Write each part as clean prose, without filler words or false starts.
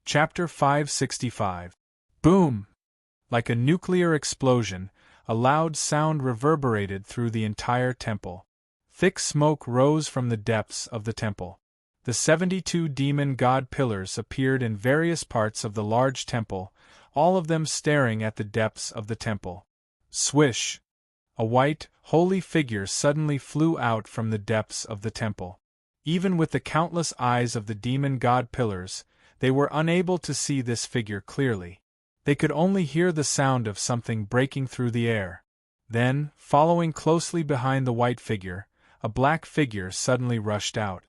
Chapter 565. Boom! Like a nuclear explosion, a loud sound reverberated through the entire temple. Thick smoke rose from the depths of the temple. The 72 demon god pillars appeared in various parts of the large temple, all of them staring at the depths of the temple. Swish! A white, holy figure suddenly flew out from the depths of the temple. Even with the countless eyes of the demon god pillars, they were unable to see this figure clearly. They could only hear the sound of something breaking through the air. Then, following closely behind the white figure, a black figure suddenly rushed out.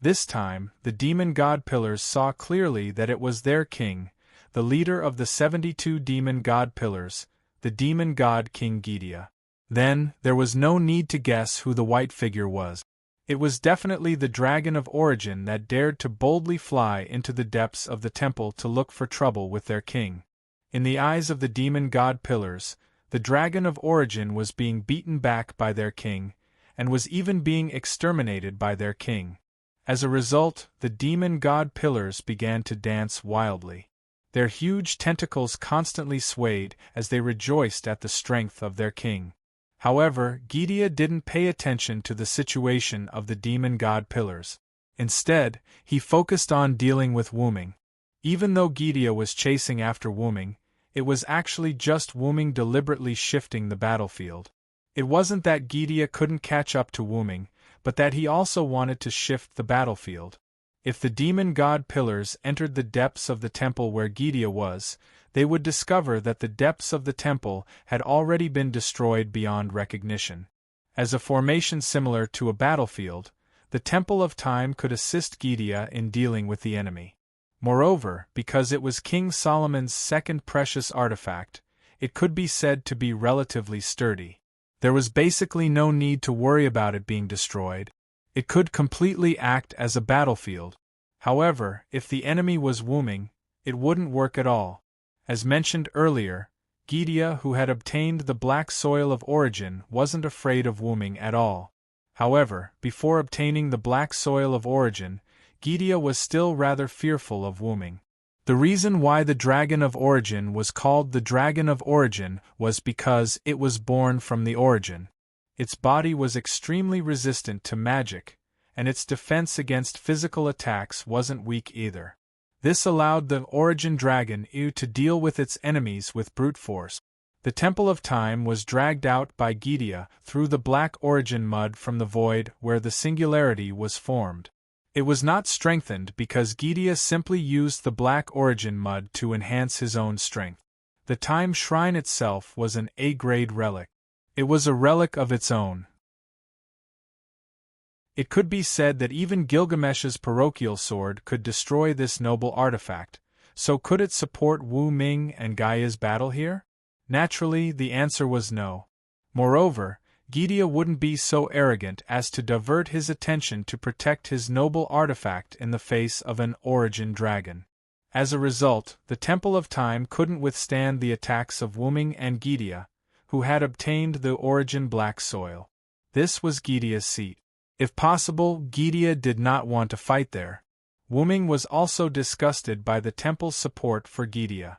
This time, the demon god pillars saw clearly that it was their king, the leader of the 72 demon god pillars, the demon god King Gydia. Then, there was no need to guess who the white figure was. It was definitely the dragon of origin that dared to boldly fly into the depths of the temple to look for trouble with their king. In the eyes of the demon god pillars, the dragon of origin was being beaten back by their king, and was even being exterminated by their king. As a result, the demon god pillars began to dance wildly. Their huge tentacles constantly swayed as they rejoiced at the strength of their king. However, Gydia didn't pay attention to the situation of the demon god pillars. Instead, he focused on dealing with Wuming. Even though Gydia was chasing after Wuming, it was actually just Wuming deliberately shifting the battlefield. It wasn't that Gydia couldn't catch up to Wuming, but that he also wanted to shift the battlefield. If the demon god pillars entered the depths of the temple where Gydia was, they would discover that the depths of the temple had already been destroyed beyond recognition. As a formation similar to a battlefield, the Temple of Time could assist Gydia in dealing with the enemy. Moreover, because it was King Solomon's second precious artifact, it could be said to be relatively sturdy. There was basically no need to worry about it being destroyed. It could completely act as a battlefield. However, if the enemy was Wuming, it wouldn't work at all. As mentioned earlier, Gydia, who had obtained the black soil of origin, wasn't afraid of Wuming at all. However, before obtaining the black soil of origin, Gydia was still rather fearful of Wuming. The reason why the Dragon of Origin was called the Dragon of Origin was because it was born from the origin. Its body was extremely resistant to magic, and its defense against physical attacks wasn't weak either. This allowed the Origin Dragon to deal with its enemies with brute force. The Temple of Time was dragged out by Gydia through the black origin mud from the void where the singularity was formed. It was not strengthened because Gydia simply used the black origin mud to enhance his own strength. The Time Shrine itself was an A-grade relic. It was a relic of its own. It could be said that even Gilgamesh's parochial sword could destroy this noble artifact, so could it support Wu Ming and Gaia's battle here? Naturally, the answer was no. Moreover, Gydia wouldn't be so arrogant as to divert his attention to protect his noble artifact in the face of an origin dragon. As a result, the Temple of Time couldn't withstand the attacks of Wuming and Gydia, who had obtained the origin black soil. This was Gydia's seat. If possible, Gydia did not want to fight there. Wuming was also disgusted by the temple's support for Gydia.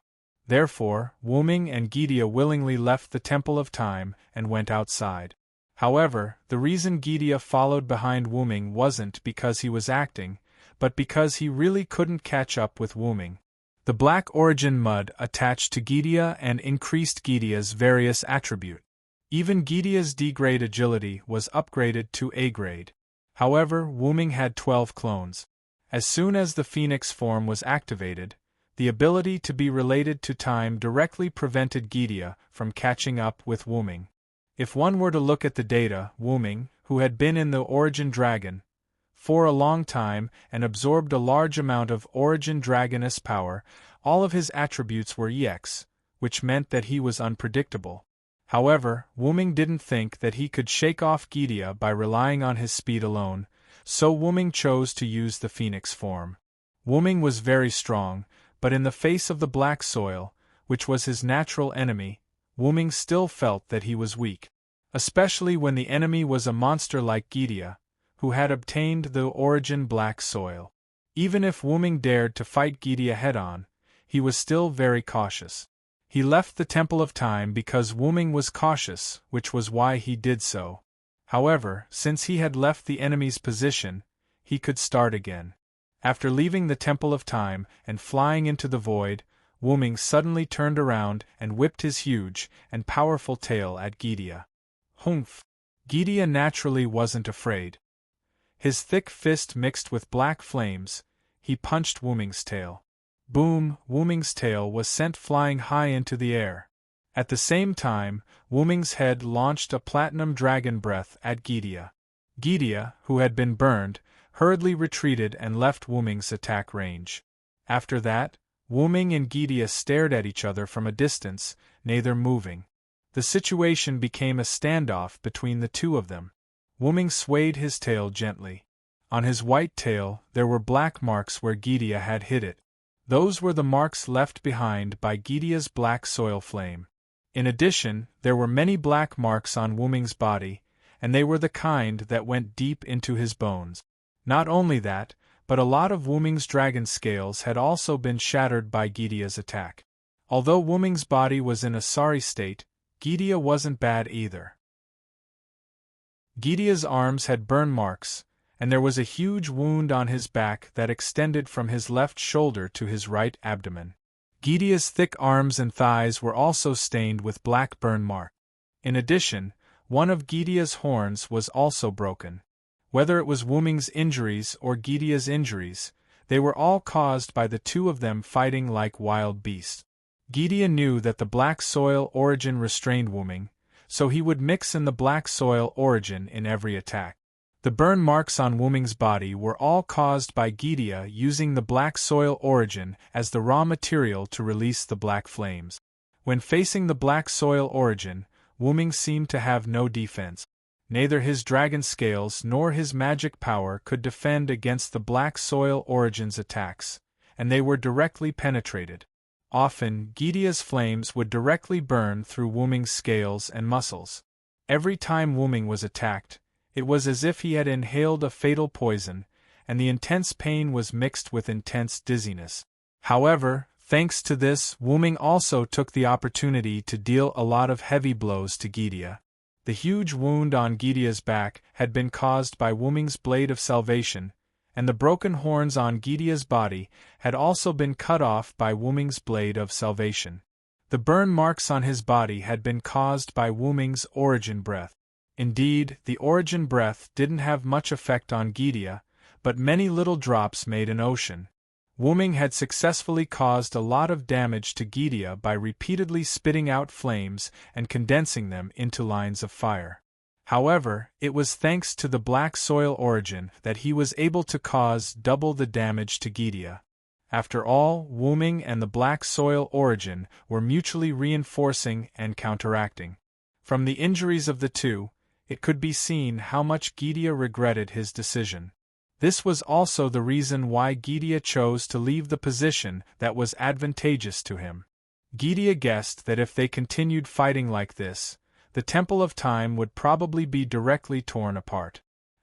Therefore, Wuming and Gydia willingly left the Temple of Time and went outside. However, the reason Gydia followed behind Wuming wasn't because he was acting, but because he really couldn't catch up with Wuming. The black origin mud attached to Gydia and increased Gydia's various attributes. Even Gydia's D-grade agility was upgraded to A-grade. However, Wuming had 12 clones. As soon as the Phoenix form was activated, the ability to be related to time directly prevented Gydia from catching up with Wuming. If one were to look at the data, Wuming, who had been in the Origin Dragon for a long time and absorbed a large amount of Origin Dragoness power, all of his attributes were EX, which meant that he was unpredictable. However, Wuming didn't think that he could shake off Gydia by relying on his speed alone, so Wuming chose to use the Phoenix form. Wuming was very strong, but in the face of the black soil, which was his natural enemy, Wuming still felt that he was weak. Especially when the enemy was a monster like Gydia, who had obtained the origin black soil. Even if Wuming dared to fight Gidia head-on, he was still very cautious. He left the Temple of Time because Wuming was cautious, which was why he did so. However, since he had left the enemy's position, he could start again. After leaving the Temple of Time and flying into the void, Wuming suddenly turned around and whipped his huge and powerful tail at Gidia. Humph! Gidia naturally wasn't afraid. His thick fist mixed with black flames, he punched Wuming's tail. Boom! Wuming's tail was sent flying high into the air. At the same time, Wuming's head launched a platinum dragon breath at Gidia. Gidia, who had been burned, hurriedly retreated and left Wuming's attack range. After that, Wuming and Gidia stared at each other from a distance, neither moving. The situation became a standoff between the two of them. Wuming swayed his tail gently. On his white tail there were black marks where Gidia had hit it. Those were the marks left behind by Gidia's black soil flame. In addition, there were many black marks on Wuming's body, and they were the kind that went deep into his bones. Not only that, but a lot of Wuming's dragon scales had also been shattered by Gidia's attack. Although Wuming's body was in a sorry state, Gidia wasn't bad either. Gidia's arms had burn marks, and there was a huge wound on his back that extended from his left shoulder to his right abdomen. Gidia's thick arms and thighs were also stained with black burn marks. In addition, one of Gidia's horns was also broken. Whether it was Wuming's injuries or Gidia's injuries, they were all caused by the two of them fighting like wild beasts. Gidia knew that the black soil origin restrained Wuming, so he would mix in the black soil origin in every attack. The burn marks on Wuming's body were all caused by Gidia using the black soil origin as the raw material to release the black flames. When facing the black soil origin, Wuming seemed to have no defense. Neither his dragon scales nor his magic power could defend against the black soil origin's attacks, and they were directly penetrated. Often, Gidia's flames would directly burn through Wuming's scales and muscles. Every time Wuming was attacked, it was as if he had inhaled a fatal poison, and the intense pain was mixed with intense dizziness. However, thanks to this, Wuming also took the opportunity to deal a lot of heavy blows to Gidia. The huge wound on Gidia's back had been caused by Wuming's blade of salvation, and the broken horns on Gidia's body had also been cut off by Wuming's blade of salvation. The burn marks on his body had been caused by Wuming's origin breath. Indeed, the origin breath didn't have much effect on Gidia, but many little drops made an ocean. Wuming had successfully caused a lot of damage to Gidia by repeatedly spitting out flames and condensing them into lines of fire. However, it was thanks to the black soil origin that he was able to cause double the damage to Gidia. After all, Wuming and the black soil origin were mutually reinforcing and counteracting. From the injuries of the two, it could be seen how much Gidia regretted his decision. This was also the reason why Gidia chose to leave the position that was advantageous to him. Gidia guessed that if they continued fighting like this, the Temple of Time would probably be directly torn apart.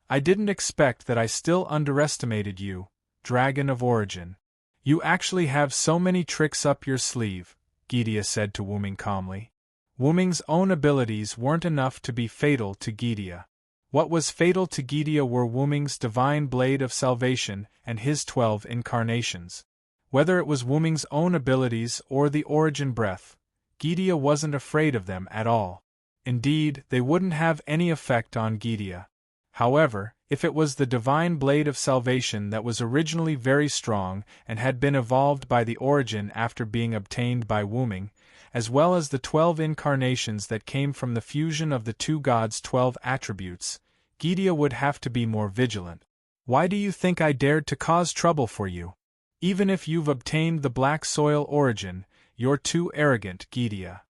I didn't expect that. I still underestimated you, Dragon of Origin. You actually have so many tricks up your sleeve, Gidia said to Wuming calmly. Wuming's own abilities weren't enough to be fatal to Gidia. What was fatal to Gidia were Wuming's divine blade of salvation and his 12 incarnations. Whether it was Wuming's own abilities or the origin breath, Gidia wasn't afraid of them at all. Indeed, they wouldn't have any effect on Gidia. However, if it was the divine blade of salvation that was originally very strong and had been evolved by the origin after being obtained by Wuming, as well as the 12 incarnations that came from the fusion of the two gods' 12 attributes, Gidia would have to be more vigilant. Why do you think I dared to cause trouble for you? Even if you've obtained the black soil origin, you're too arrogant, Gidia.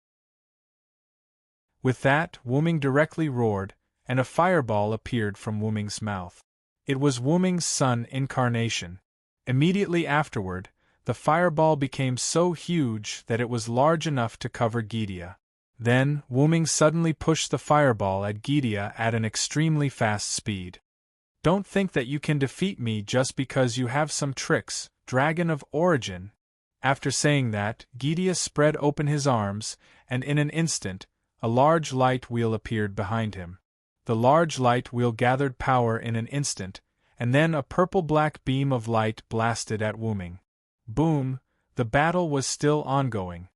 With that, Wuming directly roared, and a fireball appeared from Wuming's mouth. It was Wuming's sun incarnation. Immediately afterward, the fireball became so huge that it was large enough to cover Gidia. Then, Wuming suddenly pushed the fireball at Gidia at an extremely fast speed. Don't think that you can defeat me just because you have some tricks, dragon of origin." After saying that, Gydia spread open his arms, and in an instant, a large light wheel appeared behind him. The large light wheel gathered power in an instant, and then a purple-black beam of light blasted at Wu Ming. Boom! The battle was still ongoing.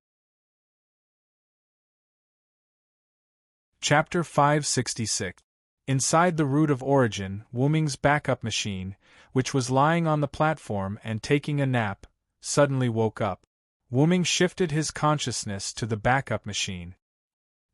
Chapter 566. Inside the root of origin, Wu Ming's backup machine, which was lying on the platform and taking a nap, suddenly woke up. Wu Ming shifted his consciousness to the backup machine.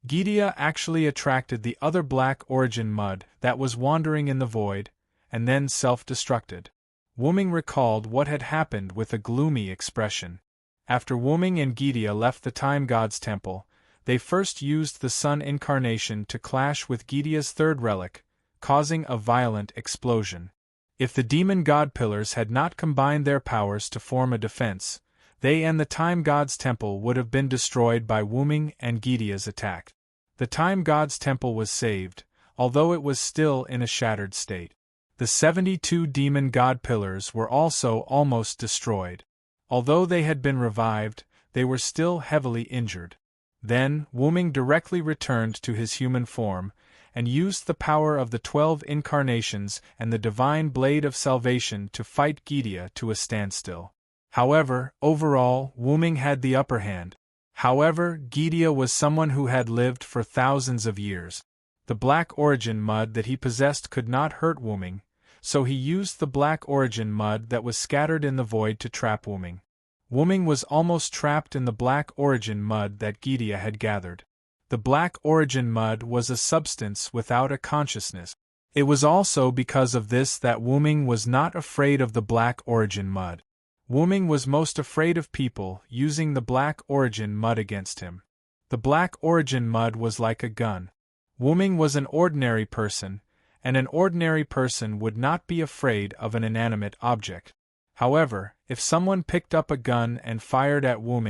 Gydia actually attracted the other black origin mud that was wandering in the void, and then self-destructed. Wu Ming recalled what had happened with a gloomy expression. After Wu Ming and Gydia left the Time God's temple, they first used the sun incarnation to clash with Gydia's third relic, causing a violent explosion. If the demon god pillars had not combined their powers to form a defense, they and the Time God's temple would have been destroyed by Wu Ming and Gydia's attack. The Time God's temple was saved, although it was still in a shattered state. The 72 demon god pillars were also almost destroyed. Although they had been revived, they were still heavily injured. Then, Wu Ming directly returned to his human form, and used the power of the 12 incarnations and the divine blade of salvation to fight Gydia to a standstill. However, overall, Wu Ming had the upper hand. However, Gydia was someone who had lived for thousands of years. The black origin mud that he possessed could not hurt Wu Ming, so he used the black origin mud that was scattered in the void to trap Wu Ming. Wu Ming was almost trapped in the black origin mud that Gydia had gathered. The black origin mud was a substance without a consciousness. It was also because of this that Wu Ming was not afraid of the black origin mud. Wu Ming was most afraid of people using the black origin mud against him. The black origin mud was like a gun. Wu Ming was an ordinary person, and an ordinary person would not be afraid of an inanimate object. However, if someone picked up a gun and fired at Wu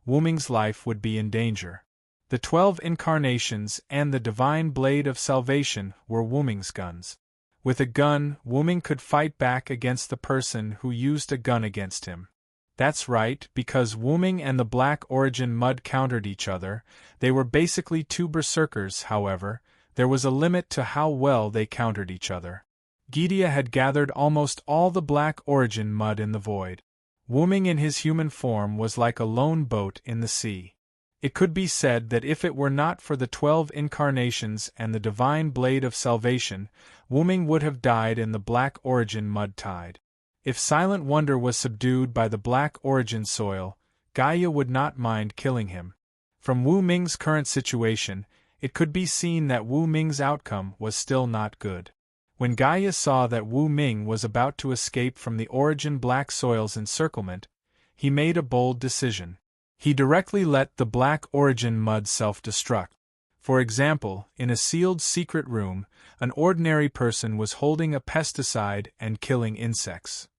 Ming's life would be in danger. The 12 incarnations and the divine blade of salvation were Wu Ming's guns. With a gun, Wu Ming could fight back against the person who used a gun against him. That's right, because Wu Ming and the black origin mud countered each other. They were basically two berserkers. However, there was a limit to how well they countered each other. Gydia had gathered almost all the black origin mud in the void. Wu Ming in his human form was like a lone boat in the sea. It could be said that if it were not for the 12 incarnations and the divine blade of salvation, Wu Ming would have died in the black origin mud tide. If Silent Wonder was subdued by the black origin soil, Gaia would not mind killing him. From Wu Ming's current situation, it could be seen that Wu Ming's outcome was still not good. When Gaia saw that Wu Ming was about to escape from the origin black soil's encirclement, he made a bold decision. He directly let the black origin mud self-destruct. For example, in a sealed secret room, an ordinary person was holding a pesticide and killing insects.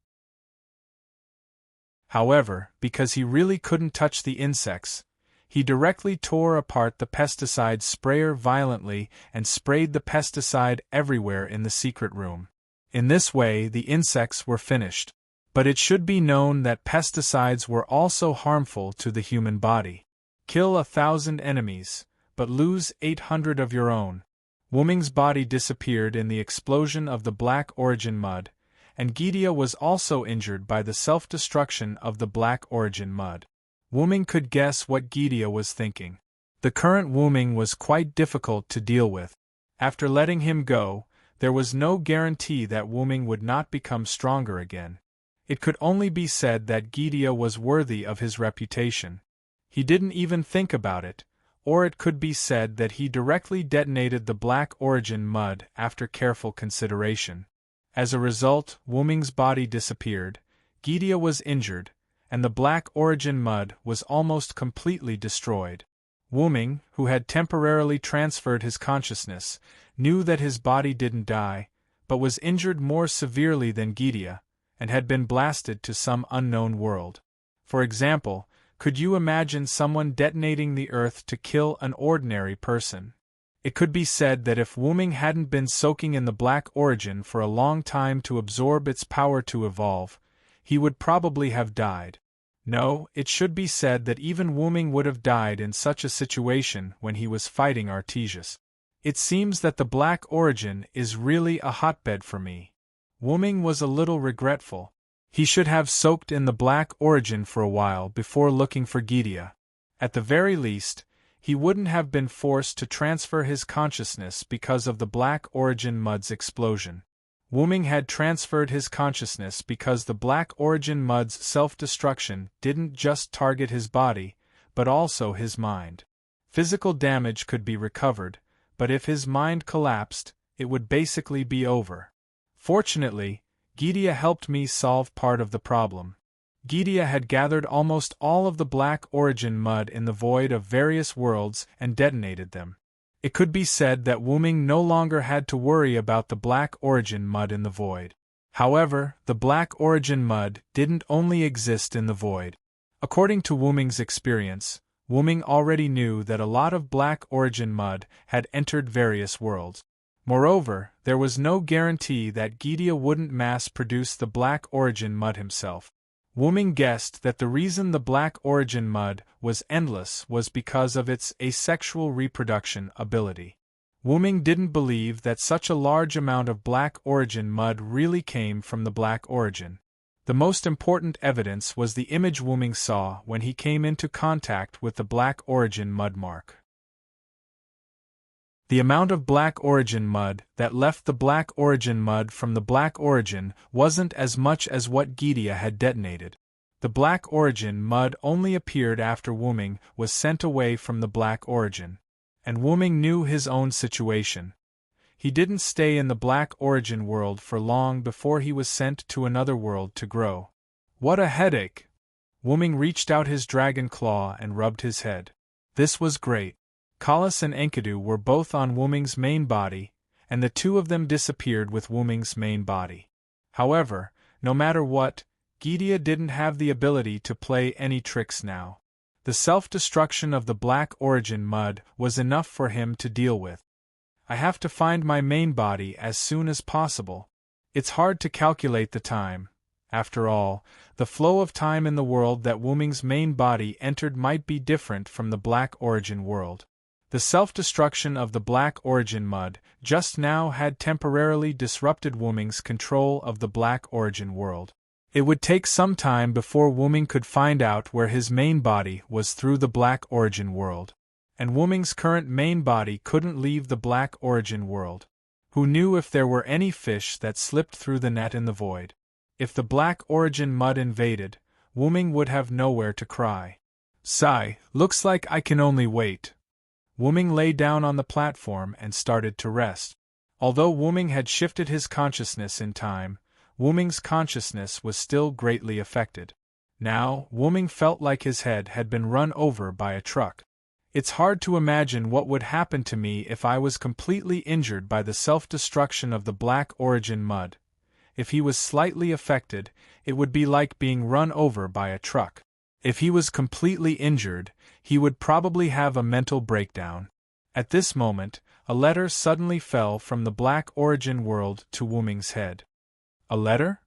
However, because he really couldn't touch the insects, he directly tore apart the pesticide sprayer violently and sprayed the pesticide everywhere in the secret room. In this way, the insects were finished. But it should be known that pesticides were also harmful to the human body. Kill 1,000 enemies, but lose 800 of your own. Wu Ming's body disappeared in the explosion of the black origin mud, and Gydia was also injured by the self-destruction of the black origin mud. Wu Ming could guess what Gydia was thinking. The current Wu Ming was quite difficult to deal with. After letting him go, there was no guarantee that Wu Ming would not become stronger again. It could only be said that Gydia was worthy of his reputation. He didn't even think about it, or it could be said that he directly detonated the black origin mud after careful consideration. As a result, Wu Ming's body disappeared, Gydia was injured, and the black origin mud was almost completely destroyed. Wu Ming, who had temporarily transferred his consciousness, knew that his body didn't die, but was injured more severely than Gydia, and had been blasted to some unknown world. For example, could you imagine someone detonating the Earth to kill an ordinary person? It could be said that if Wu-Ming hadn't been soaking in the black origin for a long time to absorb its power to evolve, he would probably have died. No, it should be said that even Wu-Ming would have died in such a situation when he was fighting Artesius. It seems that the black origin is really a hotbed for me. Wu-Ming was a little regretful. He should have soaked in the black origin for a while before looking for Gidia. At the very least, he wouldn't have been forced to transfer his consciousness because of the black origin mud's explosion. Wu-Ming had transferred his consciousness because the black origin mud's self-destruction didn't just target his body, but also his mind. Physical damage could be recovered, but if his mind collapsed, it would basically be over. Fortunately, Gidia helped me solve part of the problem. Gidia had gathered almost all of the black origin mud in the void of various worlds and detonated them. It could be said that Wu-Ming no longer had to worry about the black origin mud in the void. However, the black origin mud didn't only exist in the void. According to Wu-Ming's experience, Wu-Ming already knew that a lot of black origin mud had entered various worlds. Moreover, there was no guarantee that Gidia wouldn't mass-produce the black origin mud himself. Wu-Ming guessed that the reason the black origin mud was endless was because of its asexual reproduction ability. Wu-Ming didn't believe that such a large amount of black origin mud really came from the black origin. The most important evidence was the image Wu-Ming saw when he came into contact with the black origin mud mark. The amount of black origin mud that left the black origin mud from the black origin wasn't as much as what Gidia had detonated. The black origin mud only appeared after Wu-Ming was sent away from the black origin. And Wu-Ming knew his own situation. He didn't stay in the black origin world for long before he was sent to another world to grow. What a headache! Wu-Ming reached out his dragon claw and rubbed his head. This was great. Kalas and Enkidu were both on Wu-Ming's main body, and the two of them disappeared with Wu-Ming's main body. However, no matter what, Gidia didn't have the ability to play any tricks now. The self-destruction of the black origin mud was enough for him to deal with. I have to find my main body as soon as possible. It's hard to calculate the time. After all, the flow of time in the world that Wu-Ming's main body entered might be different from the black origin world. The self-destruction of the black origin mud just now had temporarily disrupted Wu-Ming's control of the black origin world. It would take some time before Wu-Ming could find out where his main body was through the black origin world. And Wu-Ming's current main body couldn't leave the black origin world. Who knew if there were any fish that slipped through the net in the void? If the black origin mud invaded, Wu-Ming would have nowhere to cry. Sigh, looks like I can only wait. Wu-Ming lay down on the platform and started to rest. Although Wu-Ming had shifted his consciousness in time, Wu-Ming's consciousness was still greatly affected. Now, Wu-Ming felt like his head had been run over by a truck. It's hard to imagine what would happen to me if I was completely injured by the self-destruction of the black origin mud. If he was slightly affected, it would be like being run over by a truck. If he was completely injured, he would probably have a mental breakdown. At this moment, a letter suddenly fell from the black origin world to Wu-Ming's head. A letter?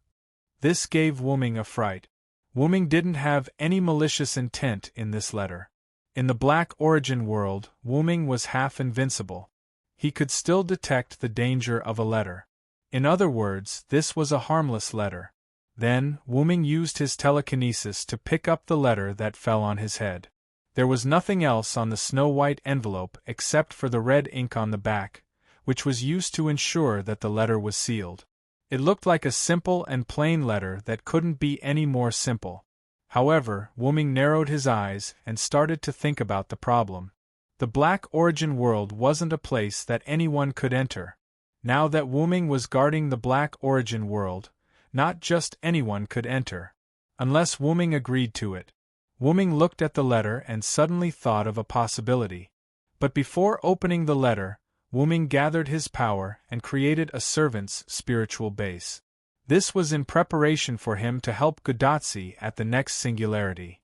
This gave Wu-Ming a fright. Wu-Ming didn't have any malicious intent in this letter. In the black origin world, Wu-Ming was half invincible. He could still detect the danger of a letter. In other words, this was a harmless letter. Then, Wu-Ming used his telekinesis to pick up the letter that fell on his head. There was nothing else on the snow-white envelope except for the red ink on the back, which was used to ensure that the letter was sealed. It looked like a simple and plain letter that couldn't be any more simple. However, Wu-Ming narrowed his eyes and started to think about the problem. The black origin world wasn't a place that anyone could enter. Now that Wu-Ming was guarding the black origin world, not just anyone could enter. Unless Wu-Ming agreed to it. Wu-Ming looked at the letter and suddenly thought of a possibility. But before opening the letter, Wu-Ming gathered his power and created a servant's spiritual base. This was in preparation for him to help Gudatsi at the next singularity.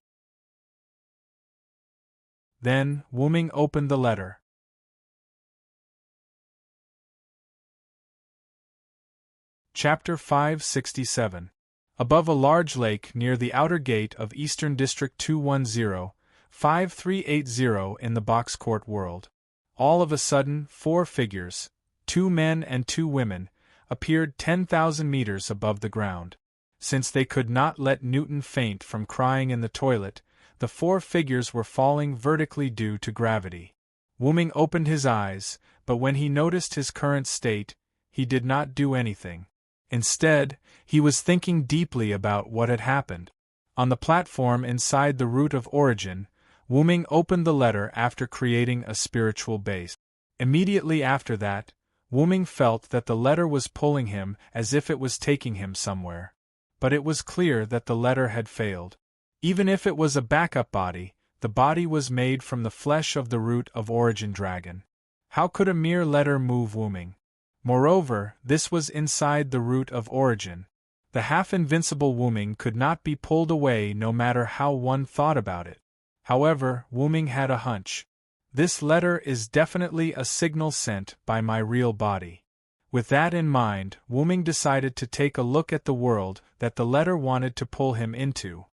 Then, Wu-Ming opened the letter. Chapter 567. Above a large lake near the outer gate of Eastern District 210-5380 in the box court world. All of a sudden, 4 figures, 2 men and 2 women, appeared 10,000 meters above the ground. Since they could not let Newton faint from crying in the toilet, the 4 figures were falling vertically due to gravity. Wu-Ming opened his eyes, but when he noticed his current state, he did not do anything. Instead, he was thinking deeply about what had happened. On the platform inside the root of origin, Wu-Ming opened the letter after creating a spiritual base. Immediately after that, Wu-Ming felt that the letter was pulling him as if it was taking him somewhere. But it was clear that the letter had failed. Even if it was a backup body, the body was made from the flesh of the root of origin dragon. How could a mere letter move Wu-Ming? Moreover, this was inside the root of origin. The half-invincible Wu-Ming could not be pulled away no matter how one thought about it. However, Wu-Ming had a hunch. This letter is definitely a signal sent by my real body. With that in mind, Wu-Ming decided to take a look at the world that the letter wanted to pull him into.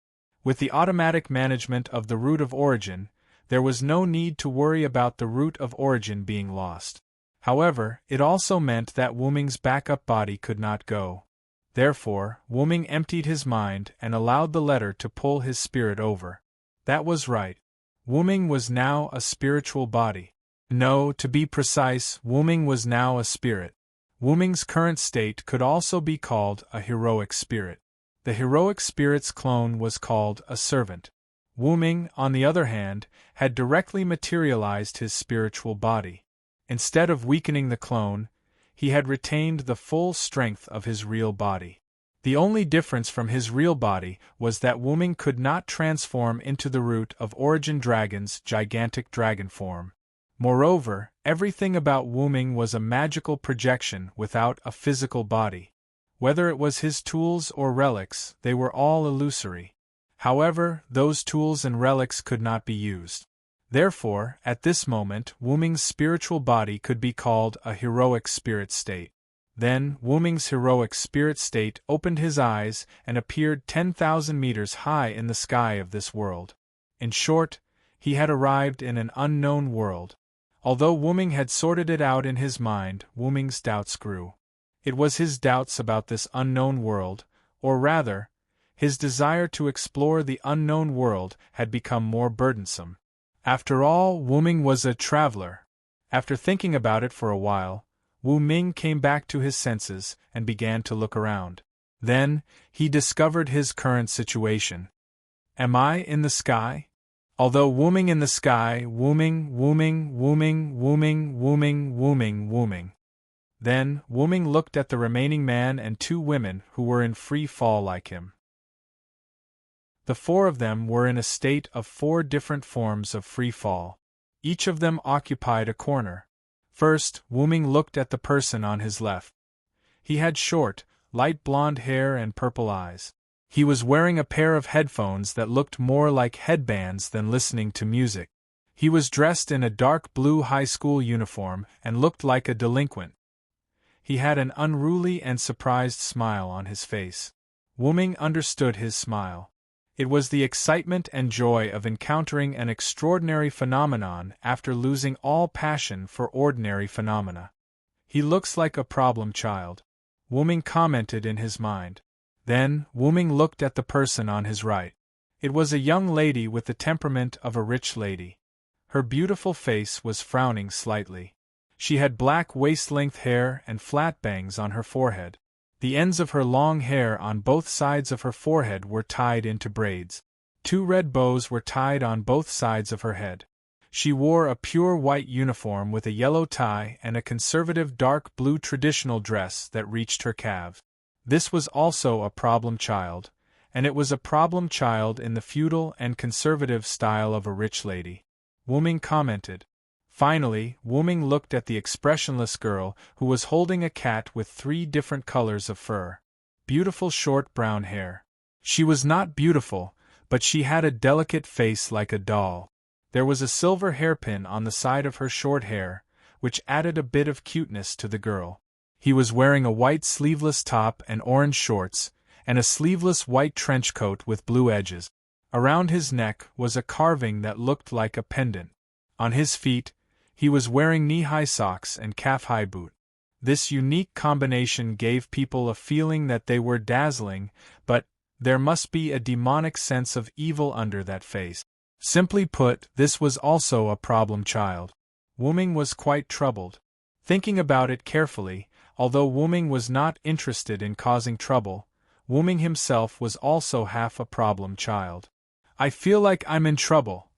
With the automatic management of the root of origin, there was no need to worry about the root of origin being lost. However, it also meant that Wu-Ming's backup body could not go. Therefore, Wu-Ming emptied his mind and allowed the letter to pull his spirit over. That was right. Wu-Ming was now a spiritual body. No, to be precise, Wu-Ming was now a spirit. Wu-Ming's current state could also be called a heroic spirit. The heroic spirit's clone was called a servant. Wu-Ming, on the other hand, had directly materialized his spiritual body. Instead of weakening the clone, he had retained the full strength of his real body. The only difference from his real body was that Wu-Ming could not transform into the root of origin dragon's gigantic dragon form. Moreover, everything about Wu-Ming was a magical projection without a physical body. Whether it was his tools or relics, they were all illusory. However, those tools and relics could not be used. Therefore, at this moment, Wu-Ming's spiritual body could be called a heroic spirit state. Then, Wu-Ming's heroic spirit state opened his eyes and appeared 10,000 meters high in the sky of this world. In short, he had arrived in an unknown world. Although Wu-Ming had sorted it out in his mind, Wu-Ming's doubts grew. It was his doubts about this unknown world, or rather, his desire to explore the unknown world had become more burdensome. After all, Wu-Ming was a traveler. After thinking about it for a while, Wu-Ming came back to his senses and began to look around. Then, he discovered his current situation. Am I in the sky? Although Wu-Ming in the sky, Wu-Ming, Wu-Ming, Wu-Ming, Wu-Ming, Wu-Ming, Wu-Ming, Wu-Ming. Then, Wu-Ming looked at the remaining man and 2 women who were in free fall like him. The 4 of them were in a state of 4 different forms of free fall. Each of them occupied a corner. First, Wu-Ming looked at the person on his left. He had short, light blonde hair and purple eyes. He was wearing a pair of headphones that looked more like headbands than listening to music. He was dressed in a dark blue high school uniform and looked like a delinquent. He had an unruly and surprised smile on his face. Wu-Ming understood his smile. It was the excitement and joy of encountering an extraordinary phenomenon after losing all passion for ordinary phenomena. He looks like a problem child, Wu-Ming commented in his mind. Then, Wu-Ming looked at the person on his right. It was a young lady with the temperament of a rich lady. Her beautiful face was frowning slightly. She had black waist-length hair and flat bangs on her forehead. The ends of her long hair on both sides of her forehead were tied into braids. 2 red bows were tied on both sides of her head. She wore a pure white uniform with a yellow tie and a conservative dark blue traditional dress that reached her calves. This was also a problem child, and it was a problem child in the feudal and conservative style of a rich lady. Wu-Ming commented. Finally, Wu-Ming looked at the expressionless girl who was holding a cat with 3 different colors of fur. Beautiful short brown hair. She was not beautiful, but she had a delicate face like a doll. There was a silver hairpin on the side of her short hair, which added a bit of cuteness to the girl. He was wearing a white sleeveless top and orange shorts, and a sleeveless white trench coat with blue edges. Around his neck was a carving that looked like a pendant. On his feet, he was wearing knee-high socks and calf-high boot. This unique combination gave people a feeling that they were dazzling, but there must be a demonic sense of evil under that face. Simply put, this was also a problem child. Wu Ming was quite troubled. Thinking about it carefully, although Wu Ming was not interested in causing trouble, Wu Ming himself was also half a problem child. I feel like I'm in trouble,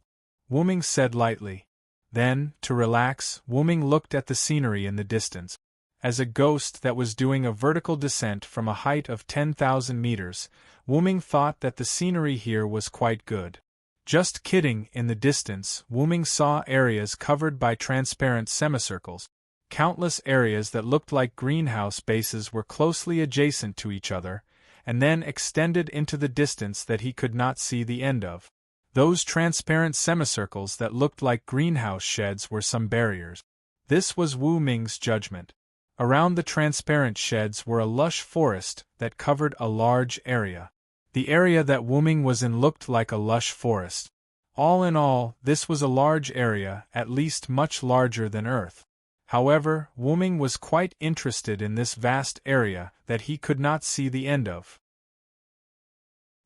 Wu Ming said lightly. Then, to relax, Wu Ming looked at the scenery in the distance. As a ghost that was doing a vertical descent from a height of 10,000 meters, Wu Ming thought that the scenery here was quite good. Just kidding, in the distance, Wu Ming saw areas covered by transparent semicircles. Countless areas that looked like greenhouse bases were closely adjacent to each other, and then extended into the distance that he could not see the end of. Those transparent semicircles that looked like greenhouse sheds were some barriers. This was Wu Ming's judgment. Around the transparent sheds were a lush forest that covered a large area. The area that Wu Ming was in looked like a lush forest. All in all, this was a large area, at least much larger than Earth. However, Wu Ming was quite interested in this vast area that he could not see the end of.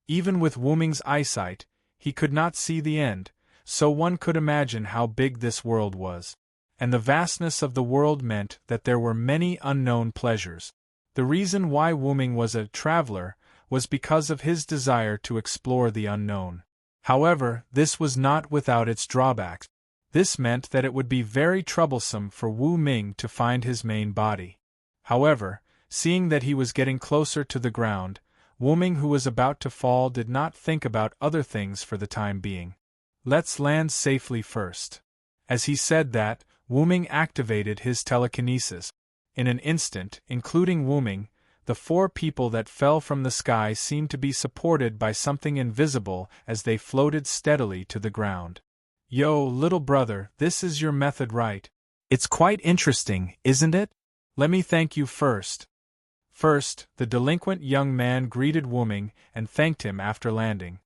Even with Wu Ming's eyesight, he could not see the end, so one could imagine how big this world was. And the vastness of the world meant that there were many unknown pleasures. The reason why Wu Ming was a traveler was because of his desire to explore the unknown. However, this was not without its drawbacks. This meant that it would be very troublesome for Wu Ming to find his main body. However, seeing that he was getting closer to the ground, Wu Ming, who was about to fall, did not think about other things for the time being. Let's land safely first. As he said that, Wu Ming activated his telekinesis. In an instant, including Wu Ming, the 4 people that fell from the sky seemed to be supported by something invisible as they floated steadily to the ground. Yo, little brother, this is your method, right? It's quite interesting, isn't it? Let me thank you first. First, the delinquent young man greeted Wu Ming and thanked him after landing.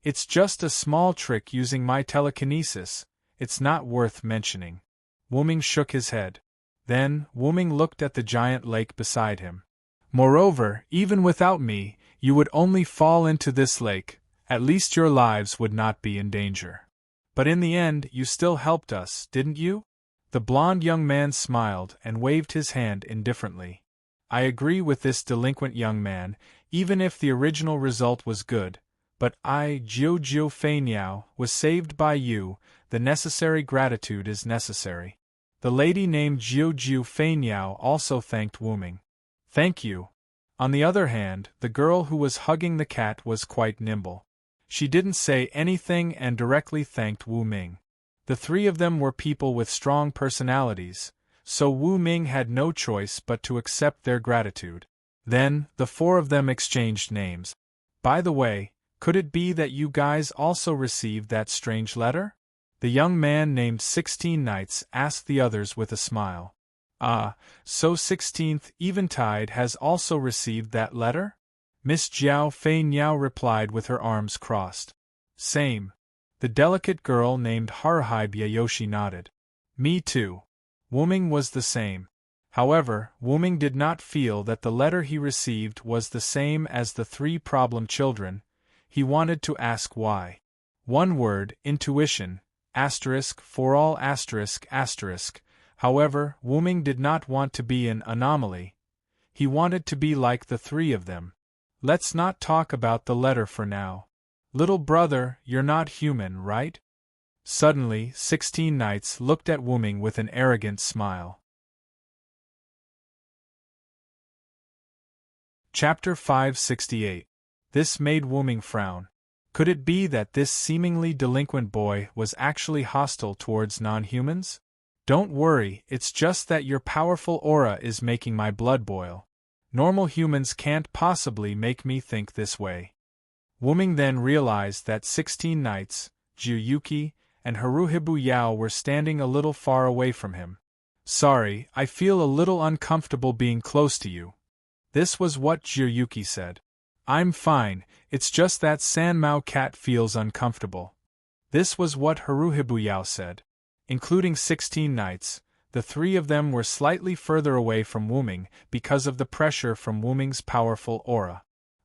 It's just a small trick using my telekinesis, it's not worth mentioning. Wu Ming shook his head. Then, Wu Ming looked at the giant lake beside him. Moreover, even without me, you would only fall into this lake, at least your lives would not be in danger. But in the end, you still helped us, didn't you? The blond young man smiled and waved his hand indifferently. I agree with this delinquent young man, even if the original result was good, but I, Jiu Fei Niao, was saved by you, the necessary gratitude is necessary. The lady named Jiu Fei Niao also thanked Wu Ming. Thank you. On the other hand, the girl who was hugging the cat was quite nimble. She didn't say anything and directly thanked Wu Ming. The 3 of them were people with strong personalities, so Wu Ming had no choice but to accept their gratitude. Then, the 4 of them exchanged names. By the way, could it be that you guys also received that strange letter? The young man named 16 Nights asked the others with a smile. Ah, so 16th Eventide has also received that letter? Miss Jiao Fei Niao replied with her arms crossed. Same. The delicate girl named Haruhi Byayoshi nodded. Me too. Wu Ming was the same. However, Wu Ming did not feel that the letter he received was the same as the 3 problem children. He wanted to ask why. One word, intuition, for all ***. However, Wu Ming did not want to be an anomaly. He wanted to be like the 3 of them. Let's not talk about the letter for now. Little brother, you're not human, right? Suddenly, 16 Nights looked at Wu Ming with an arrogant smile. Chapter 568. This made Wu Ming frown. Could it be that this seemingly delinquent boy was actually hostile towards non-humans? Don't worry, it's just that your powerful aura is making my blood boil. Normal humans can't possibly make me think this way. Wu Ming then realized that 16 Nights, Jiu Yuki, and Haruhibu Yao were standing a little far away from him. Sorry, I feel a little uncomfortable being close to you. This was what Jiryuki said. I'm fine, it's just that Sanmao cat feels uncomfortable. This was what Haruhibuyao said. Including 16 knights, the three of them were slightly further away from Wuming because of the pressure from Wuming's powerful aura.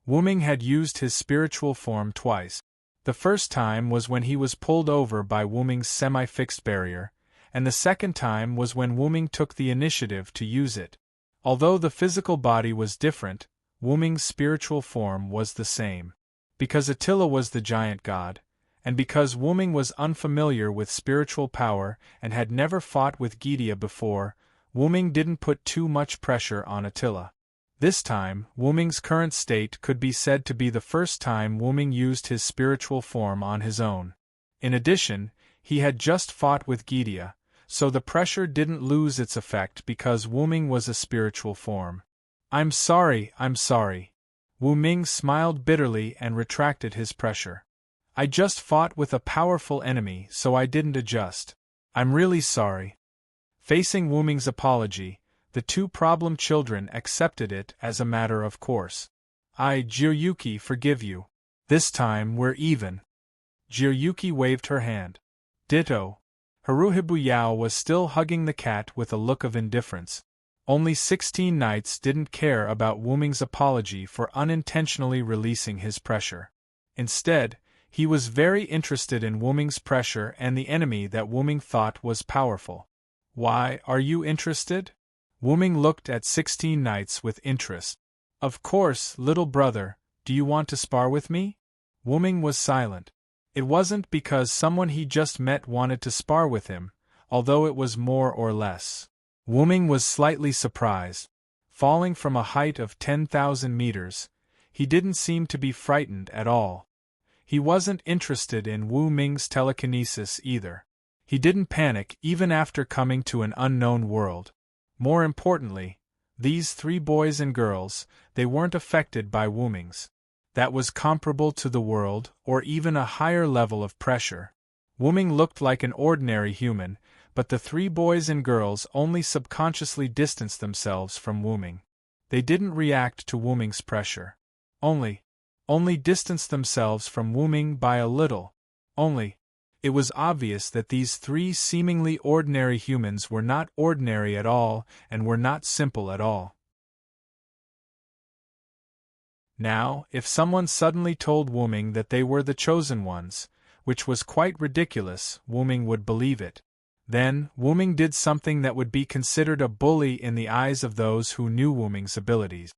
Wuming had used his spiritual form twice. The first time was when he was pulled over by Wuming's semi-fixed barrier, and the second time was when Wuming took the initiative to use it. Although the physical body was different, Wuming's spiritual form was the same. Because Attila was the giant god, and because Wuming was unfamiliar with spiritual power and had never fought with Gydia before, Wuming didn't put too much pressure on Attila. This time, Wuming's current state could be said to be the first time Wuming used his spiritual form on his own. In addition, he had just fought with Gydia, so the pressure didn't lose its effect because Wuming was a spiritual form. I'm sorry. Wuming smiled bitterly and retracted his pressure. I just fought with a powerful enemy, so I didn't adjust. I'm really sorry. Facing Wuming's apology, the two problem children accepted it as a matter of course. I, Jiryuki, forgive you. This time we're even. Jiryuki waved her hand. Ditto. Haruhibuyao was still hugging the cat with a look of indifference. Only 16 knights didn't care about Wuming's apology for unintentionally releasing his pressure. Instead, he was very interested in Wuming's pressure and the enemy that Wuming thought was powerful. Why, are you interested? Wuming looked at 16 knights with interest. Of course, little brother, do you want to spar with me? Wuming was silent. It wasn't because someone he just met wanted to spar with him, although it was more or less. Wuming was slightly surprised. Falling from a height of 10,000 meters, he didn't seem to be frightened at all. He wasn't interested in Wu Ming's telekinesis either. He didn't panic even after coming to an unknown world. More importantly, these three boys and girls, they weren't affected by Wuming's. That was comparable to the world, or even a higher level of pressure. Wuming looked like an ordinary human, but the three boys and girls only subconsciously distanced themselves from Wuming. They didn't react to Wuming's pressure. Only distanced themselves from Wuming by a little. It was obvious that these three seemingly ordinary humans were not ordinary at all and were not simple at all. Now, if someone suddenly told Wuming that they were the chosen ones, which was quite ridiculous, Wuming would believe it. Then, Wuming did something that would be considered a bully in the eyes of those who knew Wuming's abilities.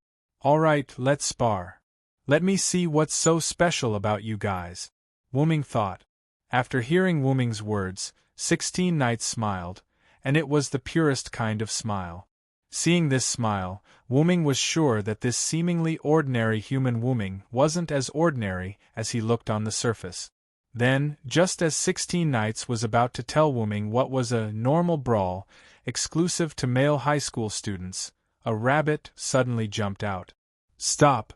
Alright, let's spar. Let me see what's so special about you guys, Wuming thought. After hearing Wuming's words, 16 knights smiled, and it was the purest kind of smile. Seeing this smile, Wuming was sure that this seemingly ordinary human Wuming wasn't as ordinary as he looked on the surface. Then, just as 16 knights was about to tell Wuming what was a normal brawl, exclusive to male high school students, a rabbit suddenly jumped out. Stop!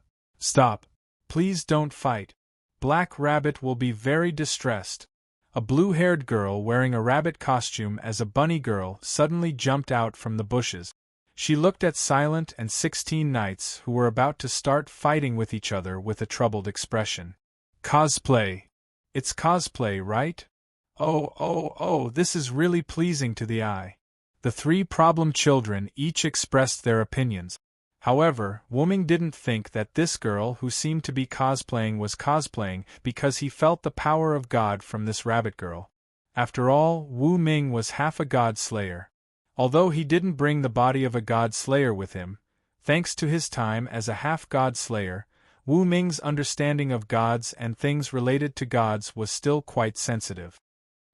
Please don't fight. Black Rabbit will be very distressed. A blue-haired girl wearing a rabbit costume as a bunny girl suddenly jumped out from the bushes. She looked at Silent and 16 knights who were about to start fighting with each other with a troubled expression. Cosplay. It's cosplay, right? Oh, this is really pleasing to the eye. The three problem children each expressed their opinions. However, Wuming didn't think that this girl who seemed to be cosplaying was cosplaying because he felt the power of God from this rabbit girl. After all, Wu Ming was half a god slayer. Although he didn't bring the body of a god slayer with him, thanks to his time as a half-god slayer, Wu Ming's understanding of gods and things related to gods was still quite sensitive.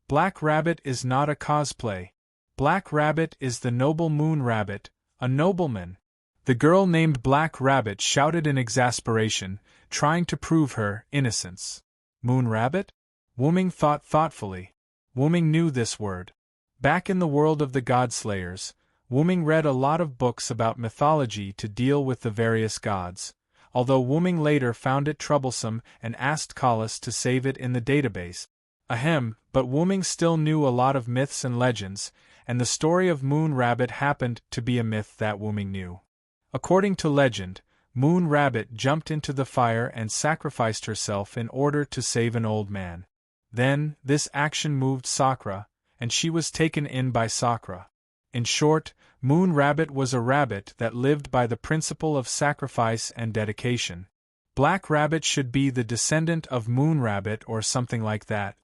Black Rabbit is not a cosplay. Black Rabbit is the noble Moon Rabbit, a nobleman. The girl named Black Rabbit shouted in exasperation, trying to prove her innocence. Moon Rabbit? Wuming thought thoughtfully. Wuming knew this word. Back in the world of the God-slayers, Wuming read a lot of books about mythology to deal with the various gods, although Wuming later found it troublesome and asked Kalas to save it in the database. Ahem, but Wooming still knew a lot of myths and legends, and the story of Moon Rabbit happened to be a myth that Wooming knew. According to legend, Moon Rabbit jumped into the fire and sacrificed herself in order to save an old man. Then, this action moved Sakura, and she was taken in by Sakura. In short, Moon Rabbit was a rabbit that lived by the principle of sacrifice and dedication. Black Rabbit should be the descendant of Moon Rabbit or something like that.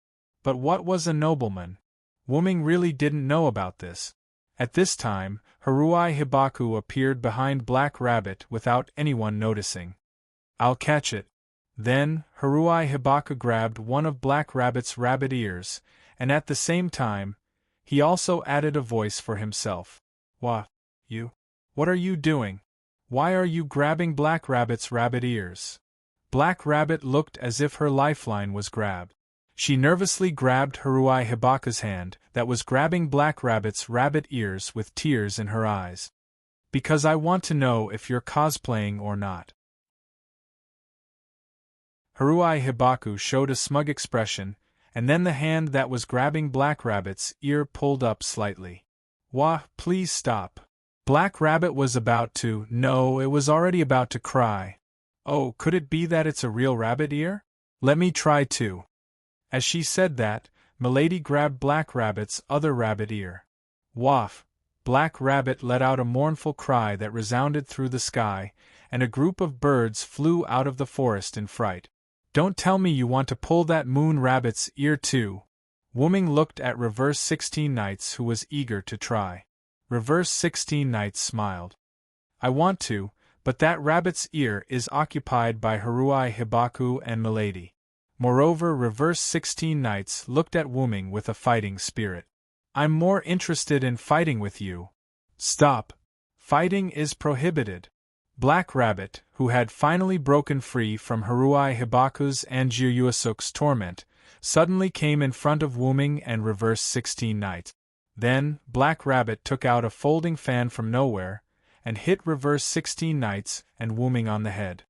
But what was a nobleman? Wooming really didn't know about this. At this time, Haruai Hibaku appeared behind Black Rabbit without anyone noticing. "I'll catch it." Then, Haruai Hibaku grabbed one of Black Rabbit's rabbit ears, and at the same time, he also added a voice for himself. "What? You? What are you doing? Why are you grabbing Black Rabbit's rabbit ears?" Black Rabbit looked as if her lifeline was grabbed. She nervously grabbed Haruai Hibaku's hand that was grabbing Black Rabbit's rabbit ears with tears in her eyes. "Because I want to know if you're cosplaying or not." Haruai Hibaku showed a smug expression, and then the hand that was grabbing Black Rabbit's ear pulled up slightly. "Wah, please stop." Black Rabbit was about to, no, it was already about to cry. "Oh, could it be that it's a real rabbit ear? Let me try too." As she said that, Milady grabbed Black Rabbit's other rabbit ear. Waff! Black Rabbit let out a mournful cry that resounded through the sky, and a group of birds flew out of the forest in fright. "Don't tell me you want to pull that Moon Rabbit's ear too." Wooming looked at Reverse 16 Knights, who was eager to try. Reverse 16 Knights smiled. "I want to, but that rabbit's ear is occupied by Haruai Hibaku and Milady." Moreover, Reverse 16 Knights looked at Wooming with a fighting spirit. "I'm more interested in fighting with you." "Stop! Fighting is prohibited." Black Rabbit, who had finally broken free from Haruai Hibaku's and Jiryuasuk's torment, suddenly came in front of Wooming and Reverse 16 Knights. Then, Black Rabbit took out a folding fan from nowhere, and hit Reverse 16 Knights and Wooming on the head.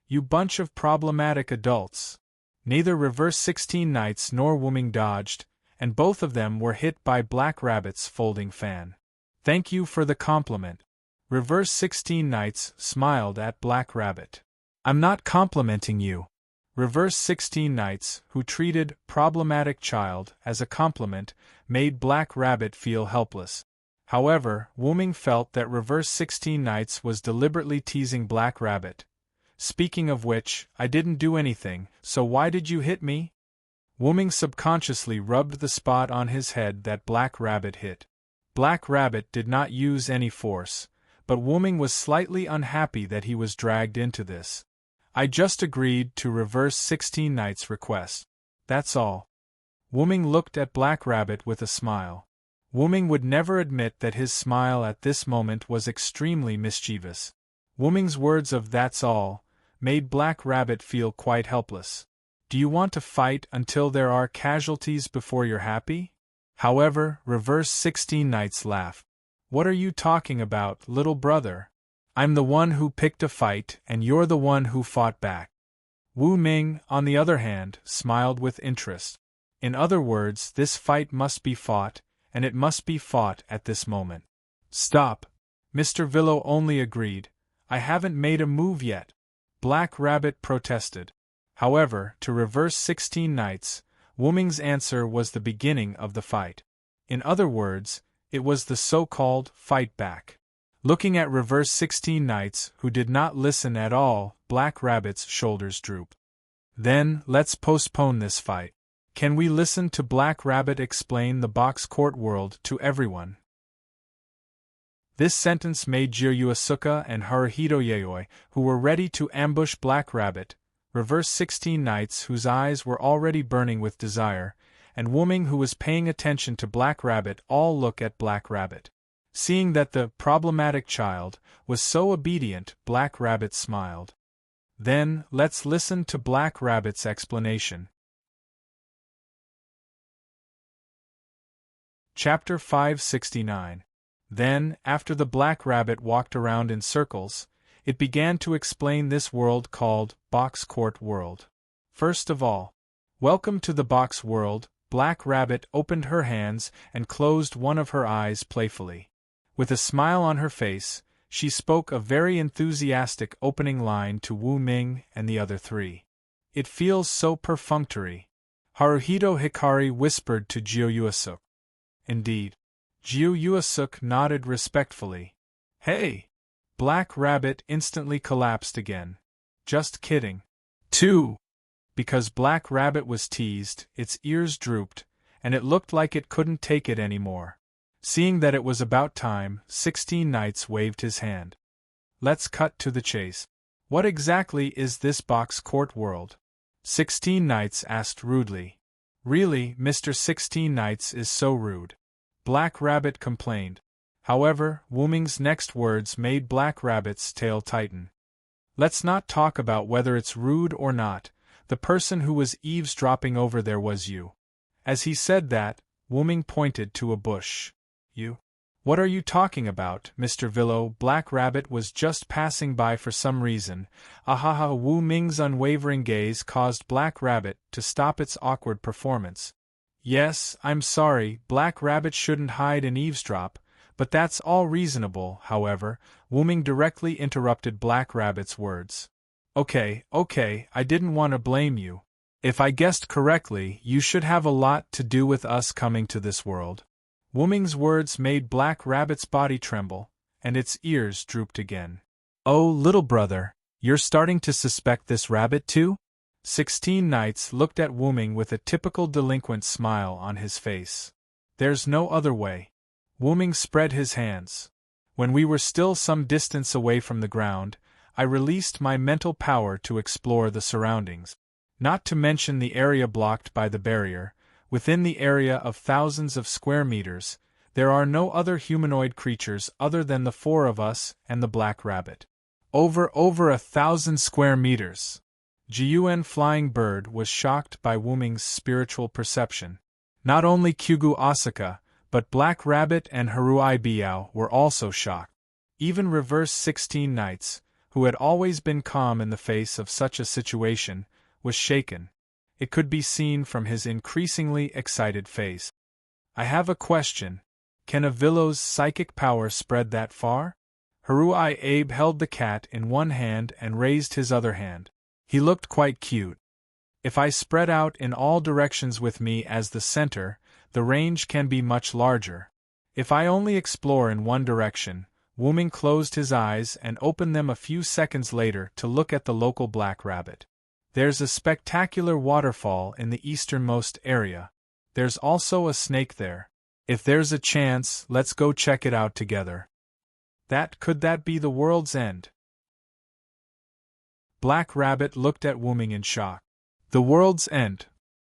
"You bunch of problematic adults." Neither Reverse 16 Knights nor Wooming dodged, and both of them were hit by Black Rabbit's folding fan. "Thank you for the compliment." Reverse 16 Knights smiled at Black Rabbit. "I'm not complimenting you." Reverse 16 Knights, who treated problematic child as a compliment, made Black Rabbit feel helpless. However, Wooming felt that Reverse 16 Knights was deliberately teasing Black Rabbit. "Speaking of which, I didn't do anything, so why did you hit me?" Wooming subconsciously rubbed the spot on his head that Black Rabbit hit. Black Rabbit did not use any force, but Wooming was slightly unhappy that he was dragged into this. "I just agreed to Reverse 16 Knights' request. That's all." Wooming looked at Black Rabbit with a smile. Wooming would never admit that his smile at this moment was extremely mischievous. Wooming's words of "that's all" made Black Rabbit feel quite helpless. "Do you want to fight until there are casualties before you're happy?" However, Reverse 16 Knights laughed. "What are you talking about, little brother? I'm the one who picked a fight, and you're the one who fought back." Wu Ming, on the other hand, smiled with interest. "In other words, this fight must be fought, and it must be fought at this moment." "Stop!" Mr. Villo only agreed. "I haven't made a move yet." Black Rabbit protested. However, to Reverse 16 Knights, Wooming's answer was the beginning of the fight. In other words, it was the so-called fight back. Looking at Reverse 16 Knights, who did not listen at all, Black Rabbit's shoulders drooped. "Then, let's postpone this fight. Can we listen to Black Rabbit explain the box court world to everyone?" This sentence made Jiryuasuka and Haruhito Yayoi, who were ready to ambush Black Rabbit, Reverse 16 Knights whose eyes were already burning with desire, and Wooming who was paying attention to Black Rabbit all look at Black Rabbit. Seeing that the problematic child was so obedient, Black Rabbit smiled. "Then, let's listen to Black Rabbit's explanation." Chapter 569. Then, after the Black Rabbit walked around in circles, it began to explain this world called Box Court World. First of all, Welcome to the box world. Black Rabbit opened her hands and closed one of her eyes playfully. With a smile on her face, she spoke a very enthusiastic opening line to Wu Ming and the other three. It feels so perfunctory. Haruhito Hikari whispered to Jiuyuasuk. Indeed. Jiuyuasuk nodded respectfully. Hey! Black Rabbit instantly collapsed again. Just kidding. 2. Because Black Rabbit was teased, its ears drooped, and it looked like it couldn't take it anymore. Seeing that it was about time, 16 Knights waved his hand. Let's cut to the chase. What exactly is this box court world? 16 Knights asked rudely. Really, Mr. 16 Knights is so rude. Black Rabbit complained. However, Wu Ming's next words made Black Rabbit's tail tighten. Let's not talk about whether it's rude or not. The person who was eavesdropping over there was you. As he said that, Wu Ming pointed to a bush. You? What are you talking about, Mr. Villo? Black Rabbit was just passing by for some reason. Ahaha! Wu Ming's unwavering gaze caused Black Rabbit to stop its awkward performance. Yes, I'm sorry, Black Rabbit shouldn't hide and eavesdrop, but that's all reasonable. However, Wu Ming directly interrupted Black Rabbit's words. Okay, I didn't want to blame you. If I guessed correctly, you should have a lot to do with us coming to this world. Wu Ming's words made Black Rabbit's body tremble, and its ears drooped again. Oh, little brother, you're starting to suspect this rabbit too? 16 Knights looked at Wu Ming with a typical delinquent smile on his face. There's no other way. Wu Ming spread his hands. When we were still some distance away from the ground, I released my mental power to explore the surroundings. Not to mention the area blocked by the barrier. Within the area of thousands of square meters, there are no other humanoid creatures other than the 4 of us and the Black Rabbit. Over 1,000 square meters. Jiuan Flying Bird was shocked by Wu Ming's spiritual perception. Not only Kyugu Asaka, but Black Rabbit and Harui Biao were also shocked. Even Reverse 16 Knights, who had always been calm in the face of such a situation, was shaken. It could be seen from his increasingly excited face. I have a question. Can a Villo's psychic power spread that far? Harui Abe held the cat in one hand and raised his other hand. He looked quite cute. If I spread out in all directions with me as the center, the range can be much larger. If I only explore in one direction, Wu Ming closed his eyes and opened them a few seconds later to look at the local Black Rabbit. There's a spectacular waterfall in the easternmost area. There's also a snake there. If there's a chance, let's go check it out together. Could that be the world's end? Black Rabbit looked at Wu Ming in shock. The world's end.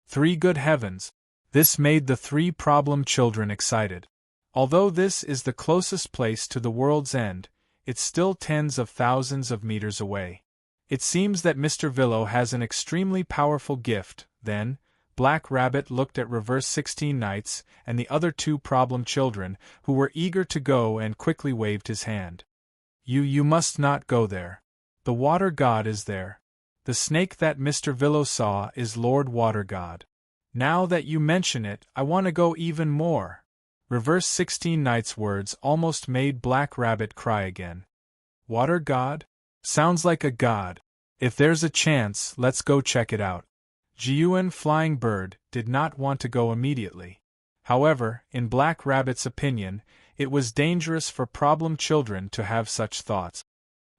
3 good heavens. This made the 3 problem children excited. Although this is the closest place to the world's end, it's still tens of thousands of meters away. It seems that Mr. Villo has an extremely powerful gift. Then, Black Rabbit looked at Reverse 16 Knights and the other 2 problem children, who were eager to go, and quickly waved his hand. You must not go there. The Water God is there. The snake that Mr. Villo saw is Lord Water God. Now that you mention it, I want to go even more. Reverse 16 Knights' words almost made Black Rabbit cry again. Water God? Sounds like a god. If there's a chance, let's go check it out. Jiuan Flying Bird did not want to go immediately. However, in Black Rabbit's opinion, it was dangerous for problem children to have such thoughts.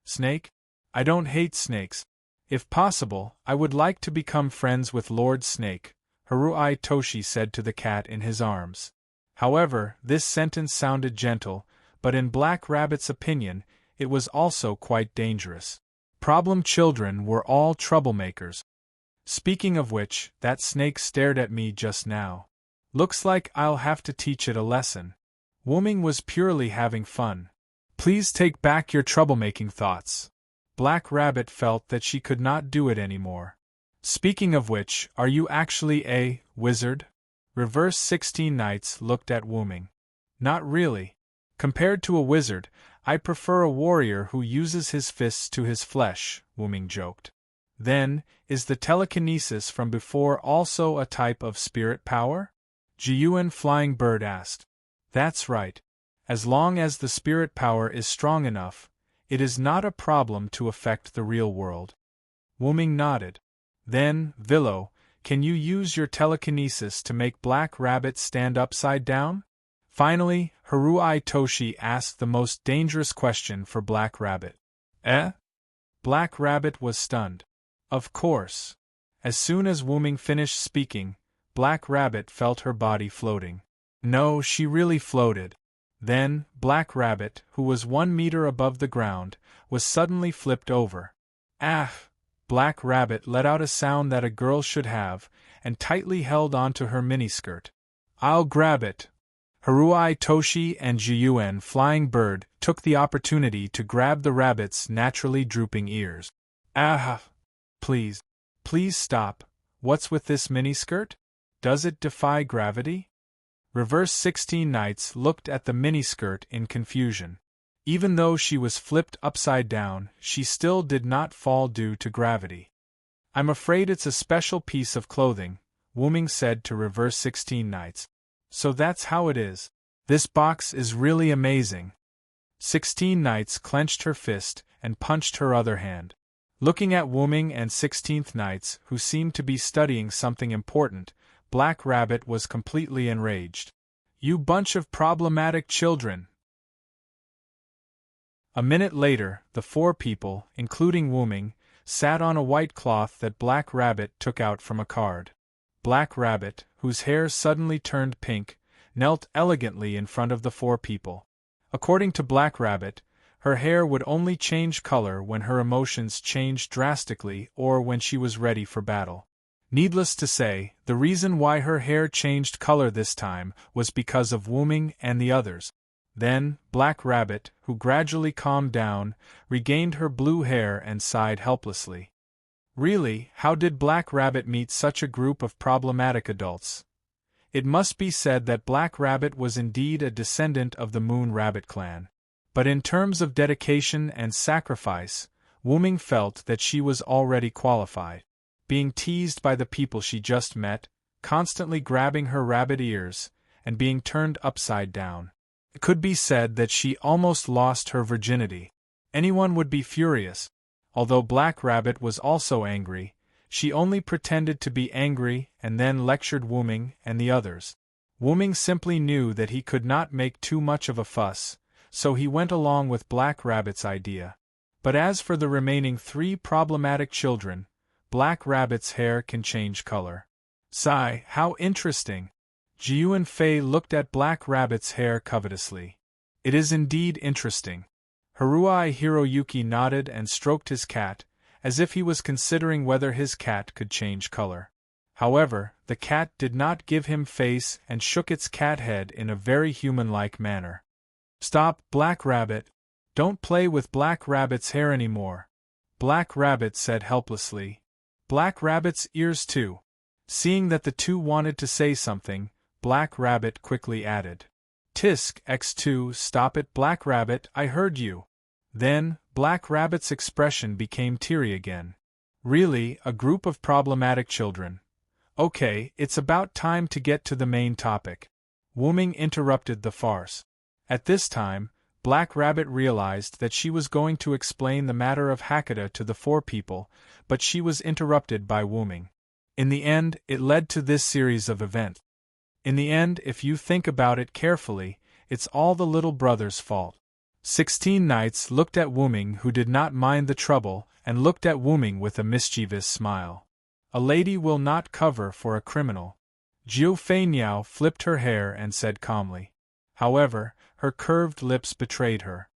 Snake? I don't hate snakes. If possible, I would like to become friends with Lord Snake, Harui Toshi said to the cat in his arms. However, this sentence sounded gentle, but in Black Rabbit's opinion, it was also quite dangerous. Problem children were all troublemakers. Speaking of which, that snake stared at me just now. Looks like I'll have to teach it a lesson. Wu Ming was purely having fun. Please take back your troublemaking thoughts. Black Rabbit felt that she could not do it anymore. Speaking of which, are you actually a wizard? Reverse 16 Knights looked at Wu Ming. Not really. Compared to a wizard, I prefer a warrior who uses his fists to his flesh, Wu Ming joked. Then, is the telekinesis from before also a type of spirit power? Jiyuan Flying Bird asked. That's right. As long as the spirit power is strong enough, it is not a problem to affect the real world. Wuming nodded. Then, Villo, can you use your telekinesis to make Black Rabbit stand upside down? Finally, Haruai Toshi asked the most dangerous question for Black Rabbit. Eh? Black Rabbit was stunned. Of course. As soon as Wuming finished speaking, Black Rabbit felt her body floating. No, she really floated. Then, Black Rabbit, who was 1 meter above the ground, was suddenly flipped over. Ah! Black Rabbit let out a sound that a girl should have, and tightly held onto her miniskirt. I'll grab it. Haruai Toshi and Jiyuan Flying Bird took the opportunity to grab the rabbit's naturally drooping ears. Ah! Please. Please stop. What's with this miniskirt? Does it defy gravity? Reverse 16 Knights looked at the miniskirt in confusion. Even though she was flipped upside down, she still did not fall due to gravity. I'm afraid it's a special piece of clothing, Wuming said to Reverse 16 Knights. So that's how it is. This box is really amazing. 16 Knights clenched her fist and punched her other hand. Looking at Wuming and 16th Knights, who seemed to be studying something important, Black Rabbit was completely enraged. You bunch of problematic children! A minute later, the 4 people, including Wuming, sat on a white cloth that Black Rabbit took out from a card. Black Rabbit, whose hair suddenly turned pink, knelt elegantly in front of the 4 people. According to Black Rabbit, her hair would only change color when her emotions changed drastically or when she was ready for battle. Needless to say, the reason why her hair changed color this time was because of Wuming and the others. Then, Black Rabbit, who gradually calmed down, regained her blue hair and sighed helplessly. Really, how did Black Rabbit meet such a group of problematic adults? It must be said that Black Rabbit was indeed a descendant of the Moon Rabbit clan. But in terms of dedication and sacrifice, Wuming felt that she was already qualified. Being teased by the people she just met, constantly grabbing her rabbit ears, and being turned upside down. It could be said that she almost lost her virginity. Anyone would be furious. Although Black Rabbit was also angry, she only pretended to be angry and then lectured Wuming and the others. Wuming simply knew that he could not make too much of a fuss, so he went along with Black Rabbit's idea. But as for the remaining 3 problematic children, Black Rabbit's hair can change color. Sigh, how interesting! Jiyuan Fei looked at Black Rabbit's hair covetously. It is indeed interesting. Haruai Hiroyuki nodded and stroked his cat, as if he was considering whether his cat could change color. However, the cat did not give him face and shook its cat head in a very human-like manner. Stop, Black Rabbit! Don't play with Black Rabbit's hair anymore, Black Rabbit said helplessly. Black Rabbit's ears too. Seeing that the 2 wanted to say something, Black Rabbit quickly added. Tisk X2, stop it, Black Rabbit, I heard you. Then, Black Rabbit's expression became teary again. Really, a group of problematic children. Okay, it's about time to get to the main topic. Wuming interrupted the farce. At this time, Black Rabbit realized that she was going to explain the matter of Hakata to the 4 people, but she was interrupted by Wuming. In the end, it led to this series of events. In the end, if you think about it carefully, it's all the little brother's fault. 16 Knights looked at Wuming, who did not mind the trouble, and looked at Wuming with a mischievous smile. A lady will not cover for a criminal. Jiu Fei Niao flipped her hair and said calmly. However, her curved lips betrayed her.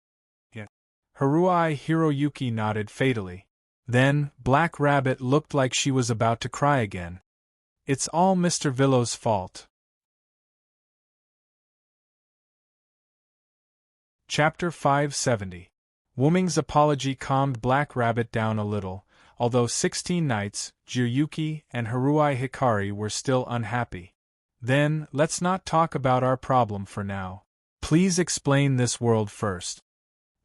Haruai Hiroyuki nodded fatally. Then, Black Rabbit looked like she was about to cry again. It's all Mr. Villo's fault. Chapter 570. Wuming's apology calmed Black Rabbit down a little, although 16 Knights, Jiryuki, and Haruai Hikari were still unhappy. Then, let's not talk about our problem for now. Please explain this world first.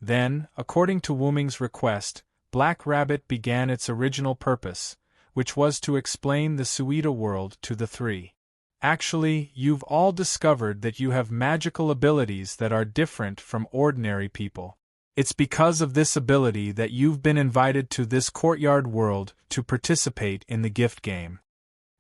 Then, according to Wuming's request, Black Rabbit began its original purpose, which was to explain the Suida world to the three. Actually, you've all discovered that you have magical abilities that are different from ordinary people. It's because of this ability that you've been invited to this courtyard world to participate in the gift game.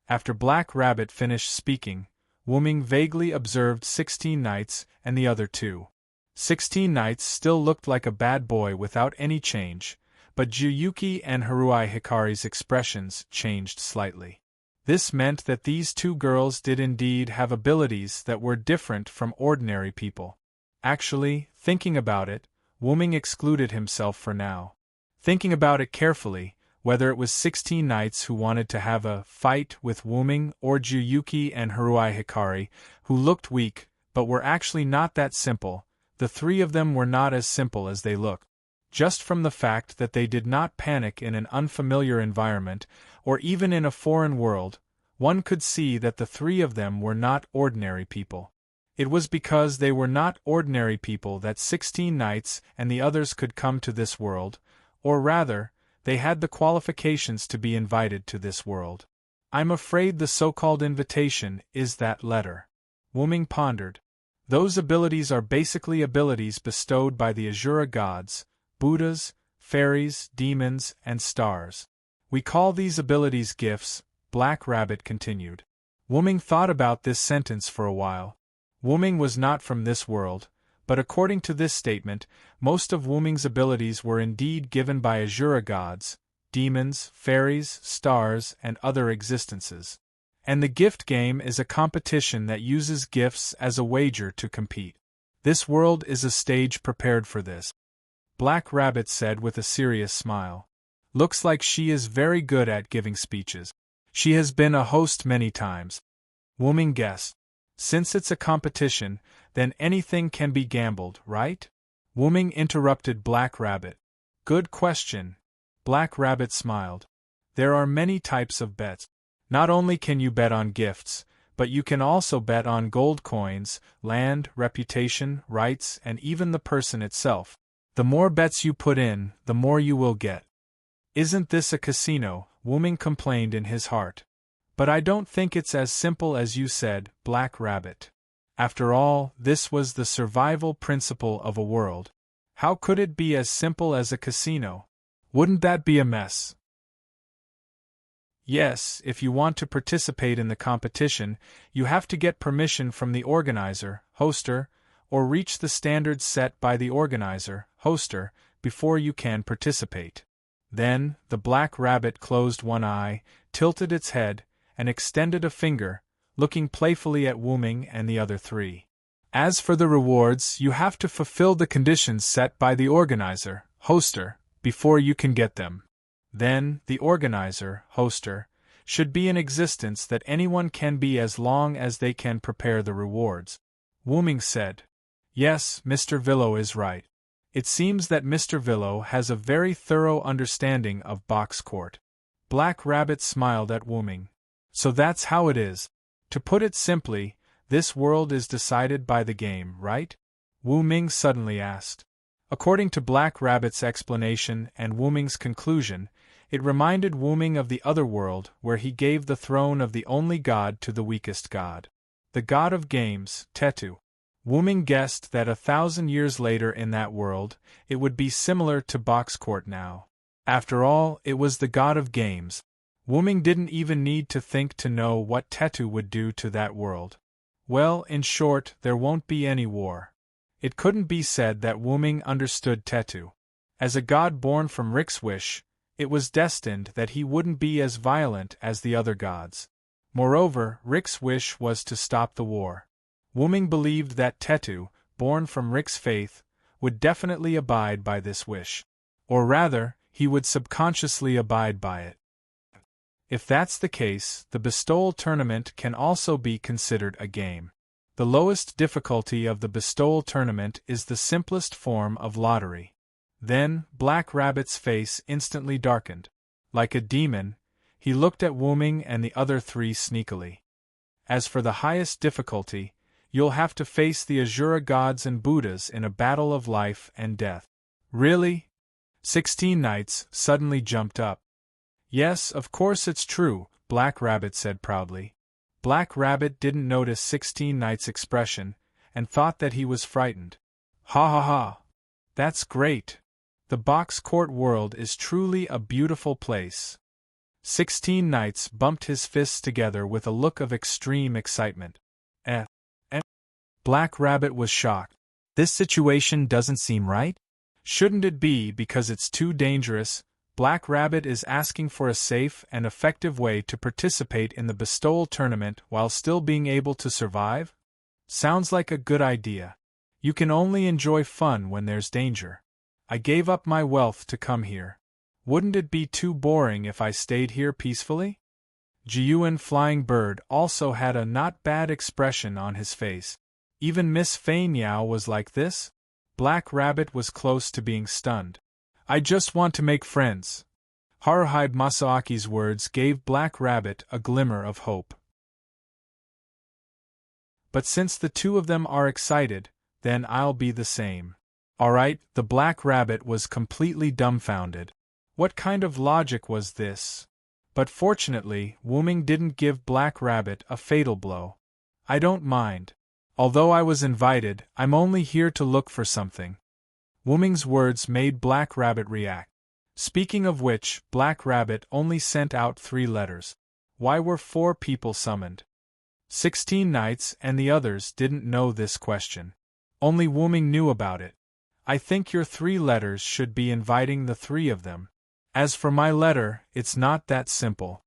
After Black Rabbit finished speaking, Wu-Ming vaguely observed 16 knights and the other two. 16 knights still looked like a bad boy without any change, but Juyuki and Haruai Hikari's expressions changed slightly. This meant that these two girls did indeed have abilities that were different from ordinary people. Actually, thinking about it, Wu-Ming excluded himself for now. Thinking about it carefully, whether it was 16 knights who wanted to have a fight with Wu-Ming or Juyuki and Haruai Hikari, who looked weak but were actually not that simple, the three of them were not as simple as they looked. Just from the fact that they did not panic in an unfamiliar environment, or even in a foreign world, one could see that the three of them were not ordinary people. It was because they were not ordinary people that 16 knights and the others could come to this world, or rather, they had the qualifications to be invited to this world. I'm afraid the so-called invitation is that letter. Wu-Ming pondered. Those abilities are basically abilities bestowed by the Asura gods, Buddhas, fairies, demons, and stars. We call these abilities gifts, Black Rabbit continued. Wu-Ming thought about this sentence for a while. Wu-Ming was not from this world, but according to this statement, most of Wu-Ming's abilities were indeed given by Asura gods, demons, fairies, stars, and other existences. And the gift game is a competition that uses gifts as a wager to compete. This world is a stage prepared for this. Black Rabbit said with a serious smile. Looks like she is very good at giving speeches. She has been a host many times. Wu-Ming guessed. Since it's a competition, then anything can be gambled, right? Wu-Ming interrupted Black Rabbit. Good question. Black Rabbit smiled. There are many types of bets. Not only can you bet on gifts, but you can also bet on gold coins, land, reputation, rights, and even the person itself. The more bets you put in, the more you will get. Isn't this a casino? Wu-Ming complained in his heart. But I don't think it's as simple as you said, Black Rabbit. After all, this was the survival principle of a world. How could it be as simple as a casino? Wouldn't that be a mess? Yes, if you want to participate in the competition, you have to get permission from the organizer, hoster, or reach the standards set by the organizer, hoster, before you can participate. Then, the Black Rabbit closed one eye, tilted its head, and extended a finger, looking playfully at Wu-Ming and the other three. As for the rewards, you have to fulfill the conditions set by the organizer, hoster, before you can get them. Then, the organizer, hoster, should be in existence that anyone can be as long as they can prepare the rewards. Wu-Ming said. Yes, Mr. Villo is right. It seems that Mr. Villo has a very thorough understanding of box court. Black Rabbit smiled at Wu-Ming. So that's how it is. To put it simply, this world is decided by the game, right? Wu-Ming suddenly asked. According to Black Rabbit's explanation and Wu-Ming's conclusion, it reminded Wu-Ming of the other world where he gave the throne of the only god to the weakest god. The god of games, Tetu. Wu-Ming guessed that 1,000 years later in that world, it would be similar to box court now. After all, it was the god of games. Wu-Ming didn't even need to think to know what Tetu would do to that world. Well, in short, there won't be any war. It couldn't be said that Wu-Ming understood Tetu. As a god born from Rick's wish, it was destined that he wouldn't be as violent as the other gods. Moreover, Rick's wish was to stop the war. Wu-Ming believed that Tetu, born from Rick's faith, would definitely abide by this wish. Or rather, he would subconsciously abide by it. If that's the case, the bestowal tournament can also be considered a game. The lowest difficulty of the bestowal tournament is the simplest form of lottery. Then, Black Rabbit's face instantly darkened. Like a demon, he looked at Wu-Ming and the other three sneakily. As for the highest difficulty, you'll have to face the Asura gods and Buddhas in a battle of life and death. Really? 16 Knights suddenly jumped up. Yes, of course it's true, Black Rabbit said proudly. Black Rabbit didn't notice 16 Knights' expression, and thought that he was frightened. Ha ha ha! That's great! The box court world is truly a beautiful place. 16 Knights bumped his fists together with a look of extreme excitement. Eh. Black Rabbit was shocked. This situation doesn't seem right? Shouldn't it be because it's too dangerous? Black Rabbit is asking for a safe and effective way to participate in the bestowal tournament while still being able to survive? Sounds like a good idea. You can only enjoy fun when there's danger. I gave up my wealth to come here. Wouldn't it be too boring if I stayed here peacefully? Jiyuan Flying Bird also had a not bad expression on his face. Even Miss Fei Niao was like this? Black Rabbit was close to being stunned. I just want to make friends. Haruhide Masaaki's words gave Black Rabbit a glimmer of hope. But since the two of them are excited, then I'll be the same. Alright, the Black Rabbit was completely dumbfounded. What kind of logic was this? But fortunately, Wu-Ming didn't give Black Rabbit a fatal blow. I don't mind. Although I was invited, I'm only here to look for something. Wu-Ming's words made Black Rabbit react. Speaking of which, Black Rabbit only sent out 3 letters. Why were 4 people summoned? 16 Knights and the others didn't know this question. Only Wu-Ming knew about it. I think your 3 letters should be inviting the 3 of them. As for my letter, it's not that simple.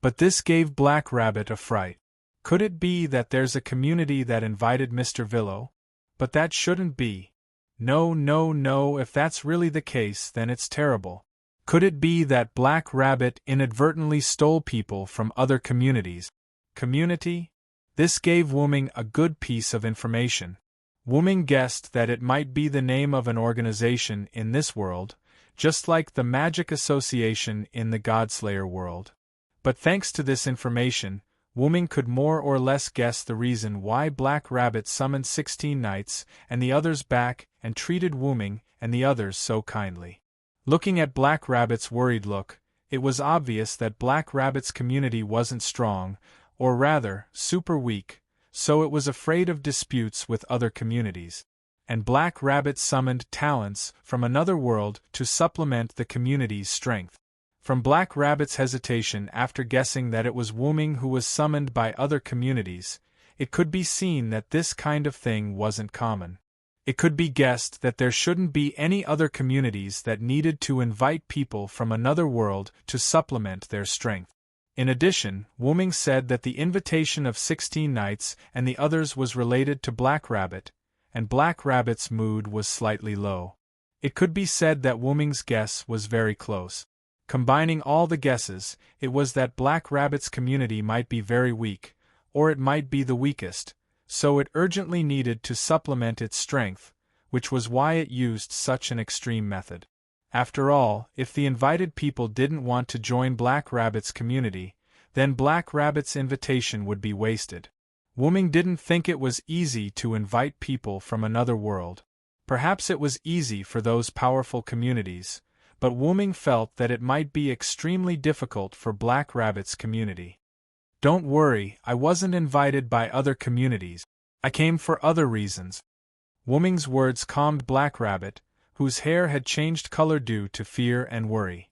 But this gave Black Rabbit a fright. Could it be that there's a community that invited Mr. Villo? But that shouldn't be. No, if that's really the case, then it's terrible. Could it be that Black Rabbit inadvertently stole people from other communities? Community? This gave Wu-Ming a good piece of information. Wu-Ming guessed that it might be the name of an organization in this world, just like the Magic Association in the Godslayer world. But thanks to this information, Wu-Ming could more or less guess the reason why Black Rabbit summoned 16 Knights and the others back and treated Wu-Ming and the others so kindly. Looking at Black Rabbit's worried look, it was obvious that Black Rabbit's community wasn't strong, or rather, super weak, so it was afraid of disputes with other communities. And Black Rabbit summoned talents from another world to supplement the community's strength. From Black Rabbit's hesitation after guessing that it was Wu-Ming who was summoned by other communities, it could be seen that this kind of thing wasn't common. It could be guessed that there shouldn't be any other communities that needed to invite people from another world to supplement their strength. In addition, Wu-Ming said that the invitation of 16 Knights and the others was related to Black Rabbit, and Black Rabbit's mood was slightly low. It could be said that Wu-Ming's guess was very close. Combining all the guesses, it was that Black Rabbit's community might be very weak, or it might be the weakest, so it urgently needed to supplement its strength, which was why it used such an extreme method. After all, if the invited people didn't want to join Black Rabbit's community, then Black Rabbit's invitation would be wasted. Wu-Ming didn't think it was easy to invite people from another world. Perhaps it was easy for those powerful communities, but Wu-Ming felt that it might be extremely difficult for Black Rabbit's community. Don't worry, I wasn't invited by other communities. I came for other reasons. Wu-Ming's words calmed Black Rabbit, whose hair had changed color due to fear and worry.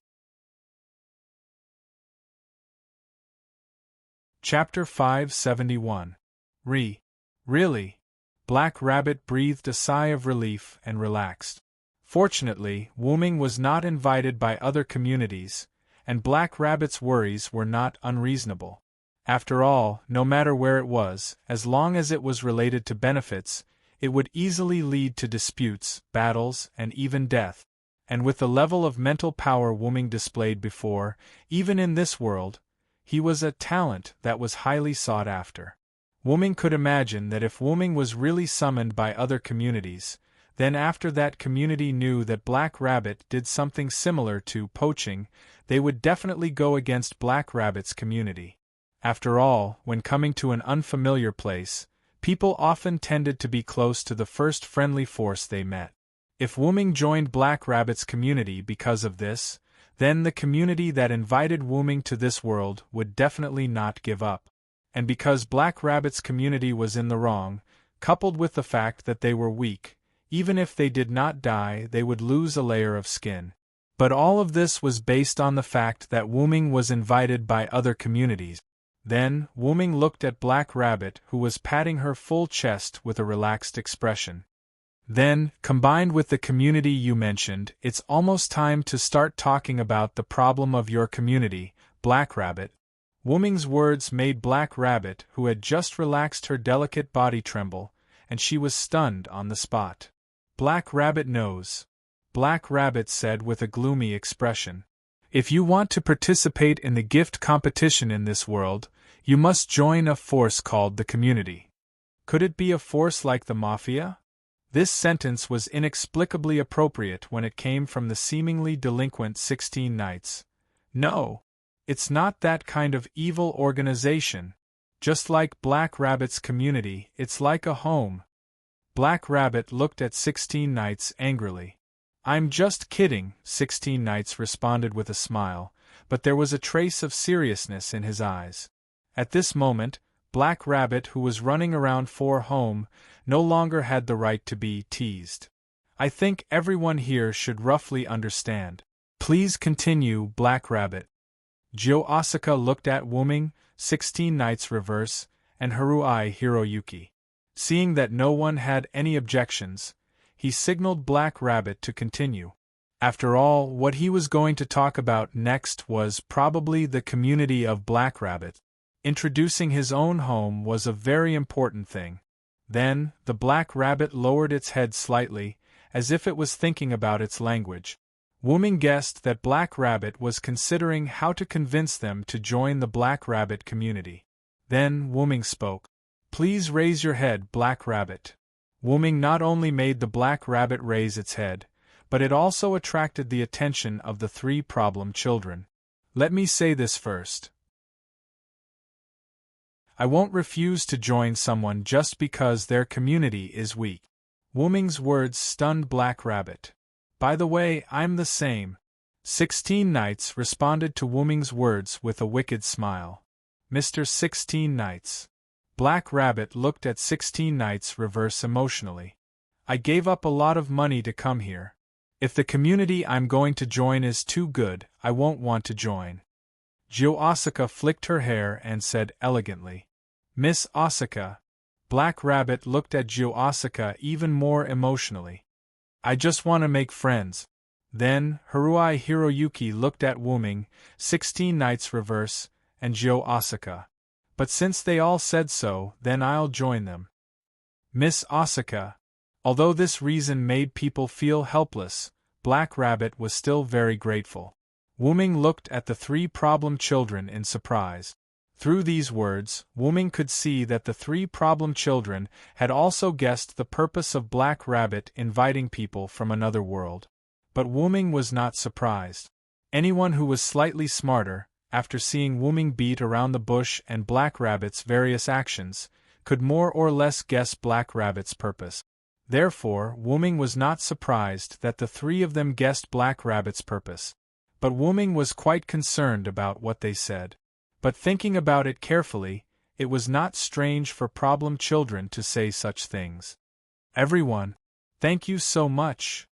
Chapter 571. Really? Black Rabbit breathed a sigh of relief and relaxed. Fortunately, Wu-Ming was not invited by other communities, and Black Rabbit's worries were not unreasonable. After all, no matter where it was, as long as it was related to benefits, it would easily lead to disputes, battles, and even death. And with the level of mental power Wu-Ming displayed before, even in this world, he was a talent that was highly sought after. Wu-Ming could imagine that if Wu-Ming was really summoned by other communities, then after that community knew that Black Rabbit did something similar to poaching, they would definitely go against Black Rabbit's community. After all, when coming to an unfamiliar place, people often tended to be close to the first friendly force they met. If Wooming joined Black Rabbit's community because of this, then the community that invited Wooming to this world would definitely not give up. And because Black Rabbit's community was in the wrong, coupled with the fact that they were weak, even if they did not die, they would lose a layer of skin. But all of this was based on the fact that Wooming was invited by other communities. Then, Wooming looked at Black Rabbit, who was patting her full chest with a relaxed expression. Then, combined with the community you mentioned, it's almost time to start talking about the problem of your community, Black Rabbit. Wooming's words made Black Rabbit, who had just relaxed her delicate body, tremble, and she was stunned on the spot. Black Rabbit knows. Black Rabbit said with a gloomy expression. If you want to participate in the gift competition in this world, you must join a force called the community. Could it be a force like the Mafia? This sentence was inexplicably appropriate when it came from the seemingly delinquent 16 Knights. No, it's not that kind of evil organization. Just like Black Rabbit's community, it's like a home. Black Rabbit looked at 16 Knights angrily. I'm just kidding, 16 Knights responded with a smile, but there was a trace of seriousness in his eyes. At this moment, Black Rabbit, who was running around for home, no longer had the right to be teased. I think everyone here should roughly understand. Please continue, Black Rabbit. Jio Asuka looked at Wooming, 16 Knights Reverse, and Haruai Hiroyuki. Seeing that no one had any objections, he signaled Black Rabbit to continue. After all, what he was going to talk about next was probably the community of Black Rabbit. Introducing his own home was a very important thing. Then, the Black Rabbit lowered its head slightly, as if it was thinking about its language. Wooming guessed that Black Rabbit was considering how to convince them to join the Black Rabbit community. Then, Wooming spoke. Please raise your head, Black Rabbit. Wooming not only made the Black Rabbit raise its head, but it also attracted the attention of the 3 problem children. Let me say this first. I won't refuse to join someone just because their community is weak. Wooming's words stunned Black Rabbit. By the way, I'm the same. 16 Knights responded to Wooming's words with a wicked smile. Mr. 16 Knights. Black Rabbit looked at 16 Knights Reverse emotionally. I gave up a lot of money to come here. If the community I'm going to join is too good, I won't want to join. Jio Asuka flicked her hair and said elegantly. Miss Asuka. Black Rabbit looked at Jio Asuka even more emotionally. I just want to make friends. Then, Haruai Hiroyuki looked at Wooming, 16 Knights Reverse, and Jio Asuka. But since they all said so, then I'll join them. Miss Asuka. Although this reason made people feel helpless, Black Rabbit was still very grateful. Wooming looked at the 3 problem children in surprise. Through these words, Wooming could see that the 3 problem children had also guessed the purpose of Black Rabbit inviting people from another world. But Wooming was not surprised. Anyone who was slightly smarter, after seeing Wooming beat around the bush and Black Rabbit's various actions, could more or less guess Black Rabbit's purpose. Therefore, Wooming was not surprised that the 3 of them guessed Black Rabbit's purpose. But Wooming was quite concerned about what they said. But thinking about it carefully, it was not strange for problem children to say such things. Everyone, thank you so much.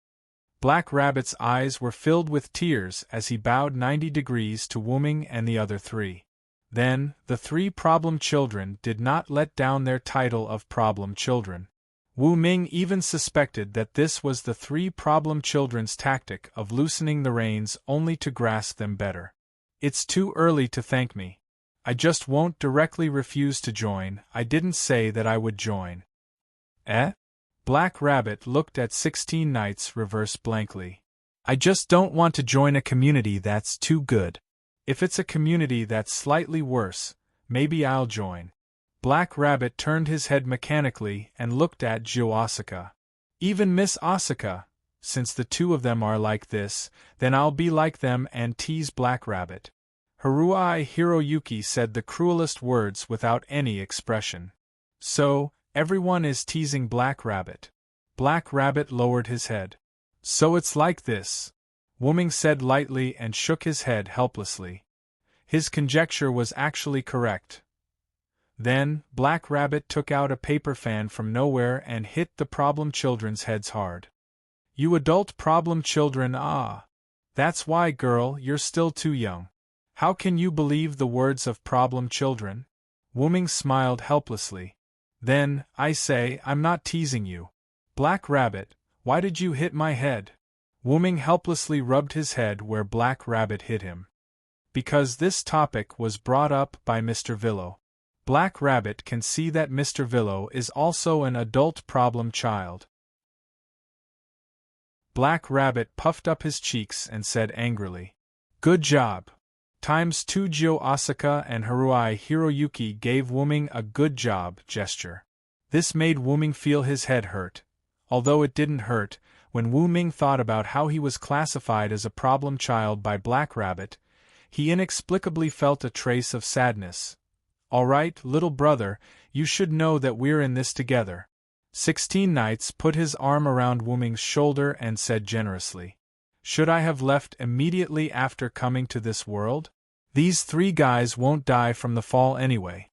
Black Rabbit's eyes were filled with tears as he bowed 90 degrees to Wooming and the other 3. Then, the 3 problem children did not let down their title of problem children. Wooming even suspected that this was the 3 problem children's tactic of loosening the reins only to grasp them better. It's too early to thank me. I just won't directly refuse to join. I didn't say that I would join. Eh? Black Rabbit looked at 16 Knights Reverse blankly. I just don't want to join a community that's too good. If it's a community that's slightly worse, maybe I'll join. Black Rabbit turned his head mechanically and looked at Jio Asuka. Even Miss Asuka. Since the 2 of them are like this, then I'll be like them and tease Black Rabbit. Haruai Hiroyuki said the cruelest words without any expression. So, everyone is teasing Black Rabbit. Black Rabbit lowered his head. So it's like this, Wuming said lightly and shook his head helplessly. His conjecture was actually correct. Then, Black Rabbit took out a paper fan from nowhere and hit the problem children's heads hard. You adult problem children, ah! That's why, girl, you're still too young. How can you believe the words of problem children? Wuming smiled helplessly. Then, I say, I'm not teasing you. Black Rabbit, why did you hit my head? Wuming helplessly rubbed his head where Black Rabbit hit him. Because this topic was brought up by Mr. Villo. Black Rabbit can see that Mr. Villo is also an adult problem child. Black Rabbit puffed up his cheeks and said angrily, Good job! Times 2. Jio Asaka and Haruai Hiroyuki gave Wuming a good job gesture. This made Wuming feel his head hurt. Although it didn't hurt, when Wuming thought about how he was classified as a problem child by Black Rabbit, he inexplicably felt a trace of sadness. All right, little brother, you should know that we're in this together. 16 Knights put his arm around Wuming's shoulder and said generously, Should I have left immediately after coming to this world? These 3 guys won't die from the fall anyway.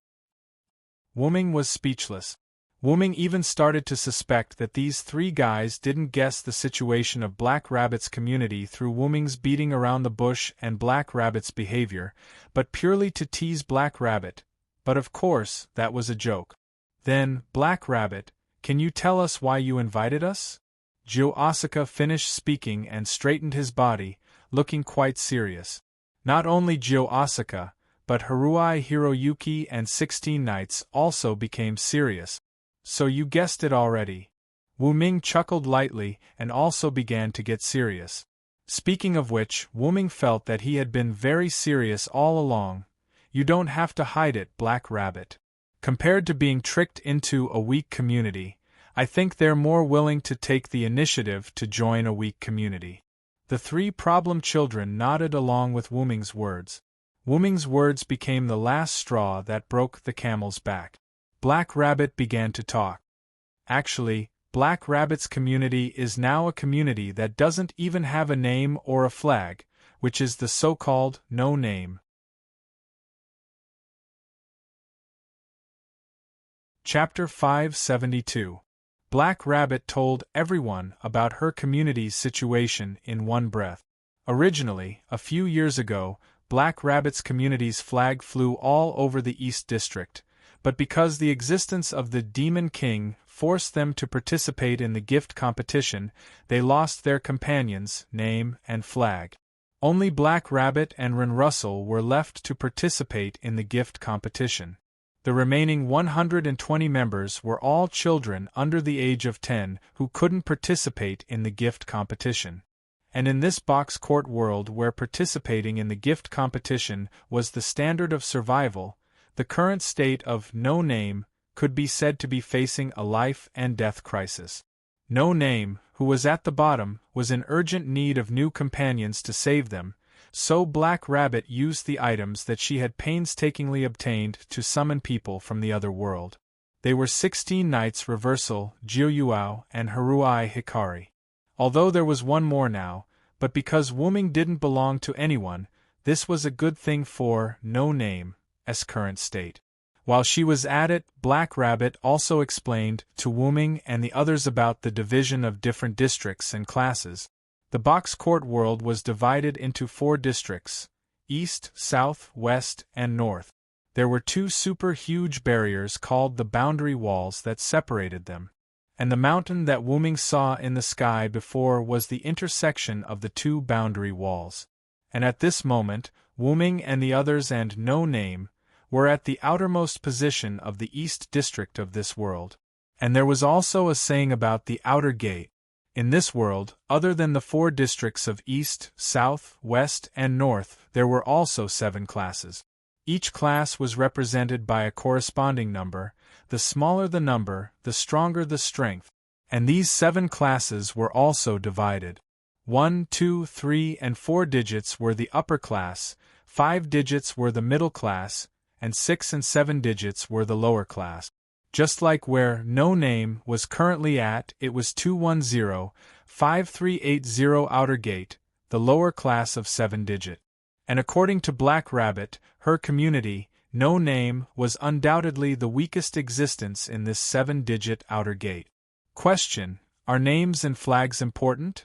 Wuming was speechless. Wuming even started to suspect that these 3 guys didn't guess the situation of Black Rabbit's community through Wuming's beating around the bush and Black Rabbit's behavior, but purely to tease Black Rabbit. But of course, that was a joke. Then, Black Rabbit, can you tell us why you invited us? Jio Asaka finished speaking and straightened his body, looking quite serious. Not only Jio Asaka, but Haruai Hiroyuki and 16 Knights also became serious. So you guessed it already. Wuming chuckled lightly and also began to get serious. Speaking of which, Wuming felt that he had been very serious all along. You don't have to hide it, Black Rabbit. Compared to being tricked into a weak community, I think they're more willing to take the initiative to join a weak community. The 3 problem children nodded along with Wuming's words. Wuming's words became the last straw that broke the camel's back. Black Rabbit began to talk. Actually, Black Rabbit's community is now a community that doesn't even have a name or a flag, which is the so-called no name. Chapter 572. Black Rabbit told everyone about her community's situation in one breath. Originally, a few years ago, Black Rabbit's community's flag flew all over the East District, but because the existence of the Demon King forced them to participate in the gift competition, they lost their companions' name and flag. Only Black Rabbit and Ren Russell were left to participate in the gift competition. The remaining 120 members were all children under the age of 10 who couldn't participate in the gift competition. And in this box court world where participating in the gift competition was the standard of survival, the current state of No Name could be said to be facing a life and death crisis. No Name, who was at the bottom, was in urgent need of new companions to save them, so Black Rabbit used the items that she had painstakingly obtained to summon people from the other world. They were 16 Knights Reversal, Jiuyuao, and Haruai Hikari. Although there was one more now, but because Wuming didn't belong to anyone, this was a good thing for No Name's current state. While she was at it, Black Rabbit also explained to Wuming and the others about the division of different districts and classes. The box court world was divided into 4 districts: East, South, West, and North. There were 2 super huge barriers called the boundary walls that separated them. And the mountain that Wuming saw in the sky before was the intersection of the 2 boundary walls. And at this moment, Wuming and the others and No Name were at the outermost position of the East District of this world. And there was also a saying about the outer gate. In this world, other than the 4 districts of East, South, West, and North, there were also 7 classes. Each class was represented by a corresponding number. The smaller the number, the stronger the strength. And these 7 classes were also divided. 1, 2, 3, and 4 digits were the upper class, 5 digits were the middle class, and 6 and 7 digits were the lower class. Just like where No Name was currently at, it was 210, 5380 outer gate, the lower class of 7-digit. And according to Black Rabbit, her community, no name, was undoubtedly the weakest existence in this 7-digit outer gate. Question: are names and flags important?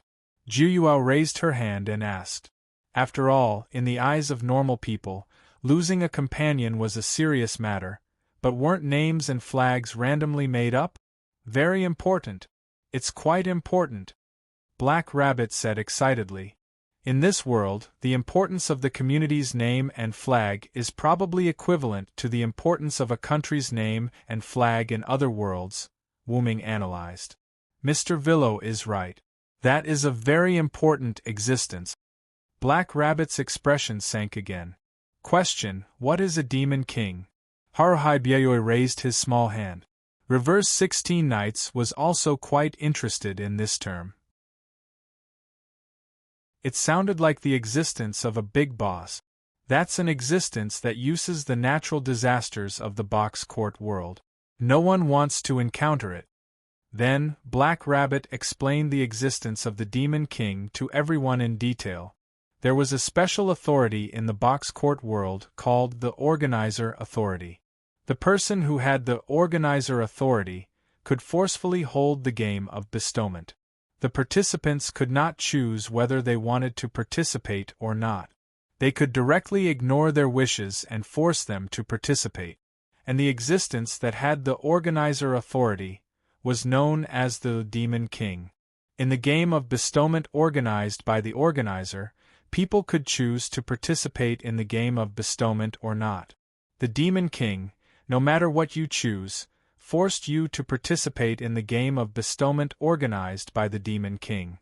Juyuao raised her hand and asked. After all, in the eyes of normal people, losing a companion was a serious matter, but weren't names and flags randomly made up? Very important. It's quite important, Black Rabbit said excitedly. In this world, the importance of the community's name and flag is probably equivalent to the importance of a country's name and flag in other worlds, Wu-Ming analyzed. Mr. Villo is right. That is a very important existence. Black Rabbit's expression sank again. Question: what is a demon king? Haruhai Biayoi raised his small hand. Reverse 16 Knights was also quite interested in this term. It sounded like the existence of a big boss. That's an existence that uses the natural disasters of the box court world. No one wants to encounter it. Then, Black Rabbit explained the existence of the Demon King to everyone in detail. There was a special authority in the box court world called the Organizer Authority. The person who had the Organizer Authority could forcefully hold the game of bestowment. The participants could not choose whether they wanted to participate or not. They could directly ignore their wishes and force them to participate. And the existence that had the Organizer Authority was known as the Demon King. In the game of bestowment organized by the organizer, people could choose to participate in the game of bestowment or not. The Demon King, no matter what you choose, forced you to participate in the game of bestowment organized by the Demon King.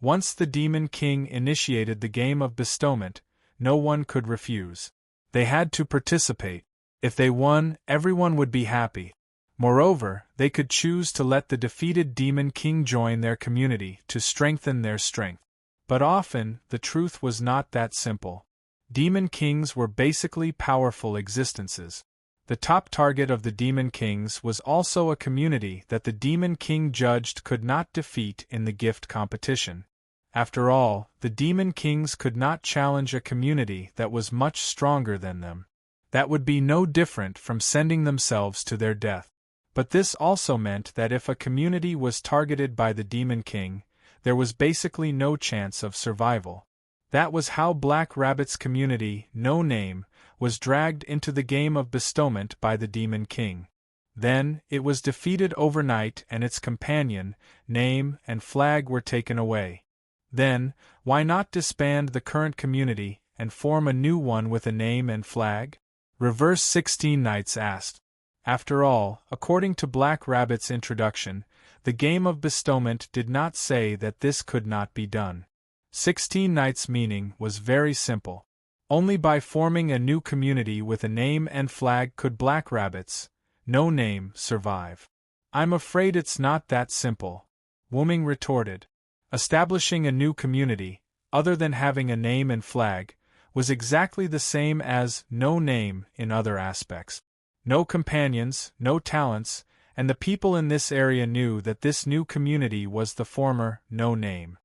Once the Demon King initiated the game of bestowment, no one could refuse. They had to participate. If they won, everyone would be happy. Moreover, they could choose to let the defeated Demon King join their community to strengthen their strength. But often, the truth was not that simple. Demon Kings were basically powerful existences. The top target of the Demon Kings was also a community that the Demon King judged could not defeat in the gift competition. After all, the Demon Kings could not challenge a community that was much stronger than them. That would be no different from sending themselves to their death. But this also meant that if a community was targeted by the Demon King, there was basically no chance of survival. That was how Black Rabbit's community, No Name, was dragged into the game of bestowment by the Demon King. Then, it was defeated overnight and its companion, name, and flag were taken away. Then, why not disband the current community and form a new one with a name and flag? Reverse 16 Knights asked. After all, according to Black Rabbit's introduction, the game of bestowment did not say that this could not be done. 16 Knights' meaning was very simple. Only by forming a new community with a name and flag could Black Rabbit's No Name survive. I'm afraid it's not that simple, Wu-Ming retorted. Establishing a new community, other than having a name and flag, was exactly the same as No Name in other aspects. No companions, no talents, and the people in this area knew that this new community was the former No Name.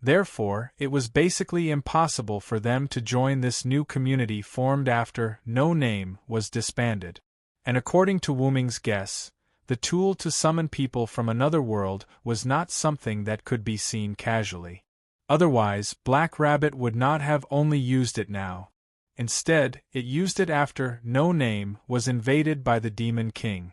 Therefore, it was basically impossible for them to join this new community formed after No Name was disbanded. And according to Wu-Ming's guess, the tool to summon people from another world was not something that could be seen casually. Otherwise, Black Rabbit would not have only used it now. Instead, it used it after No Name was invaded by the Demon King.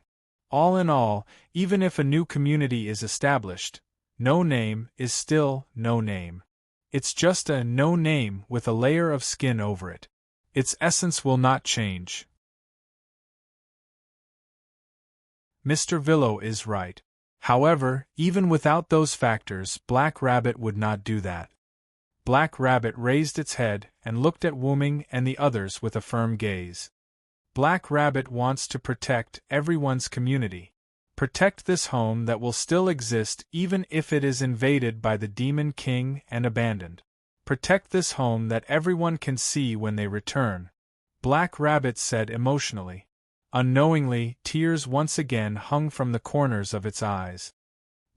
All in all, even if a new community is established, No Name is still No Name. It's just a No Name with a layer of skin over it. Its essence will not change. Mr. Villo is right. However, even without those factors, Black Rabbit would not do that. Black Rabbit raised its head and looked at Wu-Ming and the others with a firm gaze. Black Rabbit wants to protect everyone's community. Protect this home that will still exist even if it is invaded by the Demon King and abandoned. Protect this home that everyone can see when they return, Black Rabbit said emotionally. Unknowingly, tears once again hung from the corners of its eyes.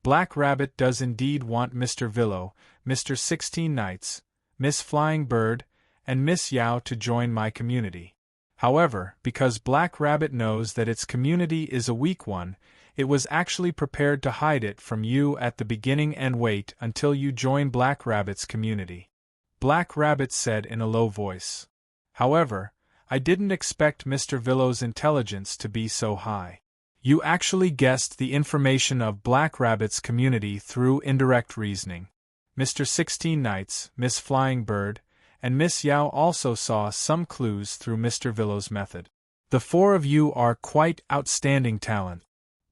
Black Rabbit does indeed want Mr. Villo, Mr. 16 Knights, Miss Flying Bird, and Miss Yao to join my community. However, because Black Rabbit knows that its community is a weak one, it was actually prepared to hide it from you at the beginning and wait until you join Black Rabbit's community," Black Rabbit said in a low voice. "However, I didn't expect Mr. Villo's intelligence to be so high. You actually guessed the information of Black Rabbit's community through indirect reasoning. Mr. 16 Knights, Miss Flying Bird, and Miss Yao also saw some clues through Mr. Villo's method. The four of you are quite outstanding talent."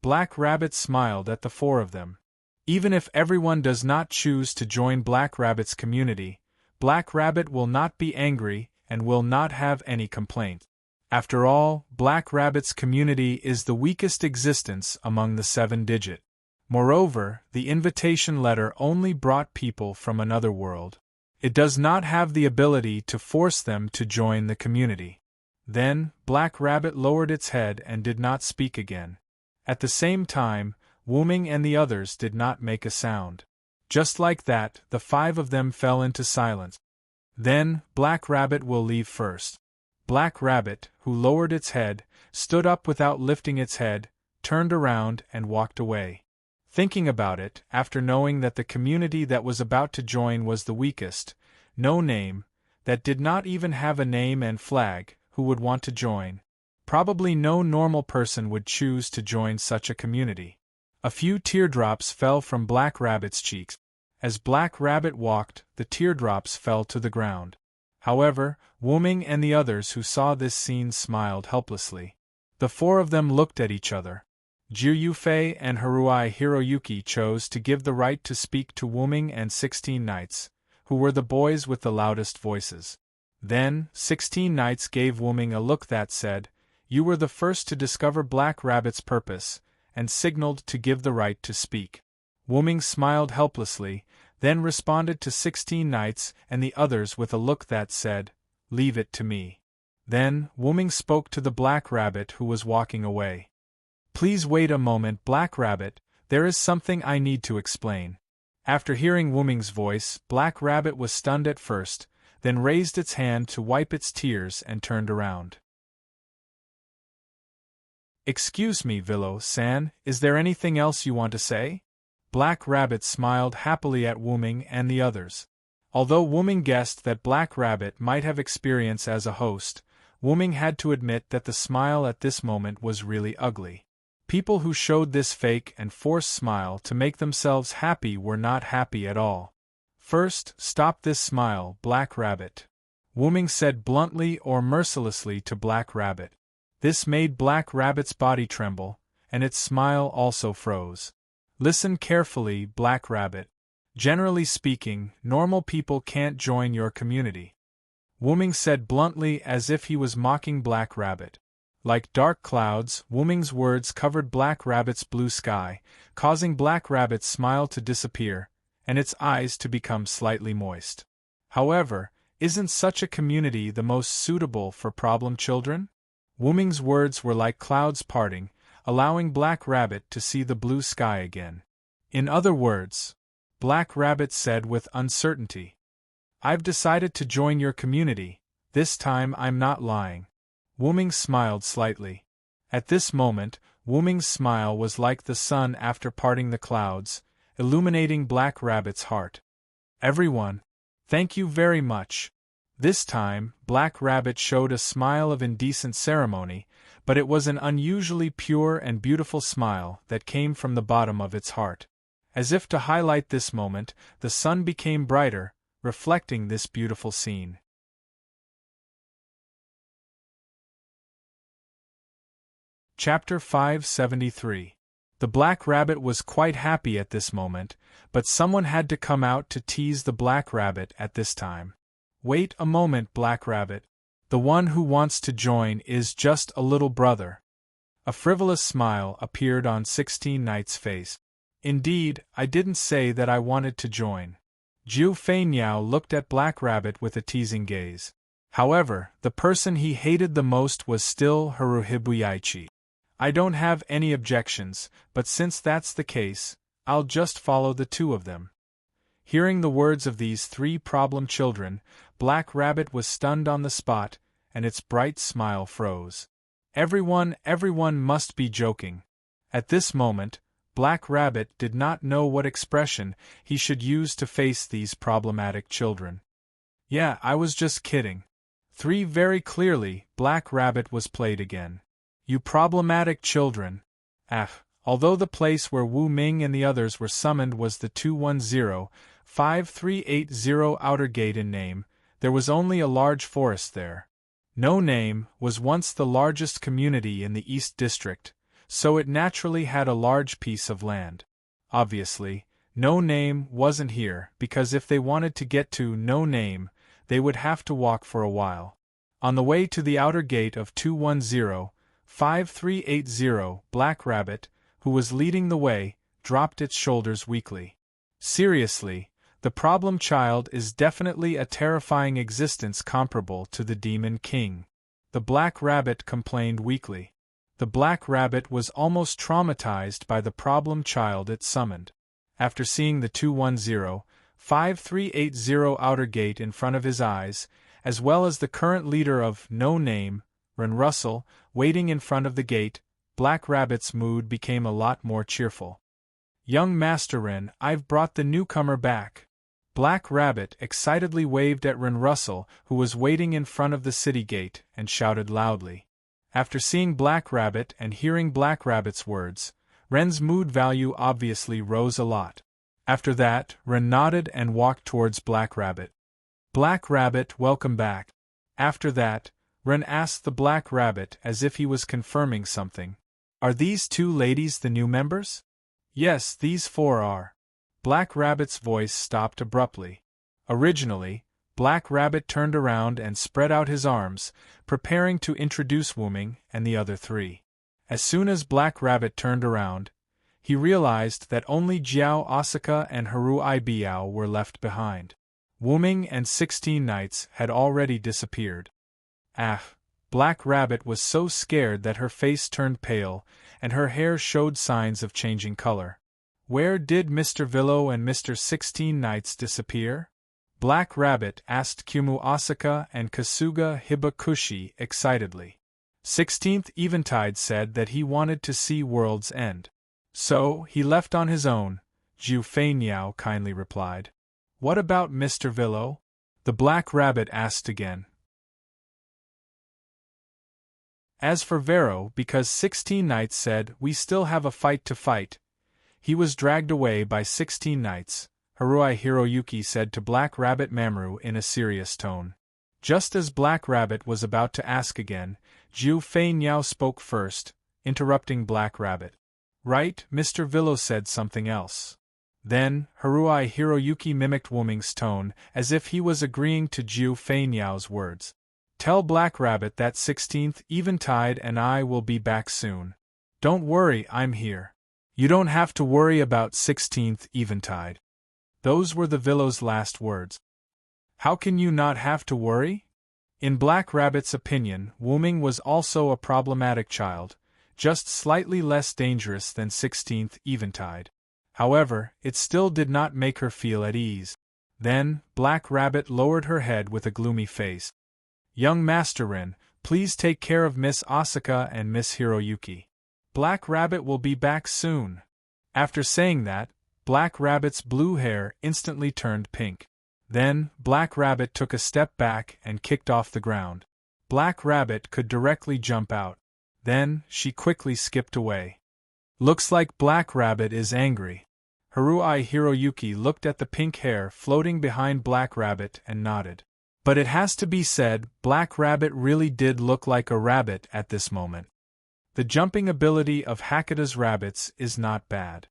Black Rabbit smiled at the four of them. Even if everyone does not choose to join Black Rabbit's community, Black Rabbit will not be angry and will not have any complaint. After all, Black Rabbit's community is the weakest existence among the 7-digit. Moreover, the invitation letter only brought people from another world. It does not have the ability to force them to join the community. Then, Black Rabbit lowered its head and did not speak again. At the same time, Wu-Ming and the others did not make a sound. Just like that, the 5 of them fell into silence. Then, Black Rabbit will leave first. Black Rabbit, who lowered its head, stood up without lifting its head, turned around and walked away. Thinking about it, after knowing that the community that was about to join was the weakest, no name, that did not even have a name and flag, who would want to join. Probably no normal person would choose to join such a community. A few teardrops fell from Black Rabbit's cheeks. As Black Rabbit walked, the teardrops fell to the ground. However, Wu-Ming and the others who saw this scene smiled helplessly. The 4 of them looked at each other. Jiu Yufei and Haruai Hiroyuki chose to give the right to speak to Wu-Ming and 16 Knights, who were the boys with the loudest voices. Then, 16 Knights gave Wu-Ming a look that said, "You were the first to discover Black Rabbit's purpose," and signaled to give the right to speak. Wu-Ming smiled helplessly, then responded to 16 Knights and the others with a look that said, "Leave it to me." Then, Wu-Ming spoke to the Black Rabbit who was walking away. "Please wait a moment, Black Rabbit, there is something I need to explain." After hearing Wu-Ming's voice, Black Rabbit was stunned at first, then raised its hand to wipe its tears and turned around. "Excuse me, Villo-san, is there anything else you want to say?" Black Rabbit smiled happily at Wu-Ming and the others. Although Wu-Ming guessed that Black Rabbit might have experience as a host, Wu-Ming had to admit that the smile at this moment was really ugly. People who showed this fake and forced smile to make themselves happy were not happy at all. "First, stop this smile, Black Rabbit," Wu-Ming said bluntly or mercilessly to Black Rabbit. This made Black Rabbit's body tremble, and its smile also froze. "Listen carefully, Black Rabbit. Generally speaking, normal people can't join your community," Wu-Ming said bluntly as if he was mocking Black Rabbit. Like dark clouds, Wu-Ming's words covered Black Rabbit's blue sky, causing Black Rabbit's smile to disappear, and its eyes to become slightly moist. However, isn't such a community the most suitable for problem children? Wu-Ming's words were like clouds parting, allowing Black Rabbit to see the blue sky again. "In other words," Black Rabbit said with uncertainty, "I've decided to join your community. This time I'm not lying." Wu-Ming smiled slightly. At this moment, Wu-Ming's smile was like the sun after parting the clouds, illuminating Black Rabbit's heart. "Everyone, thank you very much." This time, Black Rabbit showed a smile of indecent ceremony, but it was an unusually pure and beautiful smile that came from the bottom of its heart. As if to highlight this moment, the sun became brighter, reflecting this beautiful scene. Chapter 573. The Black Rabbit was quite happy at this moment, but someone had to come out to tease the Black Rabbit at this time. "Wait a moment, Black Rabbit. The one who wants to join is just a little brother." A frivolous smile appeared on 16 Knight's face. "Indeed, I didn't say that I wanted to join." Jiu Feinyao looked at Black Rabbit with a teasing gaze. However, the person he hated the most was still Haruhibuyaichi. "I don't have any objections, but since that's the case, I'll just follow the two of them. Hearing the words of these three problem children, Black Rabbit was stunned on the spot, and its bright smile froze. Everyone must be joking. At this moment, Black Rabbit did not know what expression he should use to face these problematic children. Yeah, I was just kidding. Three very clearly, Black Rabbit was played again. You problematic children. Although the place where Wu Ming and the others were summoned was the 210-5380 Outer Gate in name, there was only a large forest there. No Name was once the largest community in the East District, so it naturally had a large piece of land. Obviously, No Name wasn't here because if they wanted to get to No Name, they would have to walk for a while. On the way to the outer gate of 210-5380, Black Rabbit, who was leading the way, dropped its shoulders weakly. Seriously, the problem child is definitely a terrifying existence comparable to the Demon King. The Black Rabbit complained weakly. The Black Rabbit was almost traumatized by the problem child it summoned. After seeing the 210-5380 outer gate in front of his eyes, as well as the current leader of No Name, Ren Russell, waiting in front of the gate, Black Rabbit's mood became a lot more cheerful. Young Master Ren, I've brought the newcomer back. Black Rabbit excitedly waved at Ren Russell, who was waiting in front of the city gate, and shouted loudly. After seeing Black Rabbit and hearing Black Rabbit's words, Ren's mood value obviously rose a lot. After that, Ren nodded and walked towards Black Rabbit. Black Rabbit, welcome back. After that, Ren asked the Black Rabbit as if he was confirming something. Are these two ladies the new members? Yes, these four are. Black Rabbit's voice stopped abruptly. Originally, Black Rabbit turned around and spread out his arms, preparing to introduce Wu Ming and the other three. As soon as Black Rabbit turned around, he realized that only Jiao Asaka and Haru Biao were left behind. Wu Ming and 16 knights had already disappeared. Black Rabbit was so scared that her face turned pale, and her hair showed signs of changing color. Where did Mr. Villo and Mr. 16 Knights disappear? Black Rabbit asked Kumu Asaka and Kasuga Hibakushi excitedly. 16th Eventide said that he wanted to see World's End. So, he left on his own, Jiu Fei Niao kindly replied. What about Mr. Villo? The Black Rabbit asked again. As for Vero, because 16 Knights said, we still have a fight to fight, he was dragged away by 16 Knights, Harui Hiroyuki said to Black Rabbit Mamoru in a serious tone. Just as Black Rabbit was about to ask again, Jiu Fei Niao spoke first, interrupting Black Rabbit. Right, Mr. Villo said something else. Then, Harui Hiroyuki mimicked Wu Ming's tone as if he was agreeing to Jiu Fei Niao's words. Tell Black Rabbit that 16th Eventide and I will be back soon. Don't worry, I'm here. You don't have to worry about 16th Eventide. Those were the Villo's last words. How can you not have to worry? In Black Rabbit's opinion, Wu Ming was also a problematic child, just slightly less dangerous than 16th Eventide. However, it still did not make her feel at ease. Then, Black Rabbit lowered her head with a gloomy face. Young Master Ren, please take care of Miss Asaka and Miss Hiroyuki. Black Rabbit will be back soon. After saying that, Black Rabbit's blue hair instantly turned pink. Then, Black Rabbit took a step back and kicked off the ground. Black Rabbit could directly jump out. Then, she quickly skipped away. Looks like Black Rabbit is angry. Harui Hiroyuki looked at the pink hair floating behind Black Rabbit and nodded. But it has to be said, Black Rabbit really did look like a rabbit at this moment. The jumping ability of Hakata's rabbits is not bad.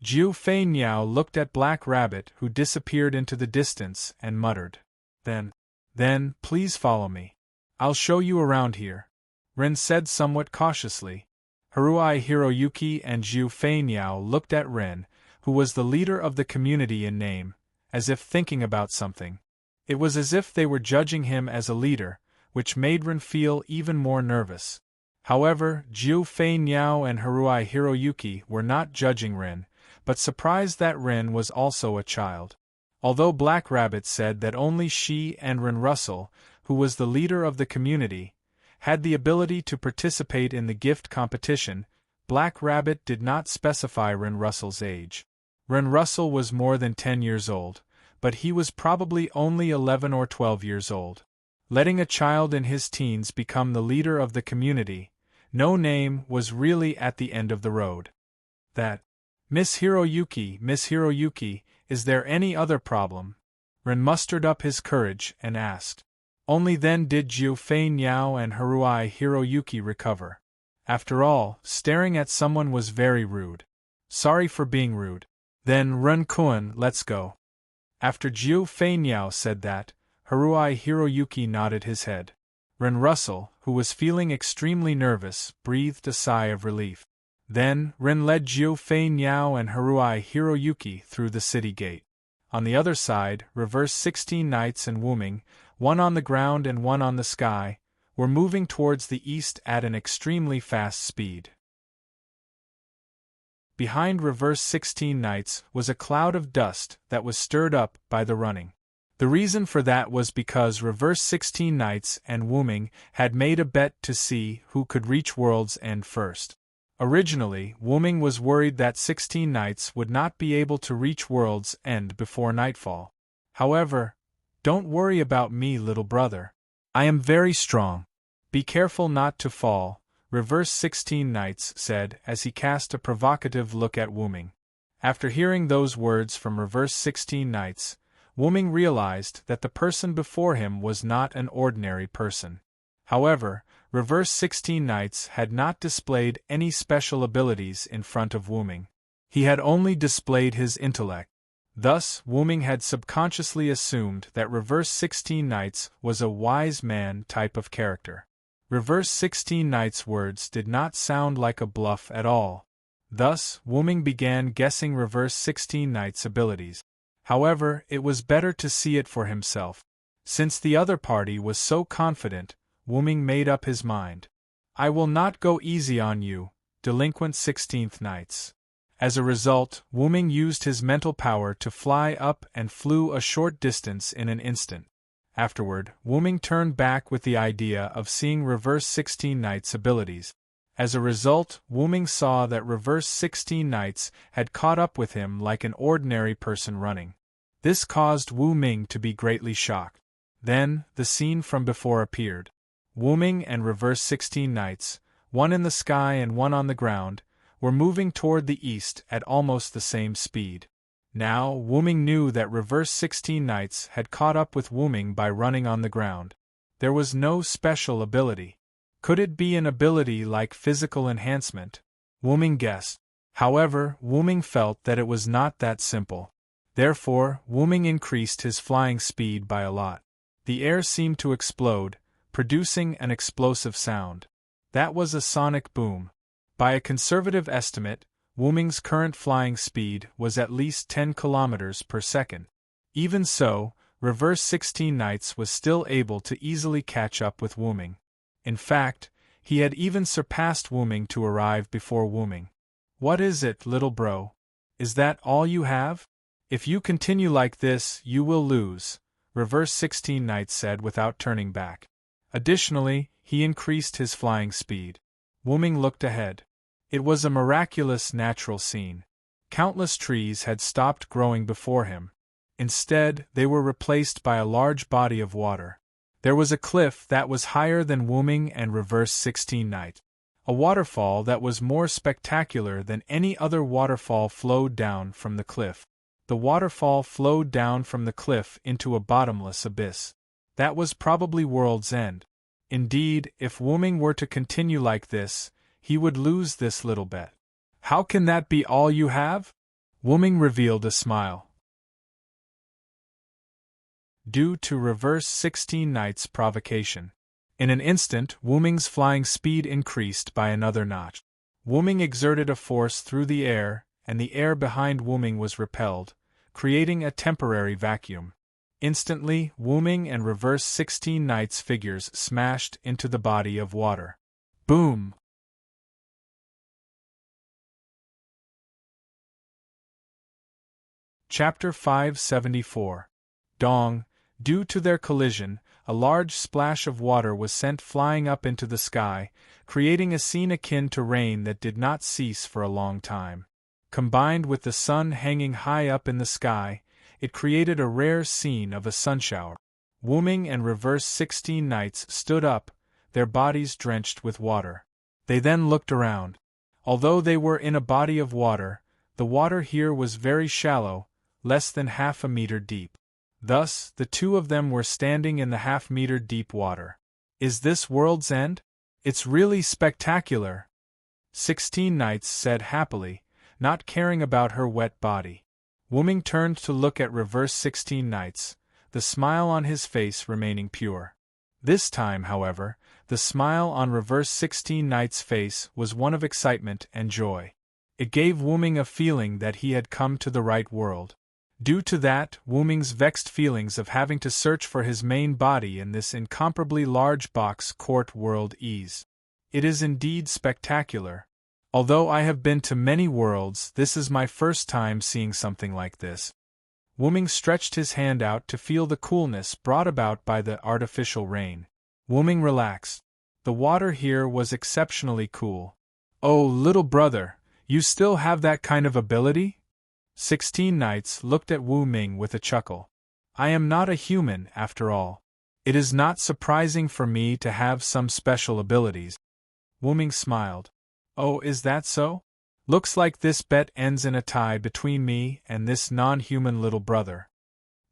Jiu Fei Niao looked at Black Rabbit who disappeared into the distance and muttered. Then, please follow me. I'll show you around here. Ren said somewhat cautiously. Harui Hiroyuki and Jiu Fei Niao looked at Ren, who was the leader of the community in name, as if thinking about something. It was as if they were judging him as a leader, which made Ren feel even more nervous. However, Jiu Fei Niao and Harui Hiroyuki were not judging Ren, but surprised that Rin was also a child. Although Black Rabbit said that only she and Rin Russell, who was the leader of the community, had the ability to participate in the gift competition, Black Rabbit did not specify Rin Russell's age. Rin Russell was more than 10 years old, but he was probably only 11 or 12 years old. Letting a child in his teens become the leader of the community, no name was really at the end of the road. That, Miss Hiroyuki, is there any other problem? Rin mustered up his courage and asked. Only then did Jiu Fei Niao and Haruai Hiroyuki recover. After all, staring at someone was very rude. Sorry for being rude. Then Ren-kun, let's go. After Jiu Fei Niao said that, Haruai Hiroyuki nodded his head. Ren Russell, who was feeling extremely nervous, breathed a sigh of relief. Then, Ren led Jiu Fei Niao and Haruai Hiroyuki through the city gate. On the other side, reverse 16 knights and Wuming, one on the ground and one on the sky, were moving towards the east at an extremely fast speed. Behind reverse 16 knights was a cloud of dust that was stirred up by the running. The reason for that was because reverse 16 knights and Wuming had made a bet to see who could reach World's End first. Originally, Wuming was worried that 16 knights would not be able to reach World's End before nightfall. However, don't worry about me, little brother. I am very strong. Be careful not to fall, reverse 16 knights said as he cast a provocative look at Wuming. After hearing those words from reverse 16 knights, Wuming realized that the person before him was not an ordinary person. However, reverse 16 knights had not displayed any special abilities in front of Wuming. He had only displayed his intellect. Thus, Wuming had subconsciously assumed that reverse 16 knights was a wise man type of character. Reverse 16 knights' words did not sound like a bluff at all. Thus, Wuming began guessing reverse 16 knights' abilities. However, it was better to see it for himself. Since the other party was so confident, Wuming made up his mind. I will not go easy on you, delinquent 16th knights. As a result, Wuming used his mental power to fly up and flew a short distance in an instant. Afterward, Wuming turned back with the idea of seeing reverse 16 knights' abilities. As a result, Wuming saw that reverse 16 knights had caught up with him like an ordinary person running. This caused Wuming to be greatly shocked. Then, the scene from before appeared. Wuming and reverse 16 knights, one in the sky and one on the ground, were moving toward the east at almost the same speed. Now, Wuming knew that reverse 16 knights had caught up with Wuming by running on the ground. There was no special ability. Could it be an ability like physical enhancement? Wuming guessed. However, Wuming felt that it was not that simple. Therefore, Wuming increased his flying speed by a lot. The air seemed to explode, producing an explosive sound. That was a sonic boom. By a conservative estimate, Wuming's current flying speed was at least 10 kilometers per second. Even so, reverse 16 knights was still able to easily catch up with Wuming. In fact, he had even surpassed Wuming to arrive before Wuming. What is it, little bro? Is that all you have? If you continue like this, you will lose, reverse 16 knights said without turning back. Additionally, he increased his flying speed. Wuming looked ahead. It was a miraculous natural scene. Countless trees had stopped growing before him. Instead, they were replaced by a large body of water. There was a cliff that was higher than Wuming and reverse 16 knight. A waterfall that was more spectacular than any other waterfall flowed down from the cliff. The waterfall flowed down from the cliff into a bottomless abyss. That was probably World's End. Indeed, if Wuming were to continue like this, he would lose this little bet. How can that be all you have? Wuming revealed a smile. Due to reverse 16 knights' provocation. In an instant, Wuming's flying speed increased by another notch. Wuming exerted a force through the air, and the air behind Wuming was repelled, creating a temporary vacuum. Instantly, Wuming and reverse 16 knights' figures smashed into the body of water. Boom! Chapter 574. Dong. Due to their collision, a large splash of water was sent flying up into the sky, creating a scene akin to rain that did not cease for a long time. Combined with the sun hanging high up in the sky, it created a rare scene of a sunshower. Wu Ming and reverse 16 knights stood up, their bodies drenched with water. They then looked around. Although they were in a body of water, the water here was very shallow, less than half a meter deep. Thus, the two of them were standing in the half-meter deep water. Is this world's end? It's really spectacular, 16 Knights said happily, not caring about her wet body. Wu Ming turned to look at reverse 16 Knights, the smile on his face remaining pure. This time, however, the smile on reverse 16 Knights' face was one of excitement and joy. It gave Wu Ming a feeling that he had come to the right world. Due to that, Wu Ming's vexed feelings of having to search for his main body in this incomparably large box court world ease. It is indeed spectacular. Although I have been to many worlds, this is my first time seeing something like this. Wu Ming stretched his hand out to feel the coolness brought about by the artificial rain. Wu Ming relaxed. The water here was exceptionally cool. Oh, little brother, you still have that kind of ability? 16 Knights looked at Wu Ming with a chuckle. I am not a human, after all. It is not surprising for me to have some special abilities. Wu Ming smiled. Oh, is that so? Looks like this bet ends in a tie between me and this non-human little brother.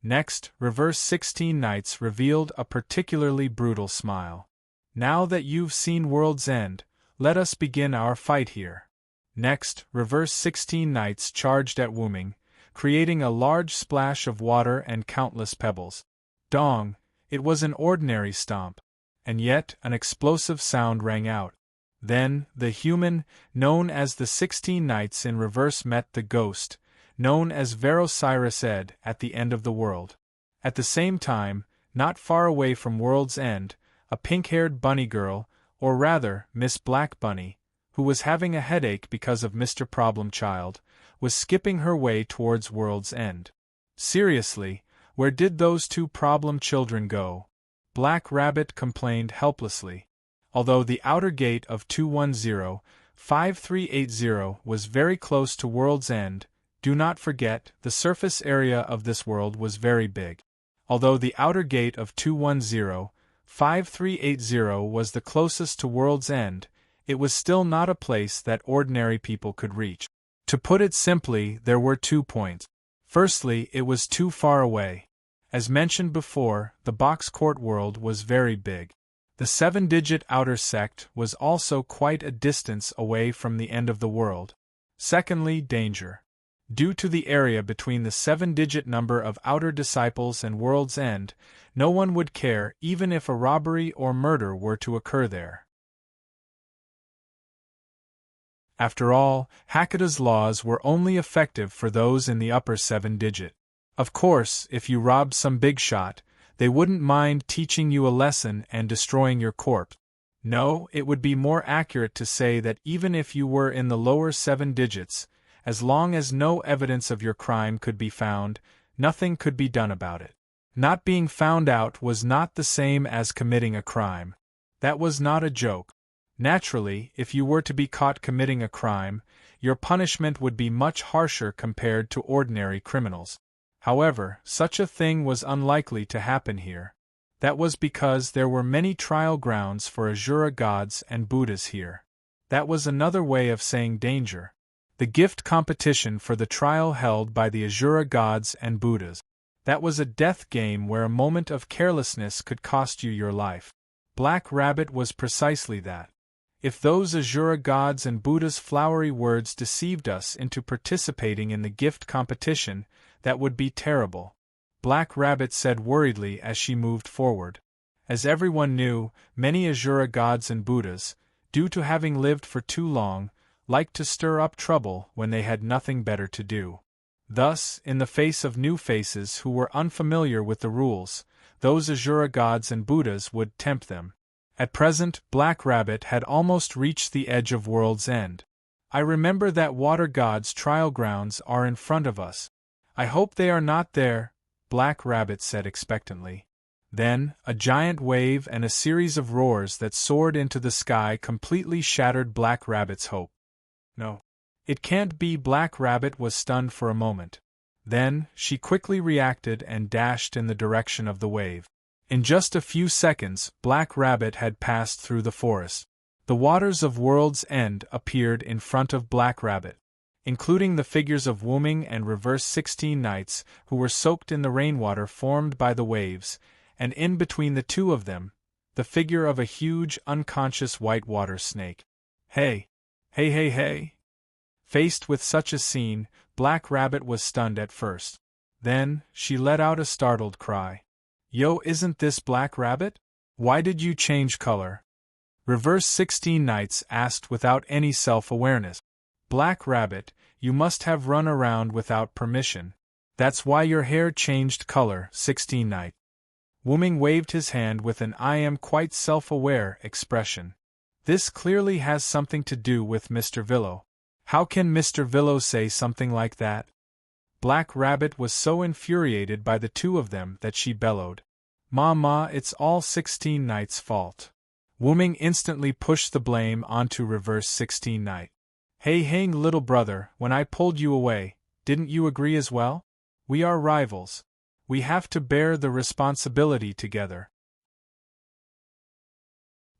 Next, reverse 16 Knights revealed a particularly brutal smile. Now that you've seen World's End, let us begin our fight here. Next, reverse 16 Knights charged at Wu Ming, creating a large splash of water and countless pebbles. Dong! It was an ordinary stomp. And yet, an explosive sound rang out. Then, the human, known as the 16 Knights in reverse met the ghost, known as Verocyrus Ed, at the end of the world. At the same time, not far away from World's End, a pink-haired bunny girl, or rather, Miss Black Bunny, who was having a headache because of Mr. Problem Child, was skipping her way towards World's End. Seriously, where did those two problem children go? Black Rabbit complained helplessly. Although the outer gate of 210-5380 was very close to World's End, do not forget, the surface area of this world was very big. Although the outer gate of 210-5380 was the closest to World's End, it was still not a place that ordinary people could reach. To put it simply, there were 2 points. Firstly, it was too far away. As mentioned before, the box court world was very big. The 7-digit outer sect was also quite a distance away from the end of the world. Secondly, danger. Due to the area between the 7-digit number of outer disciples and World's End, no one would care even if a robbery or murder were to occur there. After all, Hakuda's laws were only effective for those in the upper 7-digit. Of course, if you robbed some big shot, they wouldn't mind teaching you a lesson and destroying your corpse. No, it would be more accurate to say that even if you were in the lower 7 digits, as long as no evidence of your crime could be found, nothing could be done about it. Not being found out was not the same as committing a crime. That was not a joke. Naturally, if you were to be caught committing a crime, your punishment would be much harsher compared to ordinary criminals. However, such a thing was unlikely to happen here. That was because there were many trial grounds for Asura gods and Buddhas here. That was another way of saying danger. The gift competition for the trial held by the Asura gods and Buddhas. That was a death game where a moment of carelessness could cost you your life. Black Rabbit was precisely that. If those Asura gods and Buddha's flowery words deceived us into participating in the gift competition, that would be terrible. Black Rabbit said worriedly as she moved forward. As everyone knew, many Asura gods and Buddhas, due to having lived for too long, liked to stir up trouble when they had nothing better to do. Thus, in the face of new faces who were unfamiliar with the rules, those Asura gods and Buddhas would tempt them. At present, Black Rabbit had almost reached the edge of World's End. I remember that Water God's trial grounds are in front of us. I hope they are not there, Black Rabbit said expectantly. Then, a giant wave and a series of roars that soared into the sky completely shattered Black Rabbit's hope. No. It can't be. Black Rabbit was stunned for a moment. Then, she quickly reacted and dashed in the direction of the wave. In just a few seconds, Black Rabbit had passed through the forest. The waters of World's End appeared in front of Black Rabbit, including the figures of Wooming and Reverse 16 Knights, who were soaked in the rainwater formed by the waves, and in between the two of them, the figure of a huge, unconscious white water snake. Hey! Hey hey hey! Faced with such a scene, Black Rabbit was stunned at first. Then, she let out a startled cry. Yo, isn't this Black Rabbit? Why did you change color? Reverse 16 Knights asked without any self-awareness. Black Rabbit, you must have run around without permission. That's why your hair changed color, 16 Knight. Wooming waved his hand with an I am quite self-aware expression. This clearly has something to do with Mr. Villo. How can Mr. Villo say something like that? Black Rabbit was so infuriated by the two of them that she bellowed. Ma, it's all 16 Knight's fault. Wooming instantly pushed the blame onto Reverse 16 Knight. Hey, little brother, when I pulled you away, didn't you agree as well? We are rivals. We have to bear the responsibility together.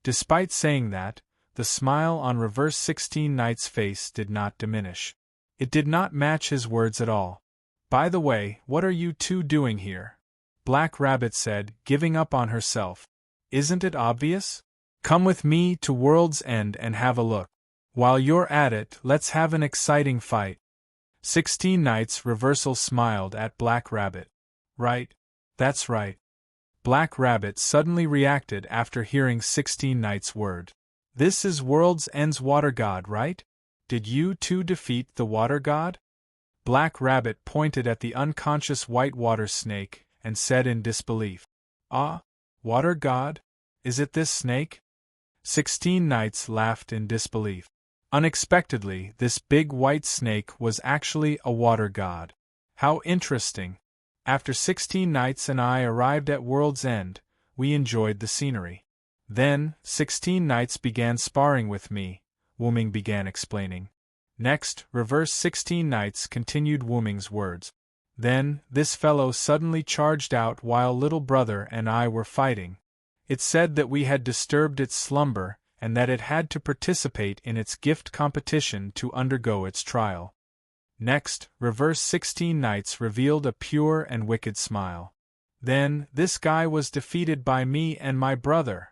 Despite saying that, the smile on Reverse 16 Knight's face did not diminish. It did not match his words at all. By the way, what are you two doing here? Black Rabbit said, giving up on herself. Isn't it obvious? Come with me to World's End and have a look. While you're at it, let's have an exciting fight. 16 Knights Reversal smiled at Black Rabbit. Right. That's right. Black Rabbit suddenly reacted after hearing 16 Knights' word. This is World's End's water god, right? Did you two defeat the water god? Black Rabbit pointed at the unconscious white water snake and said in disbelief. Ah, water god? Is it this snake? 16 Knights laughed in disbelief. Unexpectedly, this big white snake was actually a water god. How interesting. After 16 Knights and I arrived at World's End, we enjoyed the scenery. Then, 16 Knights began sparring with me, Wooming began explaining. Next, Reverse 16 Knights continued Wooming's words. Then, this fellow suddenly charged out while little brother and I were fighting. It said that we had disturbed its slumber and that it had to participate in its gift competition to undergo its trial. Next, Reverse 16 Knights revealed a pure and wicked smile. Then, this guy was defeated by me and my brother.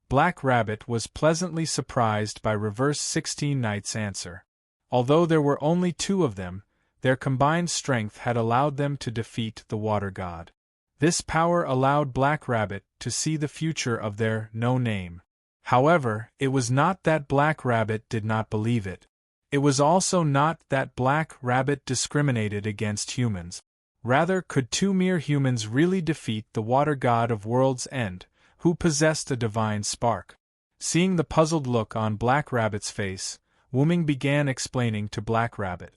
Black Rabbit was pleasantly surprised by Reverse 16 Knights' answer. Although there were only two of them, their combined strength had allowed them to defeat the water god. This power allowed Black Rabbit to see the future of their no name. However, it was not that Black Rabbit did not believe it. It was also not that Black Rabbit discriminated against humans. Rather, could two mere humans really defeat the water god of World's End, who possessed a divine spark? Seeing the puzzled look on Black Rabbit's face, Wooming began explaining to Black Rabbit.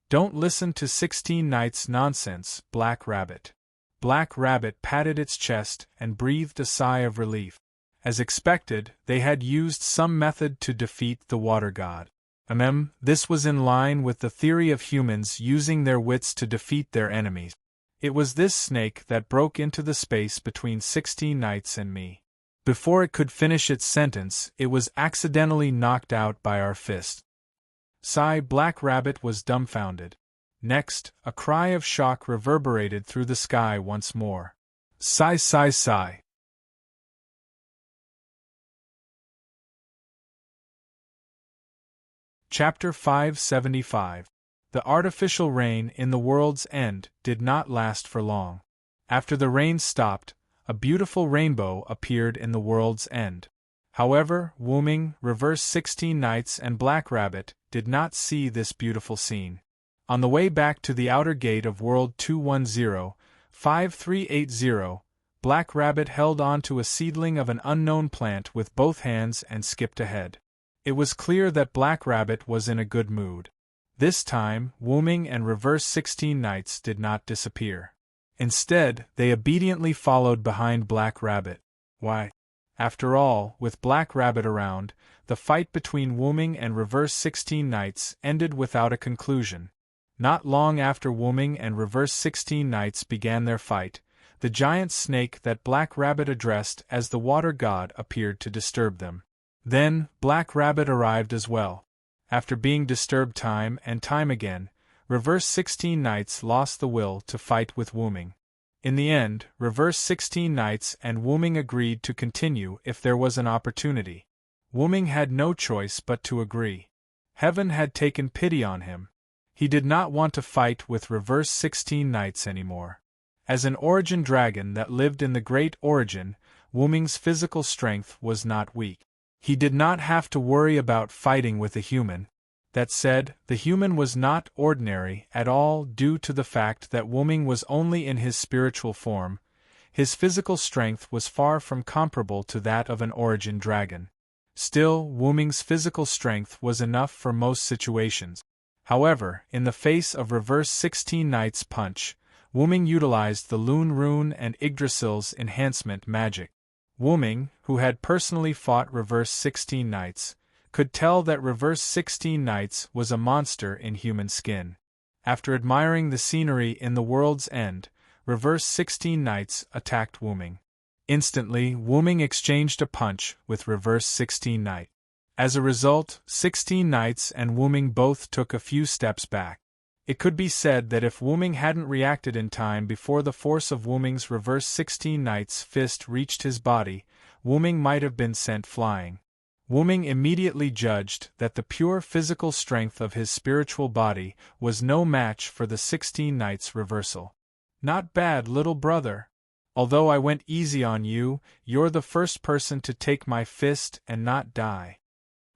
Don't listen to 16 Knights' nonsense, Black Rabbit. Black Rabbit patted its chest and breathed a sigh of relief. As expected, they had used some method to defeat the water god. This was in line with the theory of humans using their wits to defeat their enemies. It was this snake that broke into the space between 16 Knights and me. Before it could finish its sentence, it was accidentally knocked out by our fist. Black Rabbit was dumbfounded. Next, a cry of shock reverberated through the sky once more. Sigh. Chapter 575. The artificial rain in the World's End did not last for long. After the rain stopped, a beautiful rainbow appeared in the World's End. However, Wooming, Reverse 16 Knights and Black Rabbit did not see this beautiful scene. On the way back to the outer gate of World 210-5380, Black Rabbit held on to a seedling of an unknown plant with both hands and skipped ahead. It was clear that Black Rabbit was in a good mood. This time, Wu-Ming and reverse 16 knights did not disappear. Instead, they obediently followed behind Black Rabbit. Why? After all, with Black Rabbit around, the fight between Wu-Ming and reverse 16 knights ended without a conclusion. Not long after Wu-Ming and reverse 16 knights began their fight, the giant snake that Black Rabbit addressed as the water god appeared to disturb them. Then, Black Rabbit arrived as well. After being disturbed time and time again, reverse 16 knights lost the will to fight with Wu-Ming. In the end, reverse 16 knights and Wu-Ming agreed to continue if there was an opportunity. Wu-Ming had no choice but to agree. Heaven had taken pity on him. He did not want to fight with reverse 16 knights anymore. As an origin dragon that lived in the Great Origin, Wu-Ming's physical strength was not weak. He did not have to worry about fighting with a human. That said, the human was not ordinary at all due to the fact that Wu-Ming was only in his spiritual form. His physical strength was far from comparable to that of an origin dragon. Still, Wu-Ming's physical strength was enough for most situations. However, in the face of reverse 16 knights' punch, Wu-Ming utilized the Lune Rune and Yggdrasil's enhancement magic. Wu-Ming, who had personally fought reverse 16 knights, could tell that reverse 16 knights was a monster in human skin. After admiring the scenery in the world's end, reverse 16 knights attacked Wu-Ming. Instantly, Wu-Ming exchanged a punch with reverse 16 knight. As a result, 16 knights and Wu-Ming both took a few steps back. It could be said that if Wu-Ming hadn't reacted in time before the force of Wu-Ming's reverse 16 knight's fist reached his body, Wu-Ming might have been sent flying. Wu-Ming immediately judged that the pure physical strength of his spiritual body was no match for the 16 knights' reversal. Not bad, little brother. Although I went easy on you, you're the first person to take my fist and not die.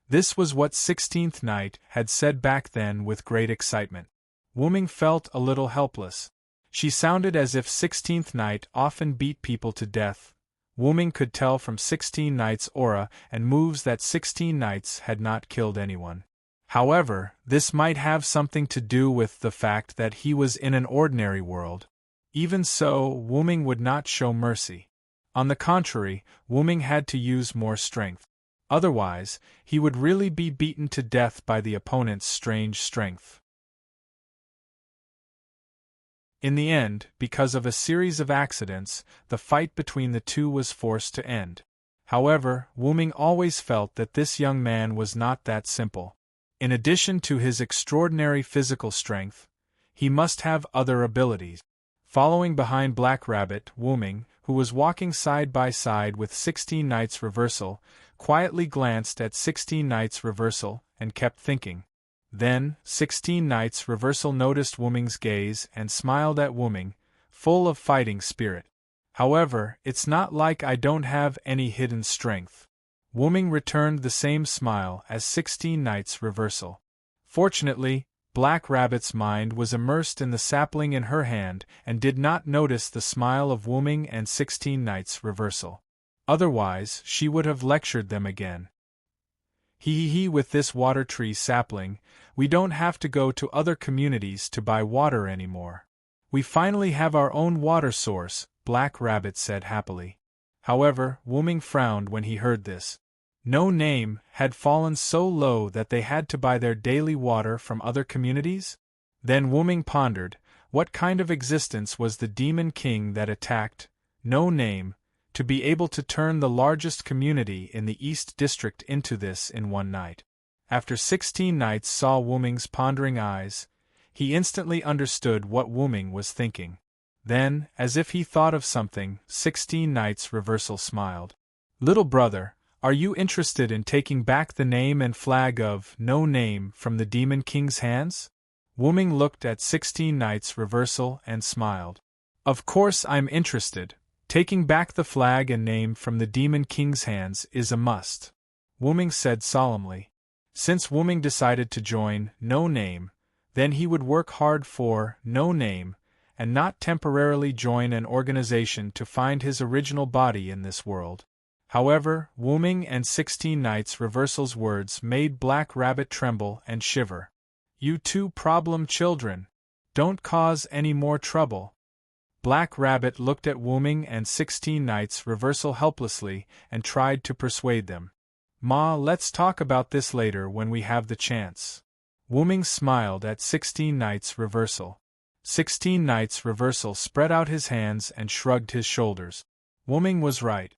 This was what 16th Knight had said back then with great excitement. Wu-Ming felt a little helpless. She sounded as if 16th Knight often beat people to death. Wu-Ming could tell from 16 Knight's aura and moves that 16 Knights had not killed anyone. However, this might have something to do with the fact that he was in an ordinary world. Even so, Wu-Ming would not show mercy. On the contrary, Wu-Ming had to use more strength. Otherwise, he would really be beaten to death by the opponent's strange strength. In the end, because of a series of accidents, the fight between the two was forced to end. However, Wu-Ming always felt that this young man was not that simple. In addition to his extraordinary physical strength, he must have other abilities. Following behind Black Rabbit, Wu-Ming, who was walking side by side with 16 Knights Reversal, quietly glanced at 16 Knights Reversal and kept thinking. Then, 16 Knights Reversal noticed Wu-Ming's gaze and smiled at Wu-Ming, full of fighting spirit. However, it's not like I don't have any hidden strength. Wu-Ming returned the same smile as 16 Knights Reversal. Fortunately, Black Rabbit's mind was immersed in the sapling in her hand and did not notice the smile of Wu-Ming and 16 Knights Reversal. Otherwise, she would have lectured them again. Hee with this water tree sapling, we don't have to go to other communities to buy water anymore. We finally have our own water source, Black Rabbit said happily. However, Wu-Ming frowned when he heard this. No Name had fallen so low that they had to buy their daily water from other communities? Then Wu-Ming pondered, what kind of existence was the Demon King that attacked No Name, to be able to turn the largest community in the East District into this in one night. After 16 Knights saw Wu-Ming's pondering eyes, he instantly understood what Wu-Ming was thinking. Then, as if he thought of something, 16 Knights Reversal smiled. Little brother, are you interested in taking back the name and flag of No Name from the Demon King's hands? Wu-Ming looked at 16 Knights Reversal and smiled. Of course I'm interested. Taking back the flag and name from the Demon King's hands is a must, Wu-Ming said solemnly. Since Wu-Ming decided to join No Name, then he would work hard for No Name, and not temporarily join an organization to find his original body in this world. However, Wu-Ming and 16 Knights Reversal's words made Black Rabbit tremble and shiver. You two problem children. Don't cause any more trouble. Black Rabbit looked at Wu-Ming and 16 Knights Reversal helplessly and tried to persuade them. Ma, let's talk about this later when we have the chance. Wu-Ming smiled at 16 Knights Reversal. 16 Knights Reversal spread out his hands and shrugged his shoulders. Wu-Ming was right.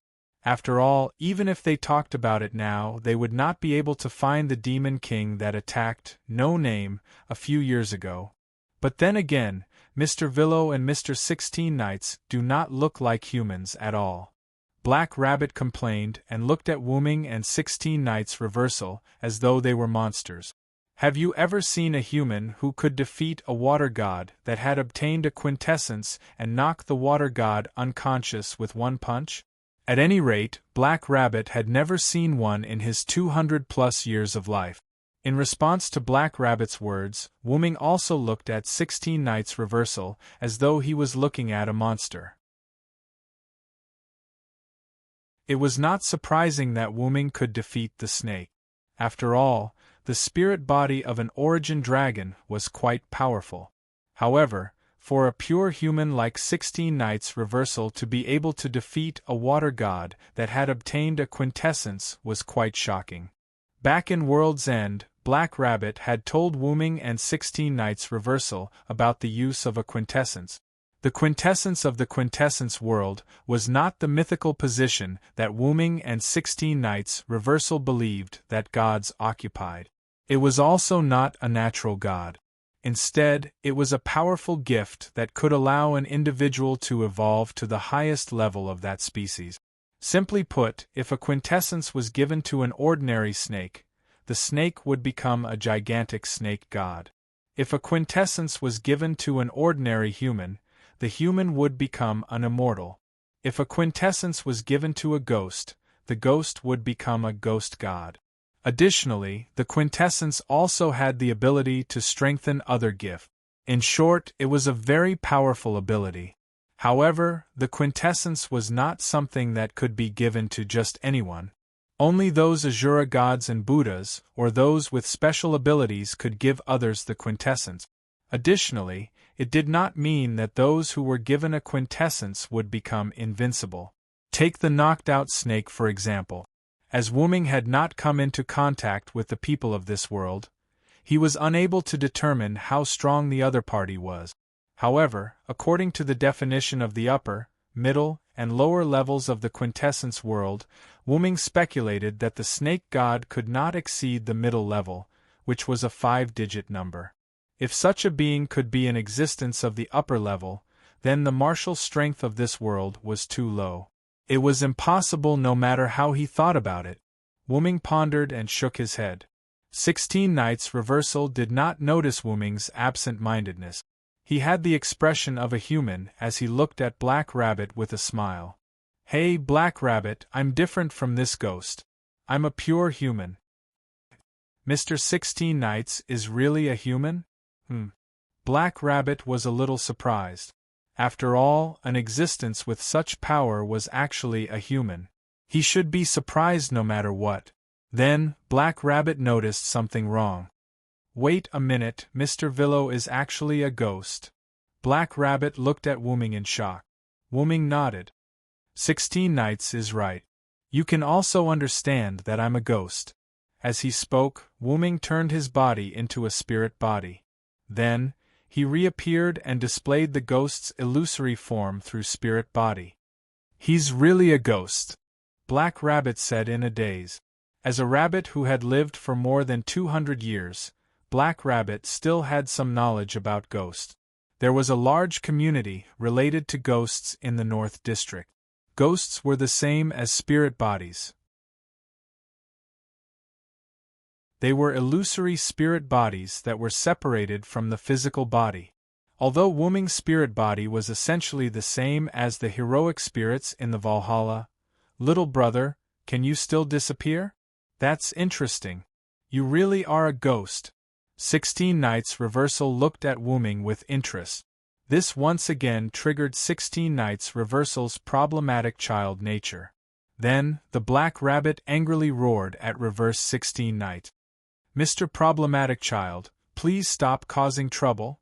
After all, even if they talked about it now, they would not be able to find the Demon King that attacked No Name a few years ago. But then again, Mr. Villo and Mr. 16 Knights do not look like humans at all. Black Rabbit complained and looked at Wu-Ming and 16 Knights Reversal as though they were monsters. Have you ever seen a human who could defeat a water god that had obtained a quintessence and knock the water god unconscious with one punch? At any rate, Black Rabbit had never seen one in his 200+ years of life. In response to Black Rabbit's words, Wu-Ming also looked at 16 Knights Reversal as though he was looking at a monster. It was not surprising that Wu-Ming could defeat the snake. After all, the spirit body of an origin dragon was quite powerful. However, for a pure human like 16 Knights Reversal to be able to defeat a water god that had obtained a quintessence was quite shocking. Back in World's End, Black Rabbit had told Wu-Ming and 16 Knights Reversal about the use of a quintessence. The quintessence of the quintessence world was not the mythical position that Wu-Ming and 16 Knights Reversal believed that gods occupied. It was also not a natural god. Instead, it was a powerful gift that could allow an individual to evolve to the highest level of that species. Simply put, if a quintessence was given to an ordinary snake, the snake would become a gigantic snake god. If a quintessence was given to an ordinary human, the human would become an immortal. If a quintessence was given to a ghost, the ghost would become a ghost god. Additionally, the quintessence also had the ability to strengthen other gifts. In short, it was a very powerful ability. However, the quintessence was not something that could be given to just anyone. Only those Asura gods and Buddhas, or those with special abilities, could give others the quintessence. Additionally, it did not mean that those who were given a quintessence would become invincible. Take the knocked-out snake for example. As Wu-Ming had not come into contact with the people of this world, he was unable to determine how strong the other party was. However, according to the definition of the upper, middle, and lower levels of the quintessence world, Wu-Ming speculated that the snake god could not exceed the middle level, which was a 5-digit number. If such a being could be in existence of the upper level, then the martial strength of this world was too low. It was impossible no matter how he thought about it. Wu-Ming pondered and shook his head. 16 Knights Reversal did not notice Wu-Ming's absent-mindedness. He had the expression of a human as he looked at Black Rabbit with a smile. Hey, Black Rabbit, I'm different from this ghost. I'm a pure human. Mr. 16 Knights is really a human? Black Rabbit was a little surprised. After all, an existence with such power was actually a human. He should be surprised no matter what. Then, Black Rabbit noticed something wrong. Wait a minute, Mr. Villo is actually a ghost. Black Rabbit looked at Wu-Ming in shock. Wu-Ming nodded. 16 Knights is right. You can also understand that I'm a ghost. As he spoke, Wu-Ming turned his body into a spirit body. Then, he reappeared and displayed the ghost's illusory form through spirit body. He's really a ghost, Black Rabbit said in a daze. As a rabbit who had lived for more than 200 years, Black Rabbit still had some knowledge about ghosts. There was a large community related to ghosts in the North District. Ghosts were the same as spirit bodies. They were illusory spirit bodies that were separated from the physical body. Although Wu-Ming's spirit body was essentially the same as the heroic spirits in the Valhalla, little brother, can you still disappear? That's interesting. You really are a ghost. 16 Knights Reversal looked at Wu-Ming with interest. This once again triggered 16 Knights Reversal's problematic child nature. Then, the Black Rabbit angrily roared at Reverse 16 Knight. Mr. Problematic Child, please stop causing trouble?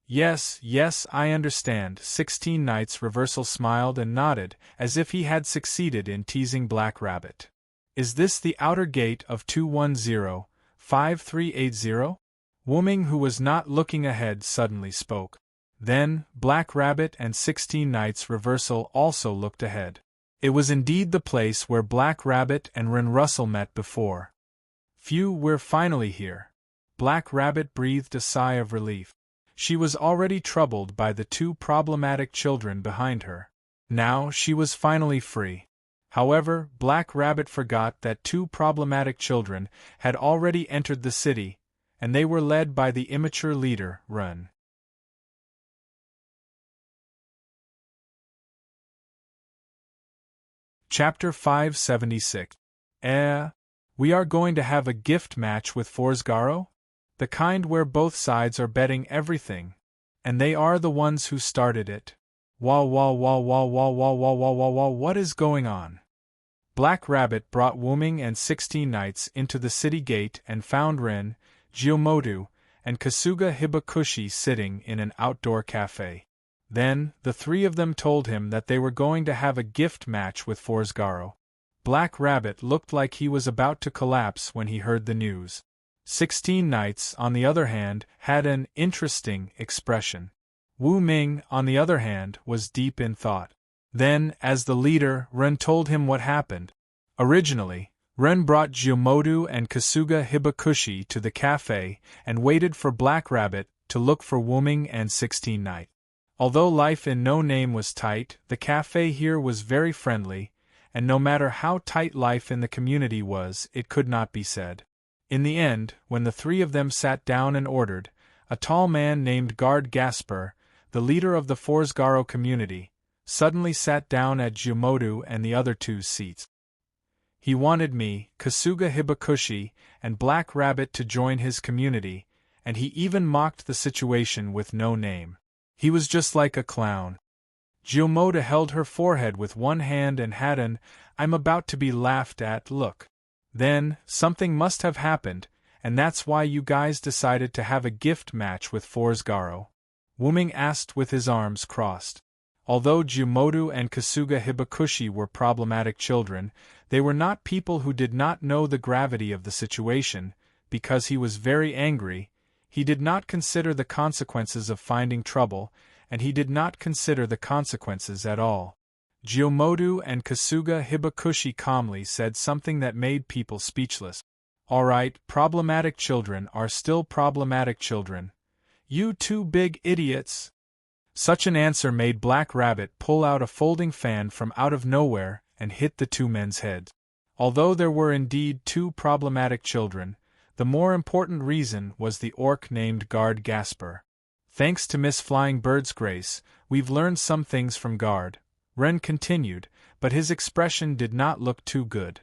Yes, yes, I understand. 16 Knights Reversal smiled and nodded, as if he had succeeded in teasing Black Rabbit. Is this the outer gate of 210-5380? Wu-Ming, who was not looking ahead, suddenly spoke. Then, Black Rabbit and 16 Knights Reversal also looked ahead. It was indeed the place where Black Rabbit and Ren Russell met before. Phew, we're finally here. Black Rabbit breathed a sigh of relief. She was already troubled by the two problematic children behind her. Now she was finally free. However, Black Rabbit forgot that two problematic children had already entered the city, and they were led by the immature leader, Ren. Chapter 576. We are going to have a gift match with Forsgaro? The kind where both sides are betting everything. And they are the ones who started it. What is going on? Black Rabbit brought Wu-Ming and 16 Knights into the city gate and found Ren, Jiumodu, and Kasuga Hibakushi sitting in an outdoor cafe. Then, the three of them told him that they were going to have a gift match with Forsgaro. Black Rabbit looked like he was about to collapse when he heard the news. 16 Knights, on the other hand, had an interesting expression. Wu-Ming, on the other hand, was deep in thought. Then, as the leader, Ren told him what happened. Originally, Ren brought Jiumodu and Kasuga Hibakushi to the cafe and waited for Black Rabbit to look for Wu-Ming and 16 Knights. Although life in No Name was tight, the cafe here was very friendly, and no matter how tight life in the community was, it could not be said. In the end, when the three of them sat down and ordered, a tall man named Guard Gasper, the leader of the Forsgaro community, suddenly sat down at Jiumodu and the other two's seats. He wanted me, Kasuga Hibakushi, and Black Rabbit to join his community, and he even mocked the situation with No Name. He was just like a clown. Jiumodu held her forehead with one hand and had an "I'm about to be laughed at" look. Then, something must have happened, and that's why you guys decided to have a gift match with Forsgaro? Wu-Ming asked with his arms crossed. Although Jiumodu and Kasuga Hibakushi were problematic children, they were not people who did not know the gravity of the situation. Because he was very angry, he did not consider the consequences of finding trouble, and he did not consider the consequences at all. Jiumodu and Kasuga Hibakushi calmly said something that made people speechless. All right, problematic children are still problematic children. You two big idiots! Such an answer made Black Rabbit pull out a folding fan from out of nowhere and hit the two men's heads. Although there were indeed two problematic children, the more important reason was the orc named Guard Gasper. Thanks to Miss Flying Bird's grace, we've learned some things from Guard, Ren continued, but his expression did not look too good.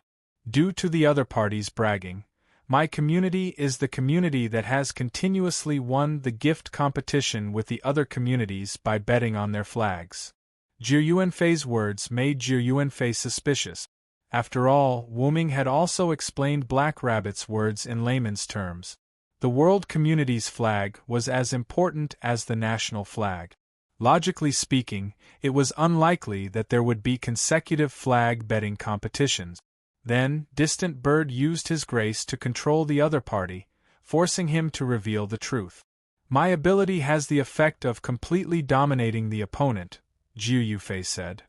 Due to the other party's bragging, my community is the community that has continuously won the gift competition with the other communities by betting on their flags. Jiu Yuanfei's words made Jiu Yuanfei suspicious. After all, Wu-Ming had also explained Black Rabbit's words in layman's terms. The world community's flag was as important as the national flag. Logically speaking, it was unlikely that there would be consecutive flag betting competitions. Then, Distant Bird used his grace to control the other party, forcing him to reveal the truth. My ability has the effect of completely dominating the opponent, Jiu Yufei said.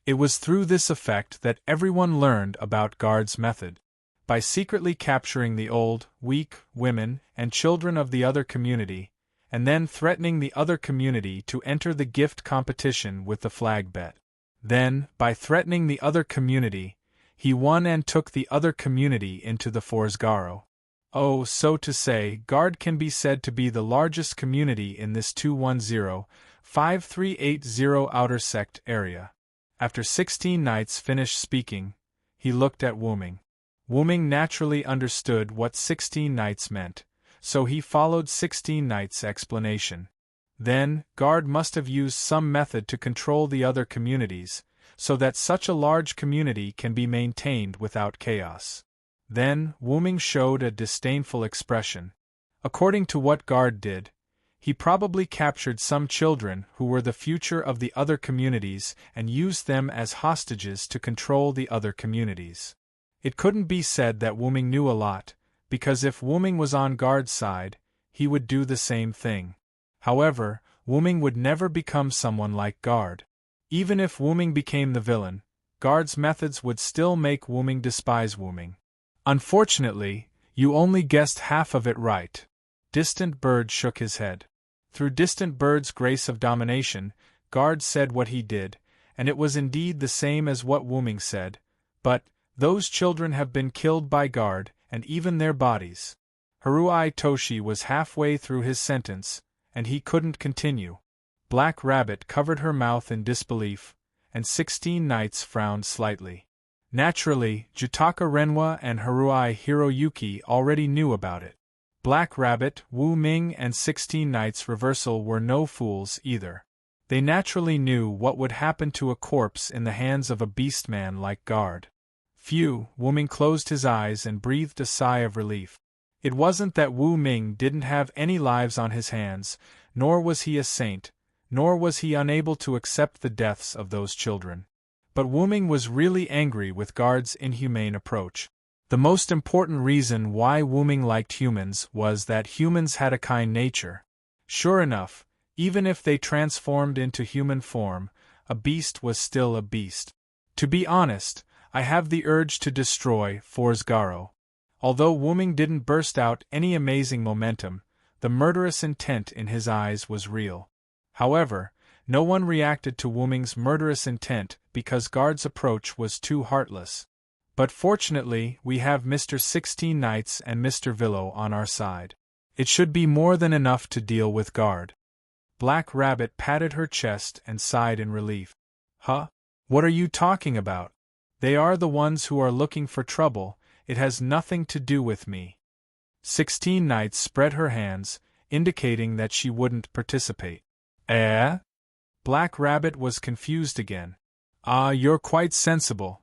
It was through this effect that everyone learned about Guard's method. By secretly capturing the old, weak, women, and children of the other community, and then threatening the other community to enter the gift competition with the flag bet. Then, by threatening the other community, he won and took the other community into the Forsgaro. Oh, so to say, Guard can be said to be the largest community in this 210-5380 outer sect area. After 16 Knights finished speaking, he looked at Wu-Ming. Wu-Ming naturally understood what 16 Knights meant, so he followed 16 Knights' explanation. Then, Guard must have used some method to control the other communities, so that such a large community can be maintained without chaos. Then, Wu-Ming showed a disdainful expression. According to what Guard did, he probably captured some children who were the future of the other communities and used them as hostages to control the other communities. It couldn't be said that Wu-Ming knew a lot, because if Wu-Ming was on Guard's side, he would do the same thing. However, Wu-Ming would never become someone like Guard. Even if Wu-Ming became the villain, Guard's methods would still make Wu-Ming despise Wu-Ming. Unfortunately, you only guessed half of it right. Distant Bird shook his head. Through Distant Bird's grace of domination, Guard said what he did, and it was indeed the same as what Wu-Ming said, but those children have been killed by Guard, and even their bodies. Haruai Toshi was halfway through his sentence, and he couldn't continue. Black Rabbit covered her mouth in disbelief, and 16 Knights frowned slightly. Naturally, Jutaka Renwa and Haruai Hiroyuki already knew about it. Black Rabbit, Wu-Ming and 16 Knights Reversal were no fools either. They naturally knew what would happen to a corpse in the hands of a beastman like Guard. Phew, Wu-Ming closed his eyes and breathed a sigh of relief. It wasn't that Wu-Ming didn't have any lives on his hands, nor was he a saint, nor was he unable to accept the deaths of those children. But Wu-Ming was really angry with Guard's inhumane approach. The most important reason why Wu-Ming liked humans was that humans had a kind nature. Sure enough, even if they transformed into human form, a beast was still a beast. To be honest, I have the urge to destroy Forsgaro. Although Wu-Ming didn't burst out any amazing momentum, the murderous intent in his eyes was real. However, no one reacted to Wu-Ming's murderous intent because Guard's approach was too heartless. But fortunately, we have Mr. 16 Knights and Mr. Villo on our side. It should be more than enough to deal with Guard. Black Rabbit patted her chest and sighed in relief. Huh? What are you talking about? They are the ones who are looking for trouble, it has nothing to do with me. 16 Knights spread her hands, indicating that she wouldn't participate. Eh? Black Rabbit was confused again. Ah, you're quite sensible.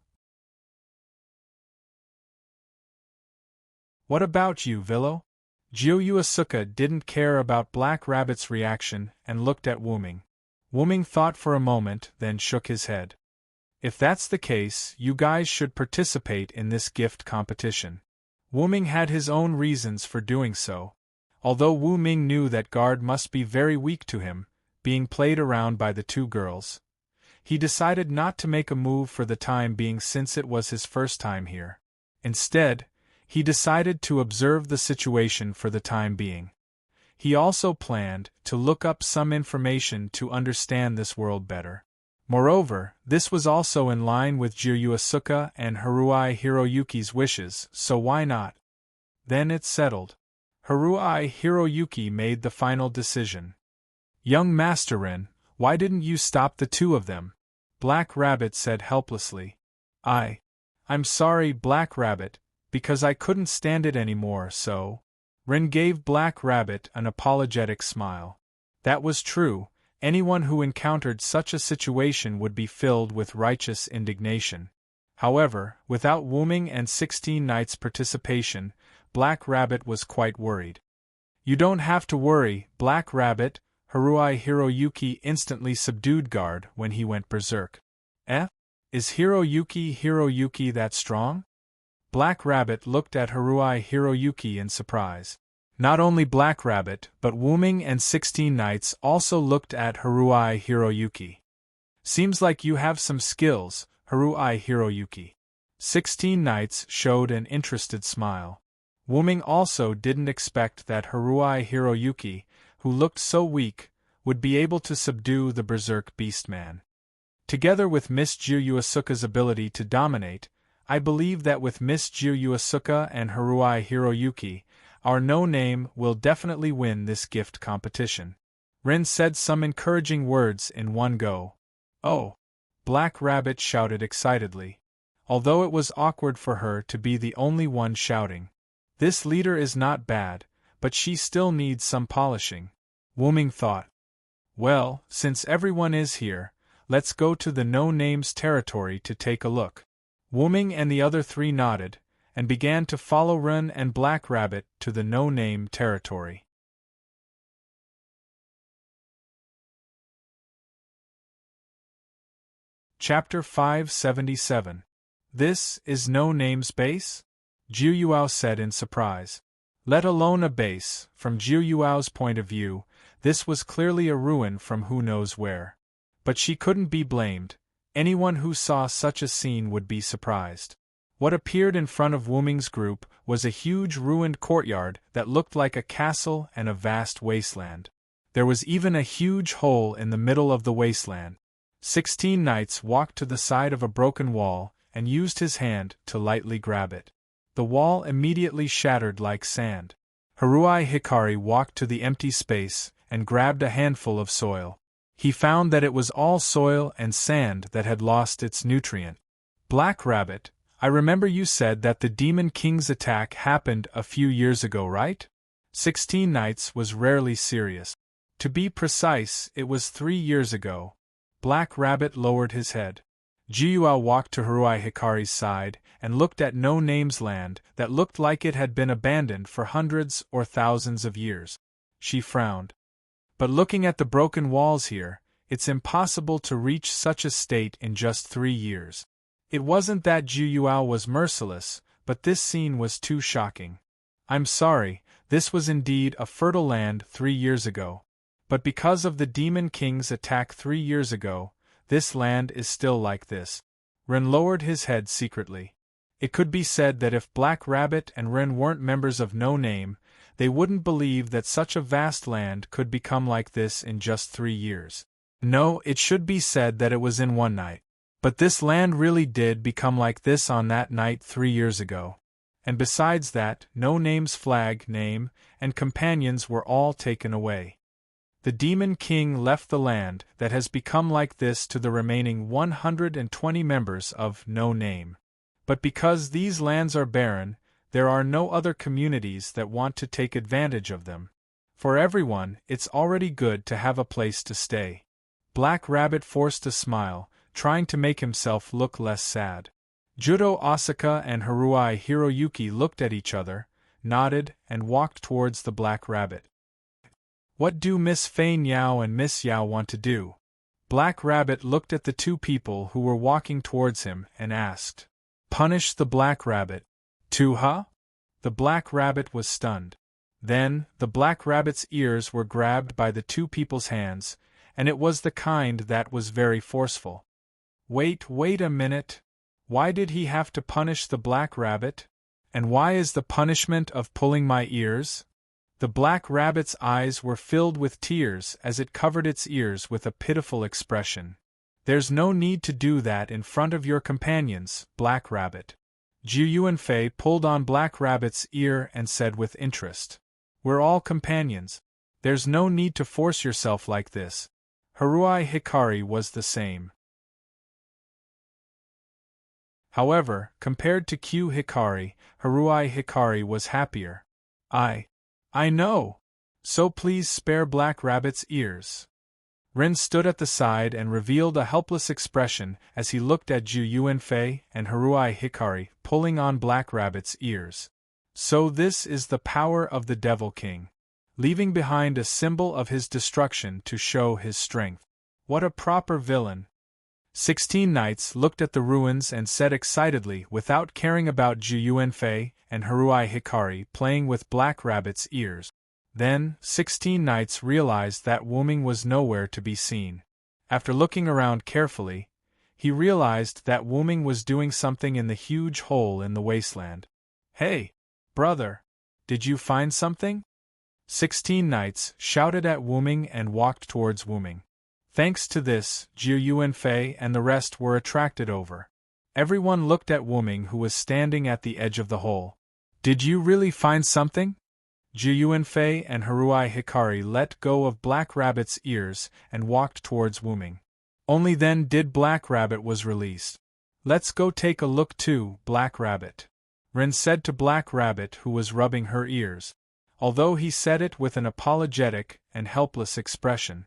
What about you, Villo? Jiu Asuka didn't care about Black Rabbit's reaction and looked at Wu-Ming. Wu-Ming thought for a moment, then shook his head. If that's the case, you guys should participate in this gift competition. Wu-Ming had his own reasons for doing so. Although Wu-Ming knew that Guard must be very weak to him, being played around by the two girls, he decided not to make a move for the time being since it was his first time here. Instead, he decided to observe the situation for the time being. He also planned to look up some information to understand this world better. Moreover, this was also in line with Jiu Asuka and Haruai Hiroyuki's wishes, so why not? Then it's settled. Haruai Hiroyuki made the final decision. Young Master Ren, why didn't you stop the two of them? Black Rabbit said helplessly. I'm sorry, Black Rabbit, because I couldn't stand it anymore, so. Ren gave Black Rabbit an apologetic smile. That was true, anyone who encountered such a situation would be filled with righteous indignation. However, without Wu-Ming and 16 Knights' participation, Black Rabbit was quite worried. You don't have to worry, Black Rabbit, Haruai Hiroyuki instantly subdued Guard when he went berserk. Is Hiroyuki that strong? Black Rabbit looked at Haruai Hiroyuki in surprise. Not only Black Rabbit, but Wu-Ming and 16 Knights also looked at Haruai Hiroyuki. Seems like you have some skills, Haruai Hiroyuki. 16 Knights showed an interested smile. Wu-Ming also didn't expect that Haruai Hiroyuki, who looked so weak, would be able to subdue the berserk beastman. Together with Miss Jiu Asuka's ability to dominate, I believe that with Miss Jiu Asuka and Haruai Hiroyuki, our no-name will definitely win this gift competition. Ren said some encouraging words in one go. Oh! Black Rabbit shouted excitedly. Although it was awkward for her to be the only one shouting. This leader is not bad, but she still needs some polishing. Wu-Ming thought. Well, since everyone is here, let's go to the no-names territory to take a look. Wu-Ming and the other three nodded, and began to follow Ren and Black Rabbit to the no-name territory. Chapter 577. This is No Name's base? Jiu Yuao said in surprise. Let alone a base, from Jiu Yuao's point of view, this was clearly a ruin from who knows where. But she couldn't be blamed. Anyone who saw such a scene would be surprised. What appeared in front of Wu Ming's group was a huge ruined courtyard that looked like a castle and a vast wasteland. There was even a huge hole in the middle of the wasteland. 16 knights walked to the side of a broken wall and used his hand to lightly grab it. The wall immediately shattered like sand. Haruai Hikari walked to the empty space and grabbed a handful of soil. He found that it was all soil and sand that had lost its nutrient. Black Rabbit, I remember you said that the Demon King's attack happened a few years ago, right? 16 Knights was rarely serious. To be precise, it was 3 years ago. Black Rabbit lowered his head. Jiyuao walked to Haruai Hikari's side and looked at No Name's land that looked like it had been abandoned for hundreds or thousands of years. She frowned. But looking at the broken walls here, it's impossible to reach such a state in just 3 years. It wasn't that Jiyuao was merciless, but this scene was too shocking. I'm sorry, this was indeed a fertile land 3 years ago. But because of the Demon King's attack 3 years ago, this land is still like this. Ren lowered his head secretly. It could be said that if Black Rabbit and Ren weren't members of No Name, they wouldn't believe that such a vast land could become like this in just 3 years. No, it should be said that it was in one night. But this land really did become like this on that night 3 years ago. And besides that, No Name's flag, name, and companions were all taken away. The Demon King left the land that has become like this to the remaining 120 members of No Name. But because these lands are barren, there are no other communities that want to take advantage of them. For everyone, it's already good to have a place to stay. Black Rabbit forced a smile, trying to make himself look less sad. Judo Asaka and Haruai Hiroyuki looked at each other, nodded, and walked towards the Black Rabbit. What do Miss Fane Yao and Miss Yao want to do? Black Rabbit looked at the two people who were walking towards him and asked. Punish the Black Rabbit. Too, huh? The Black Rabbit was stunned. Then, the Black Rabbit's ears were grabbed by the two people's hands, and it was the kind that was very forceful. Wait a minute. Why did he have to punish the Black Rabbit? And why is the punishment of pulling my ears? The Black Rabbit's eyes were filled with tears as it covered its ears with a pitiful expression. There's no need to do that in front of your companions, Black Rabbit. Jiu Yuanfei pulled on Black Rabbit's ear and said with interest. We're all companions. There's no need to force yourself like this. Haruai Hikari was the same. However, compared to Q Hikari, Haruai Hikari was happier. I know. So please spare Black Rabbit's ears. Ren stood at the side and revealed a helpless expression as he looked at Jiu Yuanfei and Haruai Hikari pulling on Black Rabbit's ears. So this is the power of the Devil King. Leaving behind a symbol of his destruction to show his strength. What a proper villain. 16 knights looked at the ruins and said excitedly without caring about Jiu Yuanfei and Haruai Hikari playing with Black Rabbit's ears. Then, 16 knights realized that Wu Ming was nowhere to be seen. After looking around carefully, he realized that Wu Ming was doing something in the huge hole in the wasteland. Hey, brother, did you find something? 16 knights shouted at Wu Ming and walked towards Wu Ming. Thanks to this, Jiu Yuanfei and the rest were attracted over. Everyone looked at Wu Ming, who was standing at the edge of the hole. Did you really find something? Jiu Yuanfei and Haruai Hikari let go of Black Rabbit's ears and walked towards Wu Ming. Only then did Black Rabbit was released. Let's go take a look too, Black Rabbit. Ren said to Black Rabbit, who was rubbing her ears. Although he said it with an apologetic and helpless expression.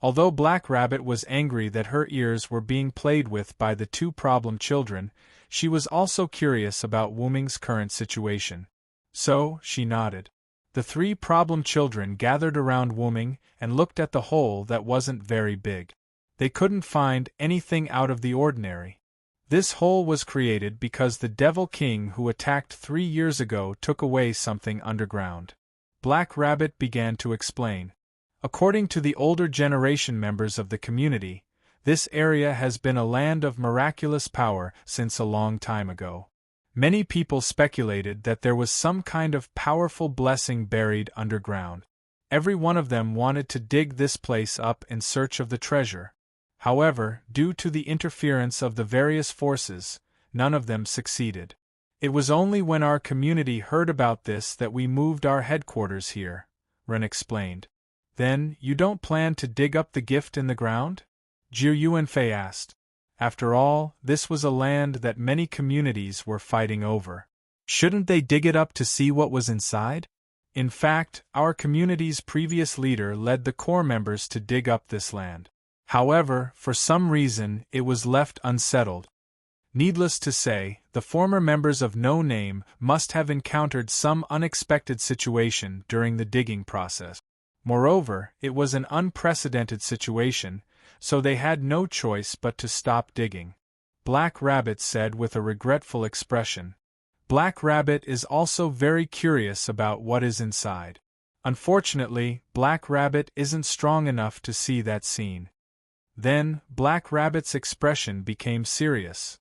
Although Black Rabbit was angry that her ears were being played with by the two problem children, She was also curious about Wu Ming's current situation. So, she nodded. The three problem children gathered around Wu Ming and looked at the hole that wasn't very big. They couldn't find anything out of the ordinary. This hole was created because the Devil King who attacked 3 years ago took away something underground. Black Rabbit began to explain. According to the older generation members of the community, this area has been a land of miraculous power since a long time ago. Many people speculated that there was some kind of powerful blessing buried underground. Every one of them wanted to dig this place up in search of the treasure. However, due to the interference of the various forces, none of them succeeded. It was only when our community heard about this that we moved our headquarters here, Ren explained. Then, you don't plan to dig up the gift in the ground? Jiu Yuanfei asked. After all, this was a land that many communities were fighting over. Shouldn't they dig it up to see what was inside? In fact, our community's previous leader led the core members to dig up this land. However, for some reason, it was left unsettled. Needless to say, the former members of No Name must have encountered some unexpected situation during the digging process. Moreover, it was an unprecedented situation, so they had no choice but to stop digging. Black Rabbit said with a regretful expression. Black Rabbit is also very curious about what is inside. Unfortunately, Black Rabbit isn't strong enough to see that scene. Then, Black Rabbit's expression became serious.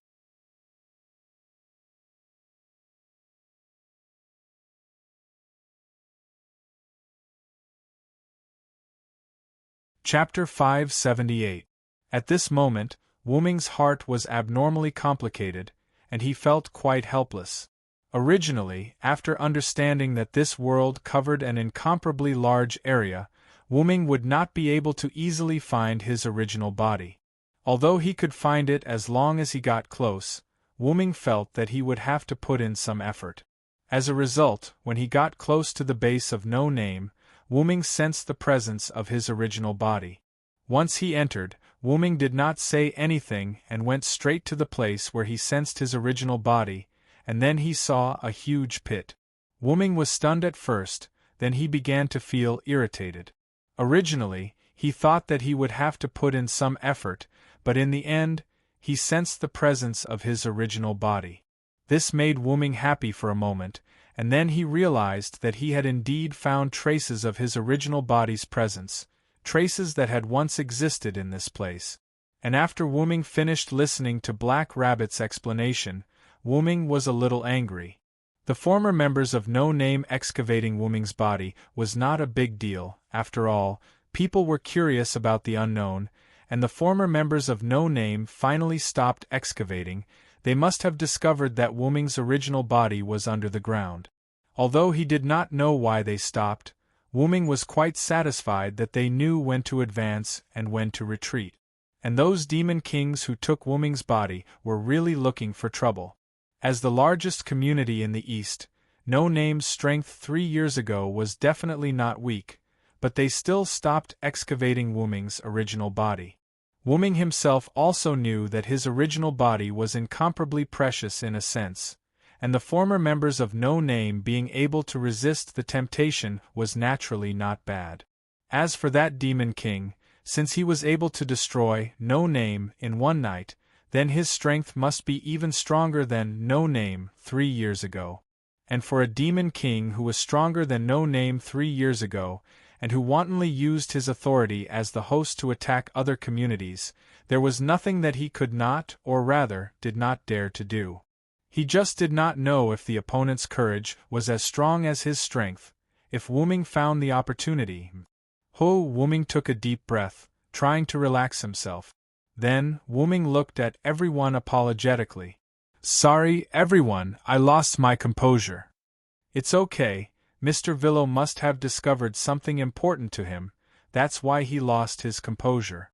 Chapter 578. At this moment, Wu Ming's heart was abnormally complicated, and he felt quite helpless. Originally, after understanding that this world covered an incomparably large area, Wu Ming would not be able to easily find his original body. Although he could find it as long as he got close, Wu Ming felt that he would have to put in some effort. As a result, when he got close to the base of No Name, Wu Ming sensed the presence of his original body. Once he entered, Wu Ming did not say anything and went straight to the place where he sensed his original body, and then he saw a huge pit. Wu Ming was stunned at first, then he began to feel irritated. Originally, he thought that he would have to put in some effort, but in the end, he sensed the presence of his original body. This made Wu Ming happy for a moment, and then he realized that he had indeed found traces of his original body's presence, traces that had once existed in this place. And after Wu Ming finished listening to Black Rabbit's explanation, Wu Ming was a little angry. The former members of No Name excavating Wu Ming's body was not a big deal. After all, people were curious about the unknown, and the former members of No Name finally stopped excavating. They must have discovered that Wu Ming's original body was under the ground. Although he did not know why they stopped, Wu Ming was quite satisfied that they knew when to advance and when to retreat. And those demon kings who took Wu Ming's body were really looking for trouble. As the largest community in the East, No Name's strength 3 years ago was definitely not weak, but they still stopped excavating Wu Ming's original body. Wu Ming himself also knew that his original body was incomparably precious in a sense, and the former members of No Name being able to resist the temptation was naturally not bad. As for that demon king, since he was able to destroy No Name in one night, then his strength must be even stronger than No Name 3 years ago. And for a demon king who was stronger than No Name 3 years ago, and who wantonly used his authority as the host to attack other communities, there was nothing that he could not, or rather, did not dare to do. He just did not know if the opponent's courage was as strong as his strength, if Wu Ming found the opportunity. Wu Ming took a deep breath, trying to relax himself. Then, Wu Ming looked at everyone apologetically. Sorry, everyone, I lost my composure. It's okay. Mr. Villo must have discovered something important to him, that's why he lost his composure.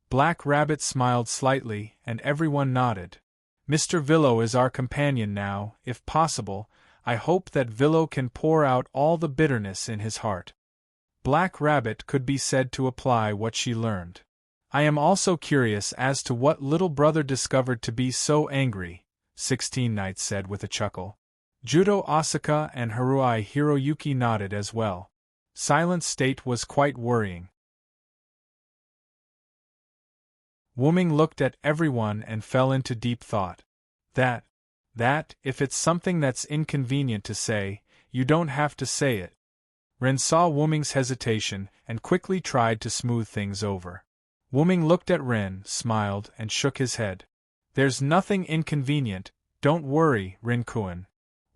Black Rabbit smiled slightly, and everyone nodded. Mr. Villo is our companion now. If possible, I hope that Villo can pour out all the bitterness in his heart. Black Rabbit could be said to apply what she learned. I am also curious as to what little brother discovered to be so angry, 16 Knights said with a chuckle. Judo Asuka and Haruai Hiroyuki nodded as well. Silent state was quite worrying. Wuming looked at everyone and fell into deep thought. That, if it's something that's inconvenient to say, you don't have to say it. Ren saw Wuming's hesitation and quickly tried to smooth things over. Wuming looked at Ren, smiled, and shook his head. There's nothing inconvenient, don't worry, Rin-kun.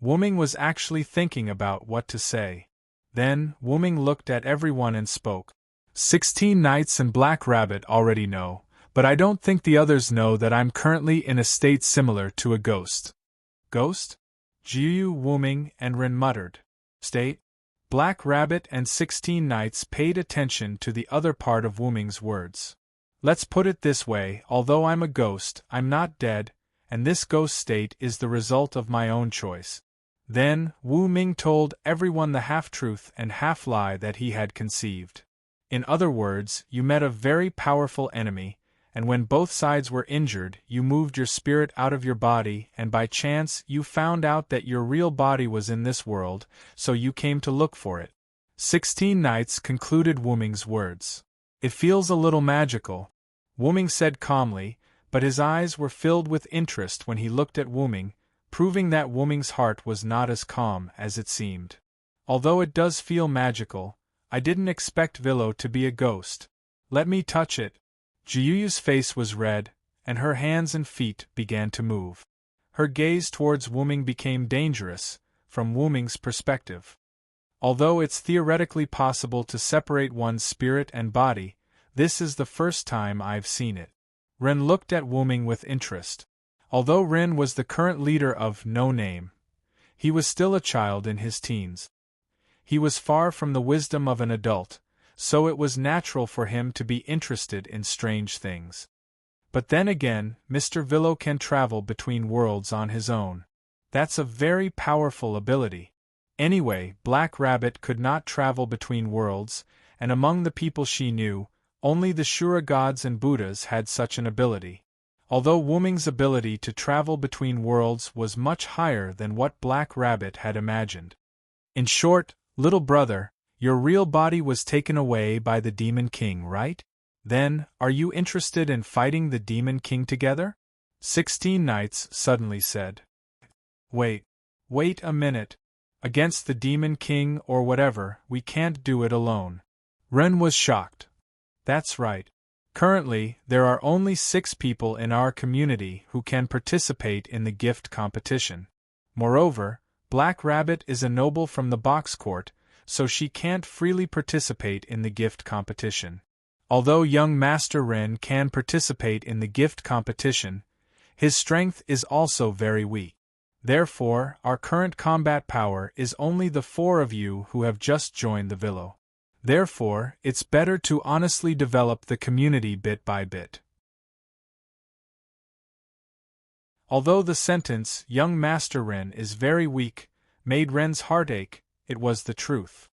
Wuming was actually thinking about what to say. Then, Wuming looked at everyone and spoke. 16 Knights and Black Rabbit already know, but I don't think the others know that I'm currently in a state similar to a ghost. Ghost? Jiu, Wuming, and Ren muttered. State? Black Rabbit and 16 Knights paid attention to the other part of Wuming's words. Let's put it this way, although I'm a ghost, I'm not dead, and this ghost state is the result of my own choice. Then, Wu Ming told everyone the half-truth and half-lie that he had conceived. In other words, you met a very powerful enemy, and when both sides were injured, you moved your spirit out of your body, and by chance you found out that your real body was in this world, so you came to look for it. 16 Knights concluded Wuming's words. It feels a little magical, Wuming said calmly, but his eyes were filled with interest when he looked at Wuming, proving that Wuming's heart was not as calm as it seemed. Although it does feel magical, I didn't expect Villo to be a ghost. Let me touch it. Jiyu's face was red, and her hands and feet began to move. Her gaze towards Wuming became dangerous, from Wuming's perspective. Although it's theoretically possible to separate one's spirit and body, this is the first time I've seen it. Ren looked at Wuming with interest. Although Ren was the current leader of No Name, he was still a child in his teens. He was far from the wisdom of an adult, so it was natural for him to be interested in strange things. But then again, Mr. Villo can travel between worlds on his own. That's a very powerful ability. Anyway, Black Rabbit could not travel between worlds, and among the people she knew, only the Shura gods and Buddhas had such an ability. Although Wuming's ability to travel between worlds was much higher than what Black Rabbit had imagined. In short, little brother, your real body was taken away by the Demon King, right? Then, are you interested in fighting the Demon King together? 16 Knights suddenly said. Wait a minute. Against the Demon King or whatever, we can't do it alone. Ren was shocked. That's right. Currently, there are only 6 people in our community who can participate in the gift competition. Moreover, Black Rabbit is a noble from the box court, so she can't freely participate in the gift competition. Although young Master Ren can participate in the gift competition, his strength is also very weak. Therefore, our current combat power is only the 4 of you who have just joined the Villo. Therefore, it's better to honestly develop the community bit by bit. Although the sentence, young Master Ren is very weak, made Ren's heart ache, it was the truth.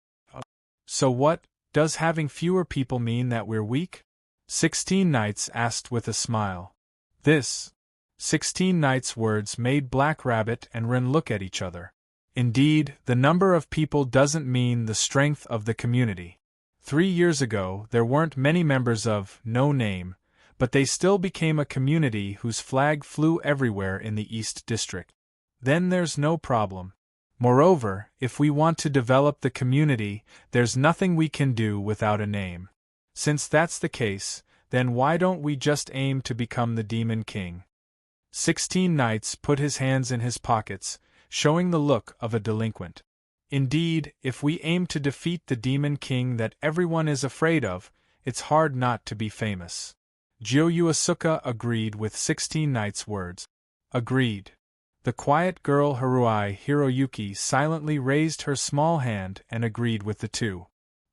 So what, does having fewer people mean that we're weak? 16 Knights asked with a smile. This 16 Knights' words made Black Rabbit and Ren look at each other. Indeed, the number of people doesn't mean the strength of the community. 3 years ago, there weren't many members of No Name, but they still became a community whose flag flew everywhere in the East District. Then there's no problem. Moreover, if we want to develop the community, there's nothing we can do without a name. Since that's the case, then why don't we just aim to become the Demon King? 16 Knights put his hands in his pockets, showing the look of a delinquent. Indeed, if we aim to defeat the Demon King that everyone is afraid of, it's hard not to be famous. Jiyou Asuka agreed with 16 Knights' words. Agreed. The quiet girl Haruai Hiroyuki silently raised her small hand and agreed with the two.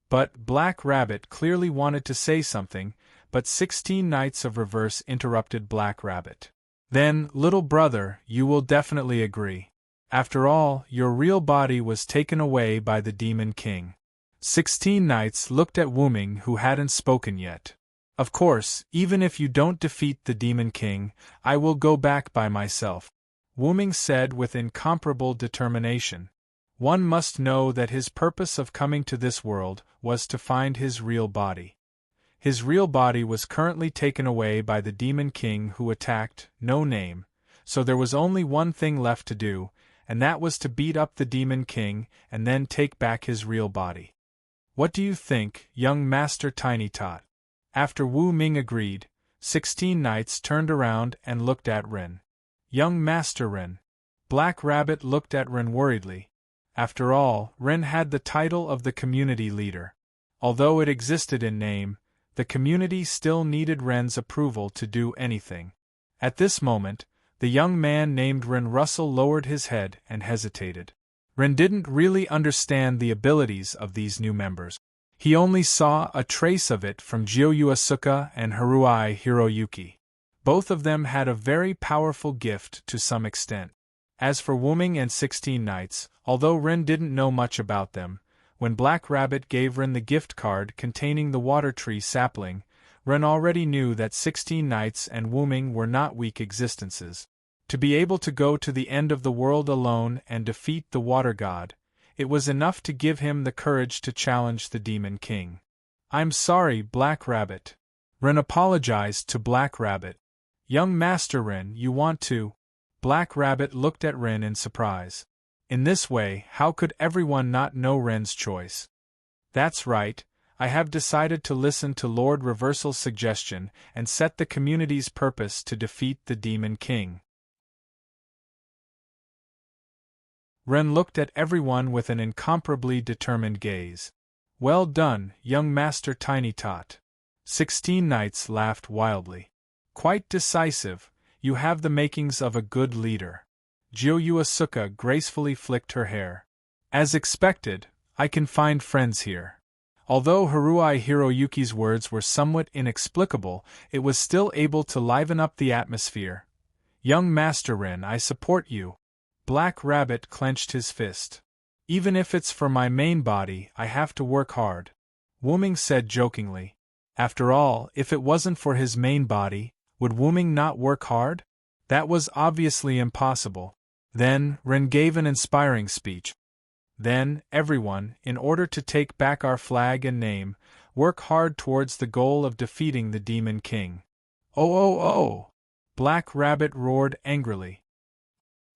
But Black Rabbit clearly wanted to say something, but 16 Knights of Reverse interrupted Black Rabbit. Then, little brother, you will definitely agree. After all, your real body was taken away by the Demon King. 16 Knights looked at Wuming, who hadn't spoken yet. Of course, even if you don't defeat the Demon King, I will go back by myself. Wu-Ming said with incomparable determination. One must know that his purpose of coming to this world was to find his real body. His real body was currently taken away by the Demon King who attacked No Name, so there was only one thing left to do, and that was to beat up the Demon King and then take back his real body. What do you think, young Master Tiny Tot? After Wu-Ming agreed, 16 knights turned around and looked at Ren. Young Master Ren. Black Rabbit looked at Ren worriedly. After all, Ren had the title of the community leader. Although it existed in name, the community still needed Ren's approval to do anything. At this moment, the young man named Ren Russell lowered his head and hesitated. Ren didn't really understand the abilities of these new members. He only saw a trace of it from Jioyu Asuka and Haruai Hiroyuki. Both of them had a very powerful gift to some extent. As for Wu-Ming and 16 Knights, although Ren didn't know much about them, when Black Rabbit gave Ren the gift card containing the water tree sapling, Ren already knew that 16 Knights and Wu-Ming were not weak existences. To be able to go to the end of the world alone and defeat the Water God, it was enough to give him the courage to challenge the Demon King. I'm sorry, Black Rabbit. Ren apologized to Black Rabbit. Young Master Ren, you want to? Black Rabbit looked at Ren in surprise. In this way, how could everyone not know Ren's choice? That's right, I have decided to listen to Lord Reversal's suggestion and set the community's purpose to defeat the Demon King. Ren looked at everyone with an incomparably determined gaze. Well done, young Master Tiny Tot. 16 Knights laughed wildly. Quite decisive, you have the makings of a good leader. Jioyu Asuka gracefully flicked her hair. As expected, I can find friends here. Although Haruai Hiroyuki's words were somewhat inexplicable, it was still able to liven up the atmosphere. Young Master Ren, I support you. Black Rabbit clenched his fist. Even if it's for my main body, I have to work hard. Wu-Ming said jokingly. After all, if it wasn't for his main body, would Wu-Ming not work hard? That was obviously impossible. Then, Ren gave an inspiring speech. Then, everyone, in order to take back our flag and name, work hard towards the goal of defeating the Demon King. Oh oh oh! Black Rabbit roared angrily.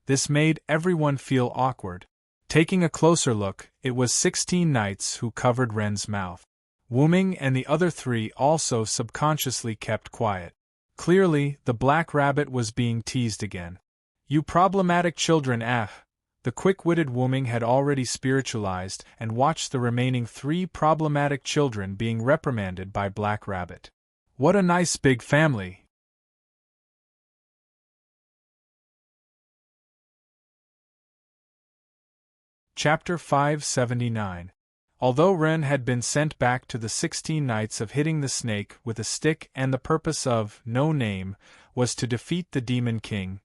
This made everyone feel awkward. Taking a closer look, it was 16 Knights who covered Ren's mouth. Wu-Ming and the other 3 also subconsciously kept quiet. Clearly, the Black Rabbit was being teased again. You problematic children, ah! The quick-witted Wu-Ming had already spiritualized and watched the remaining 3 problematic children being reprimanded by Black Rabbit. What a nice big family! Chapter 579. Although Ren had been sent back to the 16 Knights of hitting the snake with a stick and the purpose of No Name was to defeat the Demon King,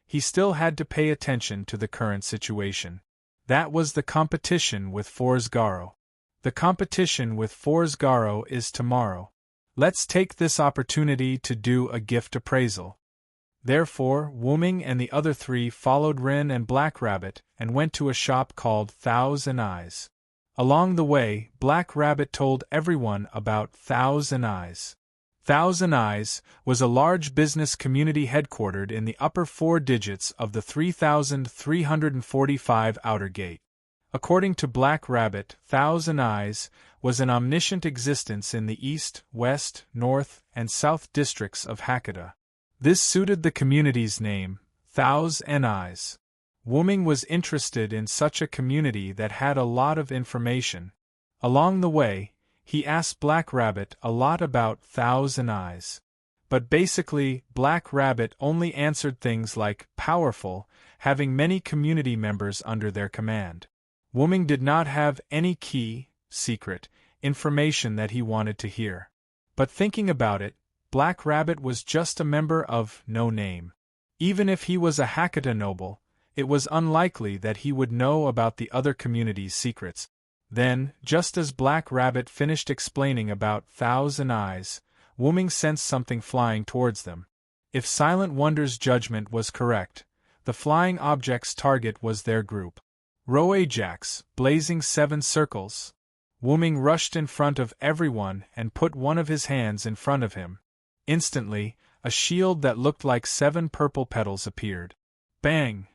he still had to pay attention to the current situation. That was the competition with Forsgaro. The competition with Forsgaro is tomorrow. Let's take this opportunity to do a gift appraisal. Therefore, Wu-Ming and the other 3 followed Ren and Black Rabbit and went to a shop called Thousand Eyes. Along the way, Black Rabbit told everyone about Thousand Eyes. Thousand Eyes was a large business community headquartered in the upper 4 digits of the 3345 outer gate. According to Black Rabbit, Thousand Eyes was an omniscient existence in the east, west, north, and south districts of Hakata. This suited the community's name, Thousand Eyes. Wu-Ming was interested in such a community that had a lot of information. Along the way, he asked Black Rabbit a lot about Thousand Eyes. But basically, Black Rabbit only answered things like powerful, having many community members under their command. Wu-Ming did not have any key, secret, information that he wanted to hear. But thinking about it, Black Rabbit was just a member of No Name. Even if he was a Hakata noble, it was unlikely that he would know about the other community's secrets. Then, just as Black Rabbit finished explaining about Thousand Eyes, Wu-Ming sensed something flying towards them. If Silent Wonder's judgment was correct, The flying object's target was their group. Row Ajax, blazing 7 circles. Wuming rushed in front of everyone and put one of his hands in front of him. Instantly, a shield that looked like 7 purple petals appeared. Bang!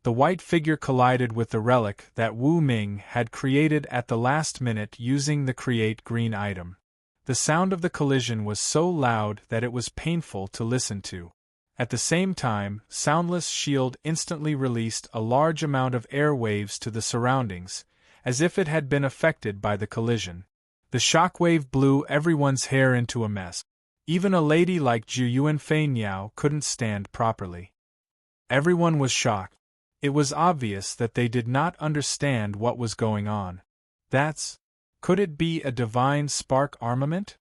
The white figure collided with the relic that Wu Ming had created at the last minute using the create green item. The sound of the collision was so loud that it was painful to listen to. At the same time, Soundless Shield instantly released a large amount of air waves to the surroundings, as if it had been affected by the collision. The shockwave blew everyone's hair into a mess. Even a lady like Zhu Yuanfei Niao couldn't stand properly. Everyone was shocked. It was obvious that they did not understand what was going on. Could it be a divine spark armament?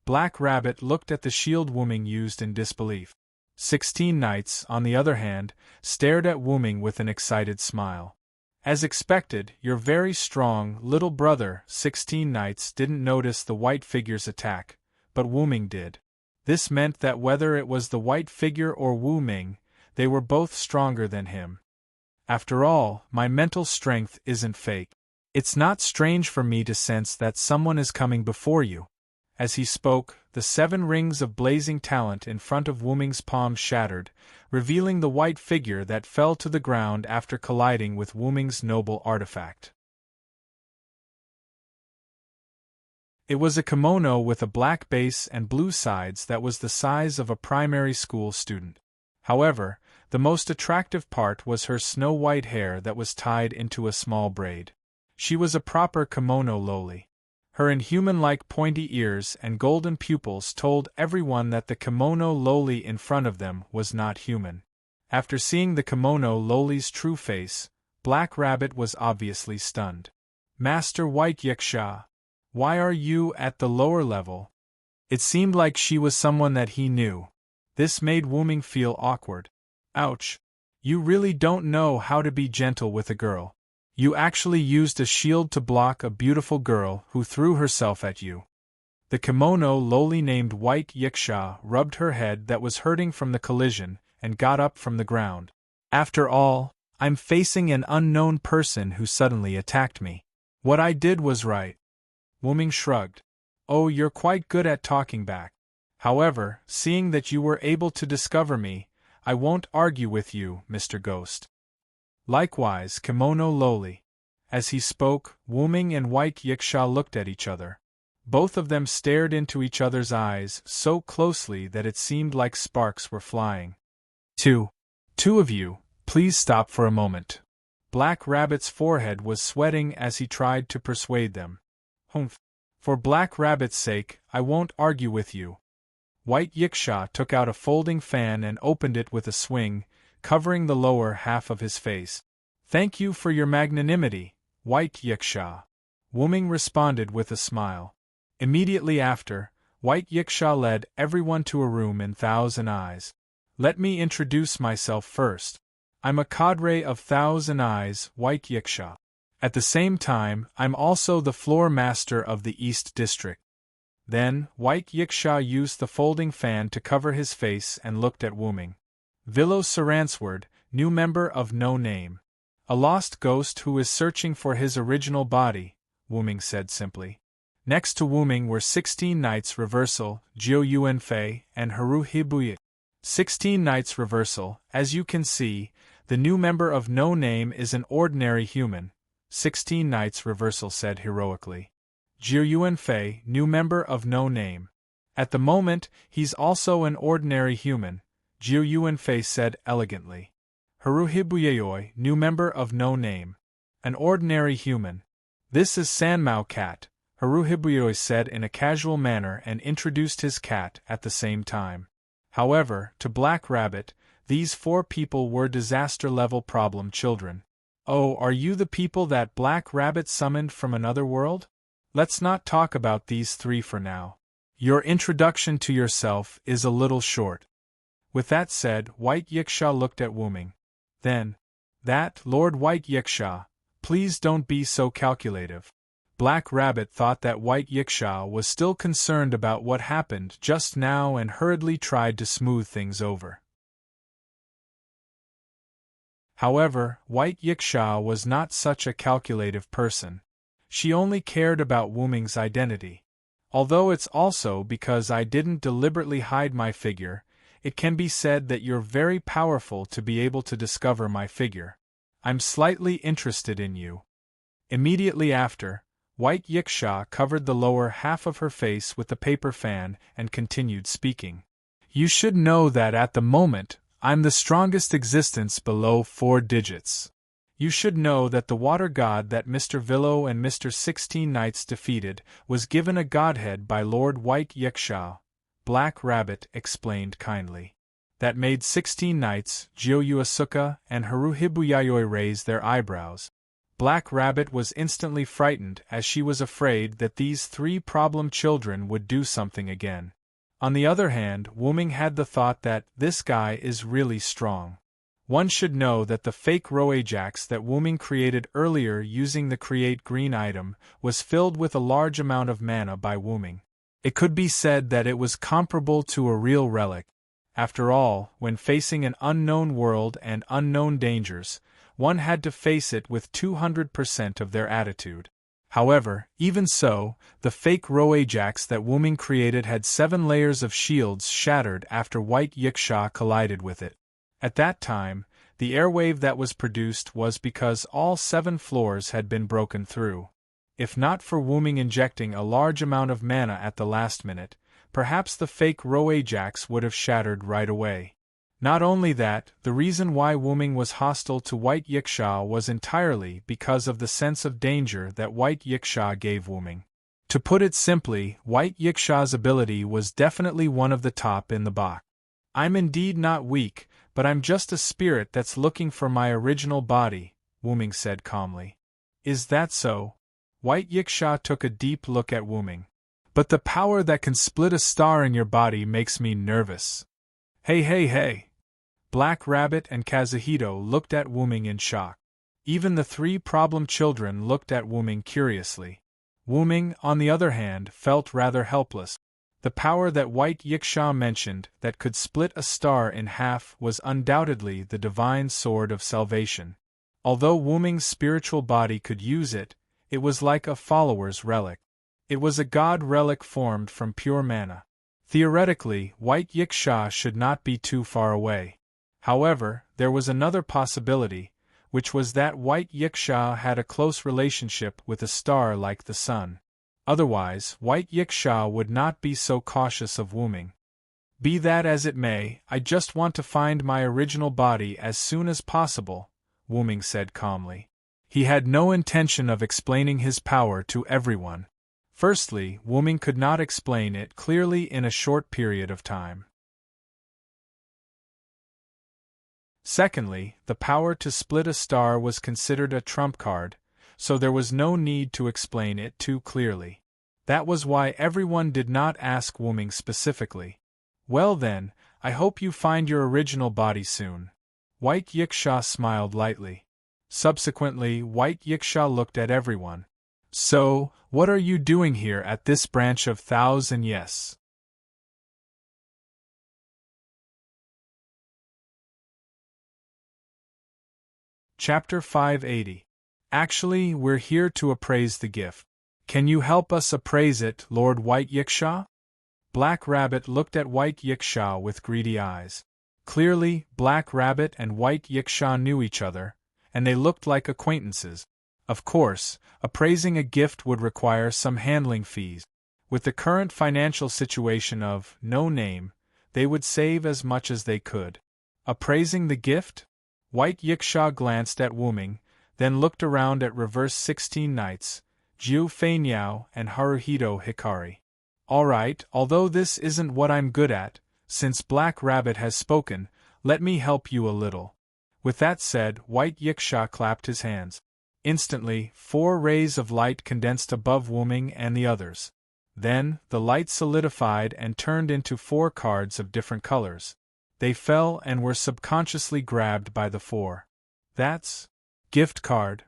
Black Rabbit looked at the shield Wuming used in disbelief. 16 Knights, on the other hand, stared at Wuming with an excited smile. As expected, your very strong little brother, 16 Knights, didn't notice the white figure's attack, but Wuming did. This meant that whether it was the white figure or Wu Ming, they were both stronger than him. After all, my mental strength isn't fake. It's not strange for me to sense that someone is coming before you. As he spoke, the 7 rings of blazing talent in front of Wuming's palms shattered, revealing the white figure that fell to the ground after colliding with Wuming's noble artifact. It was a kimono with a black base and blue sides that was the size of a primary school student. However, the most attractive part was her snow-white hair that was tied into a small braid. She was a proper kimono loli. Her inhuman-like pointy ears and golden pupils told everyone that the kimono loli in front of them was not human. After seeing the kimono loli's true face, Black Rabbit was obviously stunned. Master White Yiksha, why are you at the lower level? It seemed like she was someone that he knew. This made Wuming feel awkward. Ouch. You really don't know how to be gentle with a girl. You actually used a shield to block a beautiful girl who threw herself at you. The kimono loli named White Yiksha rubbed her head that was hurting from the collision and got up from the ground. After all, I'm facing an unknown person who suddenly attacked me. What I did was right. Wuming shrugged. Oh, you're quite good at talking back. However, seeing that you were able to discover me, I won't argue with you, Mr. Ghost. Likewise, Kimono Loli. As he spoke, Wuming and White Yiksha looked at each other. Both of them stared into each other's eyes so closely that it seemed like sparks were flying. Two of you, please stop for a moment. Black Rabbit's forehead was sweating as he tried to persuade them. Humph. For Black Rabbit's sake, I won't argue with you. White Yiksha took out a folding fan and opened it with a swing, covering the lower half of his face. Thank you for your magnanimity, White Yiksha. Wuming responded with a smile. Immediately after, White Yiksha led everyone to a room in Thousand Eyes. Let me introduce myself first. I'm a cadre of Thousand Eyes, White Yiksha. At the same time, I'm also the floor master of the East District. Then, White Yiksha used the folding fan to cover his face and looked at Wuming. Vilo Saransword, new member of No Name. A lost ghost who is searching for his original body, Wuming said simply. Next to Wuming were 16 Knights Reversal, Jiu Yuanfei, and Haru Hibuye. 16 Knights Reversal, as you can see, the new member of No Name is an ordinary human, 16 Knights Reversal said heroically. Jiu Yuanfei, new member of No Name. At the moment, he's also an ordinary human, Jiu Yuanfei said elegantly. Haru Hibuyeyoi, new member of No Name. An ordinary human. This is Sanmao Cat, Haru Hibuyeyoi said in a casual manner and introduced his cat at the same time. However, to Black Rabbit, these 4 people were disaster-level problem children. Oh, are you the people that Black Rabbit summoned from another world? Let's not talk about these 3 for now. Your introduction to yourself is a little short. With that said, White Yiksha looked at Wuming. Then, Lord White Yiksha, please don't be so calculative. Black Rabbit thought that White Yiksha was still concerned about what happened just now and hurriedly tried to smooth things over. However, White Yiksha was not such a calculative person. She only cared about Wu Ming's identity. Although it's also because I didn't deliberately hide my figure, it can be said that you're very powerful to be able to discover my figure. I'm slightly interested in you. Immediately after, White Yiksha covered the lower half of her face with the paper fan and continued speaking. You should know that at the moment, I'm the strongest existence below 4 digits. You should know that the water god that Mr. Villo and Mr. 16 Knights defeated was given a godhead by Lord White Yiksha, Black Rabbit explained kindly. That made 16 Knights, Jioyu Asuka and Haruhibuyayoi raise their eyebrows. Black Rabbit was instantly frightened as she was afraid that these 3 problem children would do something again. On the other hand, Wu Ming had the thought that this guy is really strong. One should know that the fake Roajax that Wu Ming created earlier using the Create Green item was filled with a large amount of mana by Wu Ming. It could be said that it was comparable to a real relic. After all, when facing an unknown world and unknown dangers, one had to face it with 200% of their attitude. However, even so, the fake Roajax that Wu Ming created had 7 layers of shields shattered after White Yiksha collided with it. At that time, the airwave that was produced was because all 7 floors had been broken through. If not for Wu Ming injecting a large amount of mana at the last minute, perhaps the fake Roajax would have shattered right away. Not only that, the reason why Wu Ming was hostile to White Yiksha was entirely because of the sense of danger that White Yiksha gave Wu Ming. To put it simply, White Yiksha's ability was definitely one of the top in the box. I'm indeed not weak, but I'm just a spirit that's looking for my original body, Wu Ming said calmly. Is that so? White Yiksha took a deep look at Wu Ming. But the power that can split a star in your body makes me nervous. Hey. Black Rabbit and Kazuhito looked at Wu Ming in shock. Even the 3 problem children looked at Wu Ming curiously. Wu Ming, on the other hand, felt rather helpless. The power that White Yiksha mentioned that could split a star in half was undoubtedly the divine sword of salvation. Although Wu Ming's spiritual body could use it, it was like a follower's relic. It was a god relic formed from pure mana. Theoretically, White Yiksha should not be too far away. However, there was another possibility, which was that White Yiksha had a close relationship with a star like the sun. Otherwise, White Yiksha would not be so cautious of Wu Ming. Be that as it may, I just want to find my original body as soon as possible, Wu Ming said calmly. He had no intention of explaining his power to everyone. Firstly, Wu Ming could not explain it clearly in a short period of time. Secondly, the power to split a star was considered a trump card, so there was no need to explain it too clearly. That was why everyone did not ask Wu Ming specifically. Well then, I hope you find your original body soon. White Yiksha smiled lightly. Subsequently, White Yiksha looked at everyone. So, what are you doing here at this branch of Thousand Yes? Chapter 580. Actually, we're here to appraise the gift. Can you help us appraise it, Lord White Yiksha? Black Rabbit looked at White Yiksha with greedy eyes. Clearly, Black Rabbit and White Yiksha knew each other, and they looked like acquaintances. Of course, appraising a gift would require some handling fees. With the current financial situation of no name, they would save as much as they could. Appraising the gift? White Yiksha glanced at Wu Ming, then looked around at Reverse 16 Knights, Jiu Feinyao and Haruhito Hikari. Alright, although this isn't what I'm good at, since Black Rabbit has spoken, let me help you a little. With that said, White Yiksha clapped his hands. Instantly, 4 rays of light condensed above Wu Ming and the others. Then, the light solidified and turned into 4 cards of different colors. They fell and were subconsciously grabbed by the 4. That's gift card.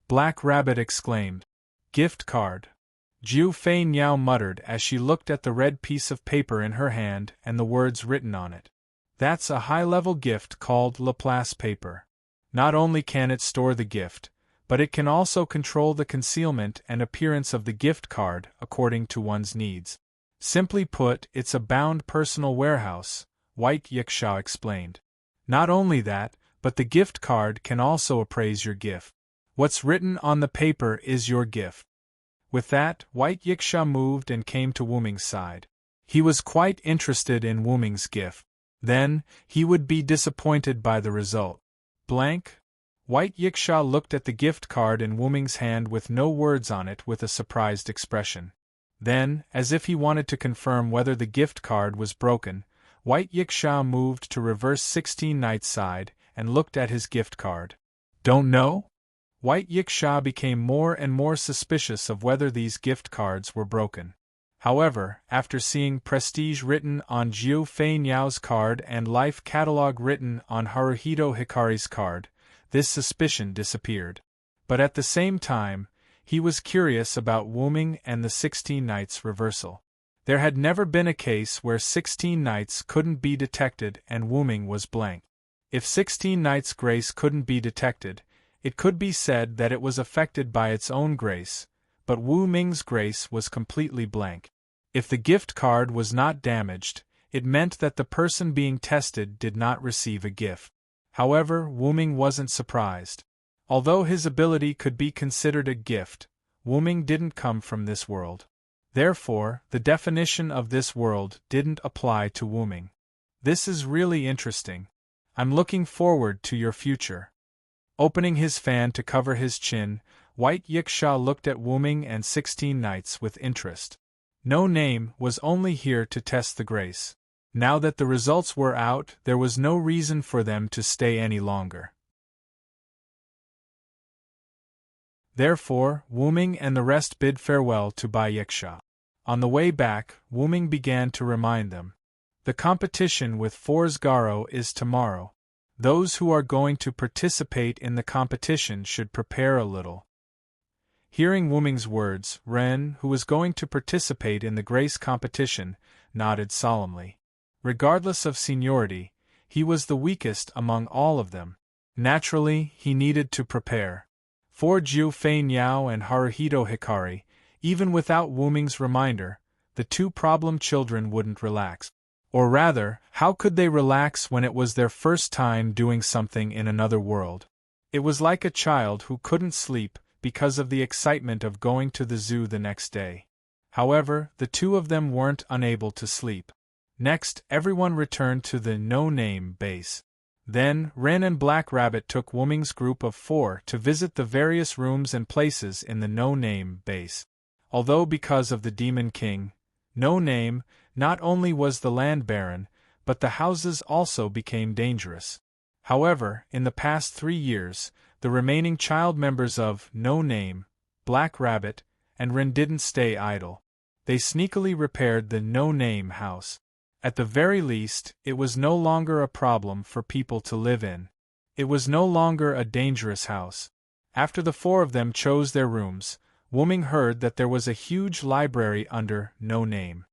Black Rabbit exclaimed. Gift card. Jiu Feinyao muttered as she looked at the red piece of paper in her hand and the words written on it. That's a high-level gift called Laplace paper. Not only can it store the gift, but it can also control the concealment and appearance of the gift card according to one's needs. Simply put, it's a bound personal warehouse, White Yiksha explained. Not only that, but the gift card can also appraise your gift. What's written on the paper is your gift. With that, White Yiksha moved and came to Wuming's side. He was quite interested in Wuming's gift. Then, he would be disappointed by the result. Blank? White Yiksha looked at the gift card in Wuming's hand with no words on it with a surprised expression. Then, as if he wanted to confirm whether the gift card was broken, White Yiksha moved to reverse 16 Knight's side and looked at his gift card. Don't know? White Yiksha became more and more suspicious of whether these gift cards were broken. However, after seeing Prestige written on Jiu Fei Niao's card and Life Catalog written on Haruhito Hikari's card, this suspicion disappeared. But at the same time, he was curious about Wuming and the 16 Knights reversal. There had never been a case where 16 Knights couldn't be detected and Wuming was blank. If 16 Knights' grace couldn't be detected, it could be said that it was affected by its own grace, but Wu Ming's grace was completely blank. If the gift card was not damaged, it meant that the person being tested did not receive a gift. However, Wu Ming wasn't surprised. Although his ability could be considered a gift, Wu Ming didn't come from this world. Therefore, the definition of this world didn't apply to Wu Ming. This is really interesting. I'm looking forward to your future. Opening his fan to cover his chin, White Yiksha looked at Wu Ming and 16 Knights with interest. No Name was only here to test the grace. Now that the results were out, there was no reason for them to stay any longer. Therefore, Wu Ming and the rest bid farewell to Bai Yiksha. On the way back, Wu Ming began to remind them. The competition with For's Garo is tomorrow. Those who are going to participate in the competition should prepare a little. Hearing Wu Ming's words, Ren, who was going to participate in the grace competition, nodded solemnly. Regardless of seniority, he was the weakest among all of them. Naturally, he needed to prepare. For Jiu Fei Niao and Haruhito Hikari, even without Wu Ming's reminder, the two problem children wouldn't relax. Or rather, how could they relax when it was their first time doing something in another world? It was like a child who couldn't sleep because of the excitement of going to the zoo the next day. However, the two of them weren't unable to sleep. Next, everyone returned to the No Name base. Then, Ren and Black Rabbit took Wu Ming's group of 4 to visit the various rooms and places in the No Name base. Although because of the Demon King, No Name, not only was the land barren, but the houses also became dangerous. However, in the past 3 years, the remaining child members of No Name, Black Rabbit, and Ren didn't stay idle. They sneakily repaired the No Name house. At the very least, it was no longer a problem for people to live in. It was no longer a dangerous house. After the 4 of them chose their rooms, Wu Ming heard that there was a huge library under No Name.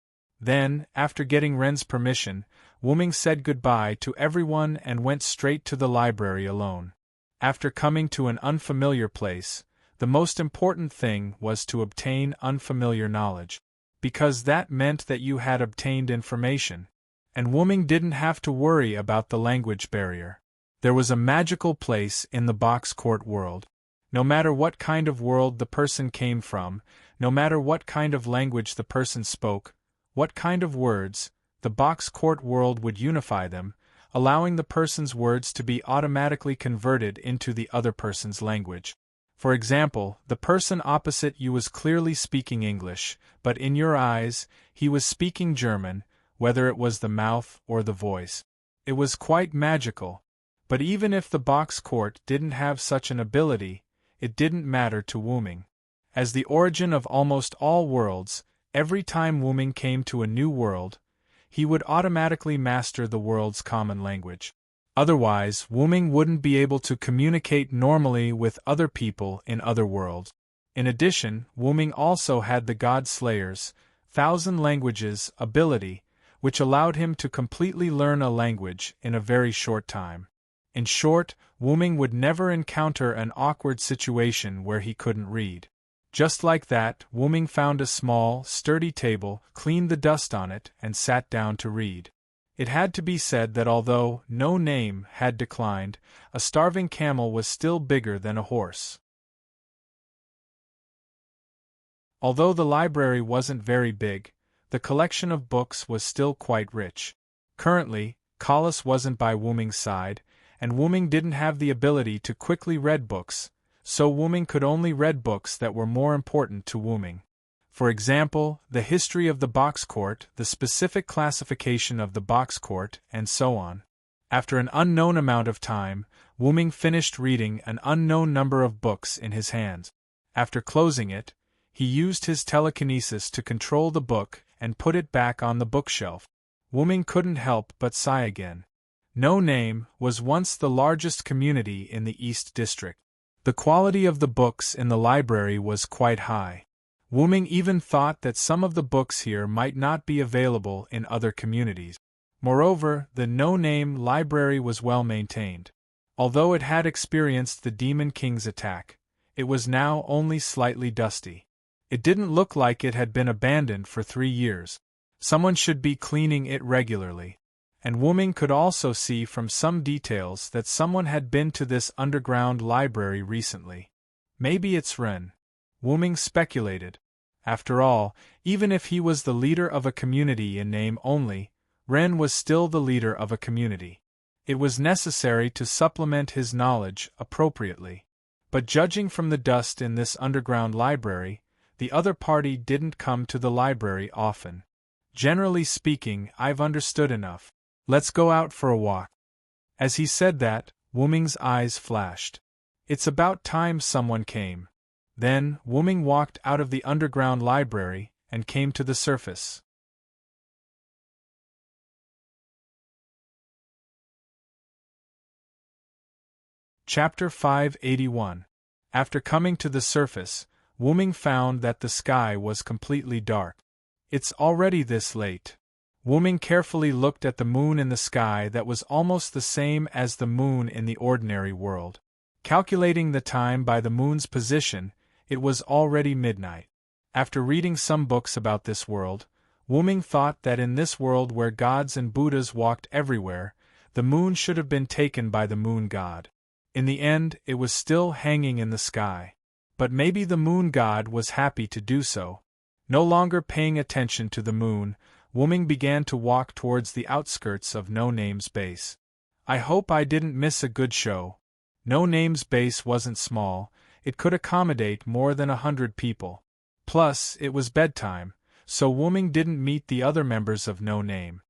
Then, after getting Ren's permission, Wu Ming said goodbye to everyone and went straight to the library alone. After coming to an unfamiliar place, the most important thing was to obtain unfamiliar knowledge. Because that meant that you had obtained information, and Wu Ming didn't have to worry about the language barrier. There was a magical place in the box court world. No matter what kind of world the person came from, no matter what kind of language the person spoke, what kind of words, the box court world would unify them, allowing the person's words to be automatically converted into the other person's language. For example, the person opposite you was clearly speaking English, but in your eyes, he was speaking German, whether it was the mouth or the voice. It was quite magical. But even if the box court didn't have such an ability, it didn't matter to Wu Ming. As the origin of almost all worlds, every time Wu Ming came to a new world, he would automatically master the world's common language. Otherwise, Wu Ming wouldn't be able to communicate normally with other people in other worlds. In addition, Wu Ming also had the God Slayer's 1,000 languages ability, which allowed him to completely learn a language in a very short time. In short, Wu-ming would never encounter an awkward situation where he couldn't read. Just like that, Wu-ming found a small, sturdy table, cleaned the dust on it, and sat down to read. It had to be said that although no name had declined, a starving camel was still bigger than a horse. Although the library wasn't very big, the collection of books was still quite rich. Currently, Collis wasn't by Wu-ming's side, and Wu-ming didn't have the ability to quickly read books, so Wu-ming could only read books that were more important to Wu-ming. For example, the history of the box court, the specific classification of the box court, and so on. After an unknown amount of time, Wu-ming finished reading an unknown number of books in his hands. After closing it, he used his telekinesis to control the book and put it back on the bookshelf. Wu-ming couldn't help but sigh again. No Name was once the largest community in the East District. The quality of the books in the library was quite high. Wu-ming even thought that some of the books here might not be available in other communities. Moreover, the No Name library was well maintained. Although it had experienced the Demon King's attack, it was now only slightly dusty. It didn't look like it had been abandoned for 3 years. Someone should be cleaning it regularly. And Wu-ming could also see from some details that someone had been to this underground library recently. Maybe it's Ren. Wu-ming speculated. After all, even if he was the leader of a community in name only, Ren was still the leader of a community. It was necessary to supplement his knowledge appropriately. But judging from the dust in this underground library, the other party didn't come to the library often. Generally speaking, I've understood enough. Let's go out for a walk. As he said that, Wu-ming's eyes flashed. It's about time someone came. Then, Wu-ming walked out of the underground library and came to the surface. Chapter 581. After coming to the surface, Wu-ming found that the sky was completely dark. It's already this late. Wu-ming carefully looked at the moon in the sky that was almost the same as the moon in the ordinary world. Calculating the time by the moon's position, it was already midnight. After reading some books about this world, Wu-ming thought that in this world where gods and Buddhas walked everywhere, the moon should have been taken by the moon god. In the end, it was still hanging in the sky. But maybe the moon god was happy to do so. No longer paying attention to the moon, Wu-ming began to walk towards the outskirts of No Name's base. I hope I didn't miss a good show. No Name's base wasn't small, it could accommodate more than 100 people. Plus, it was bedtime, so Wu-ming didn't meet the other members of No Name.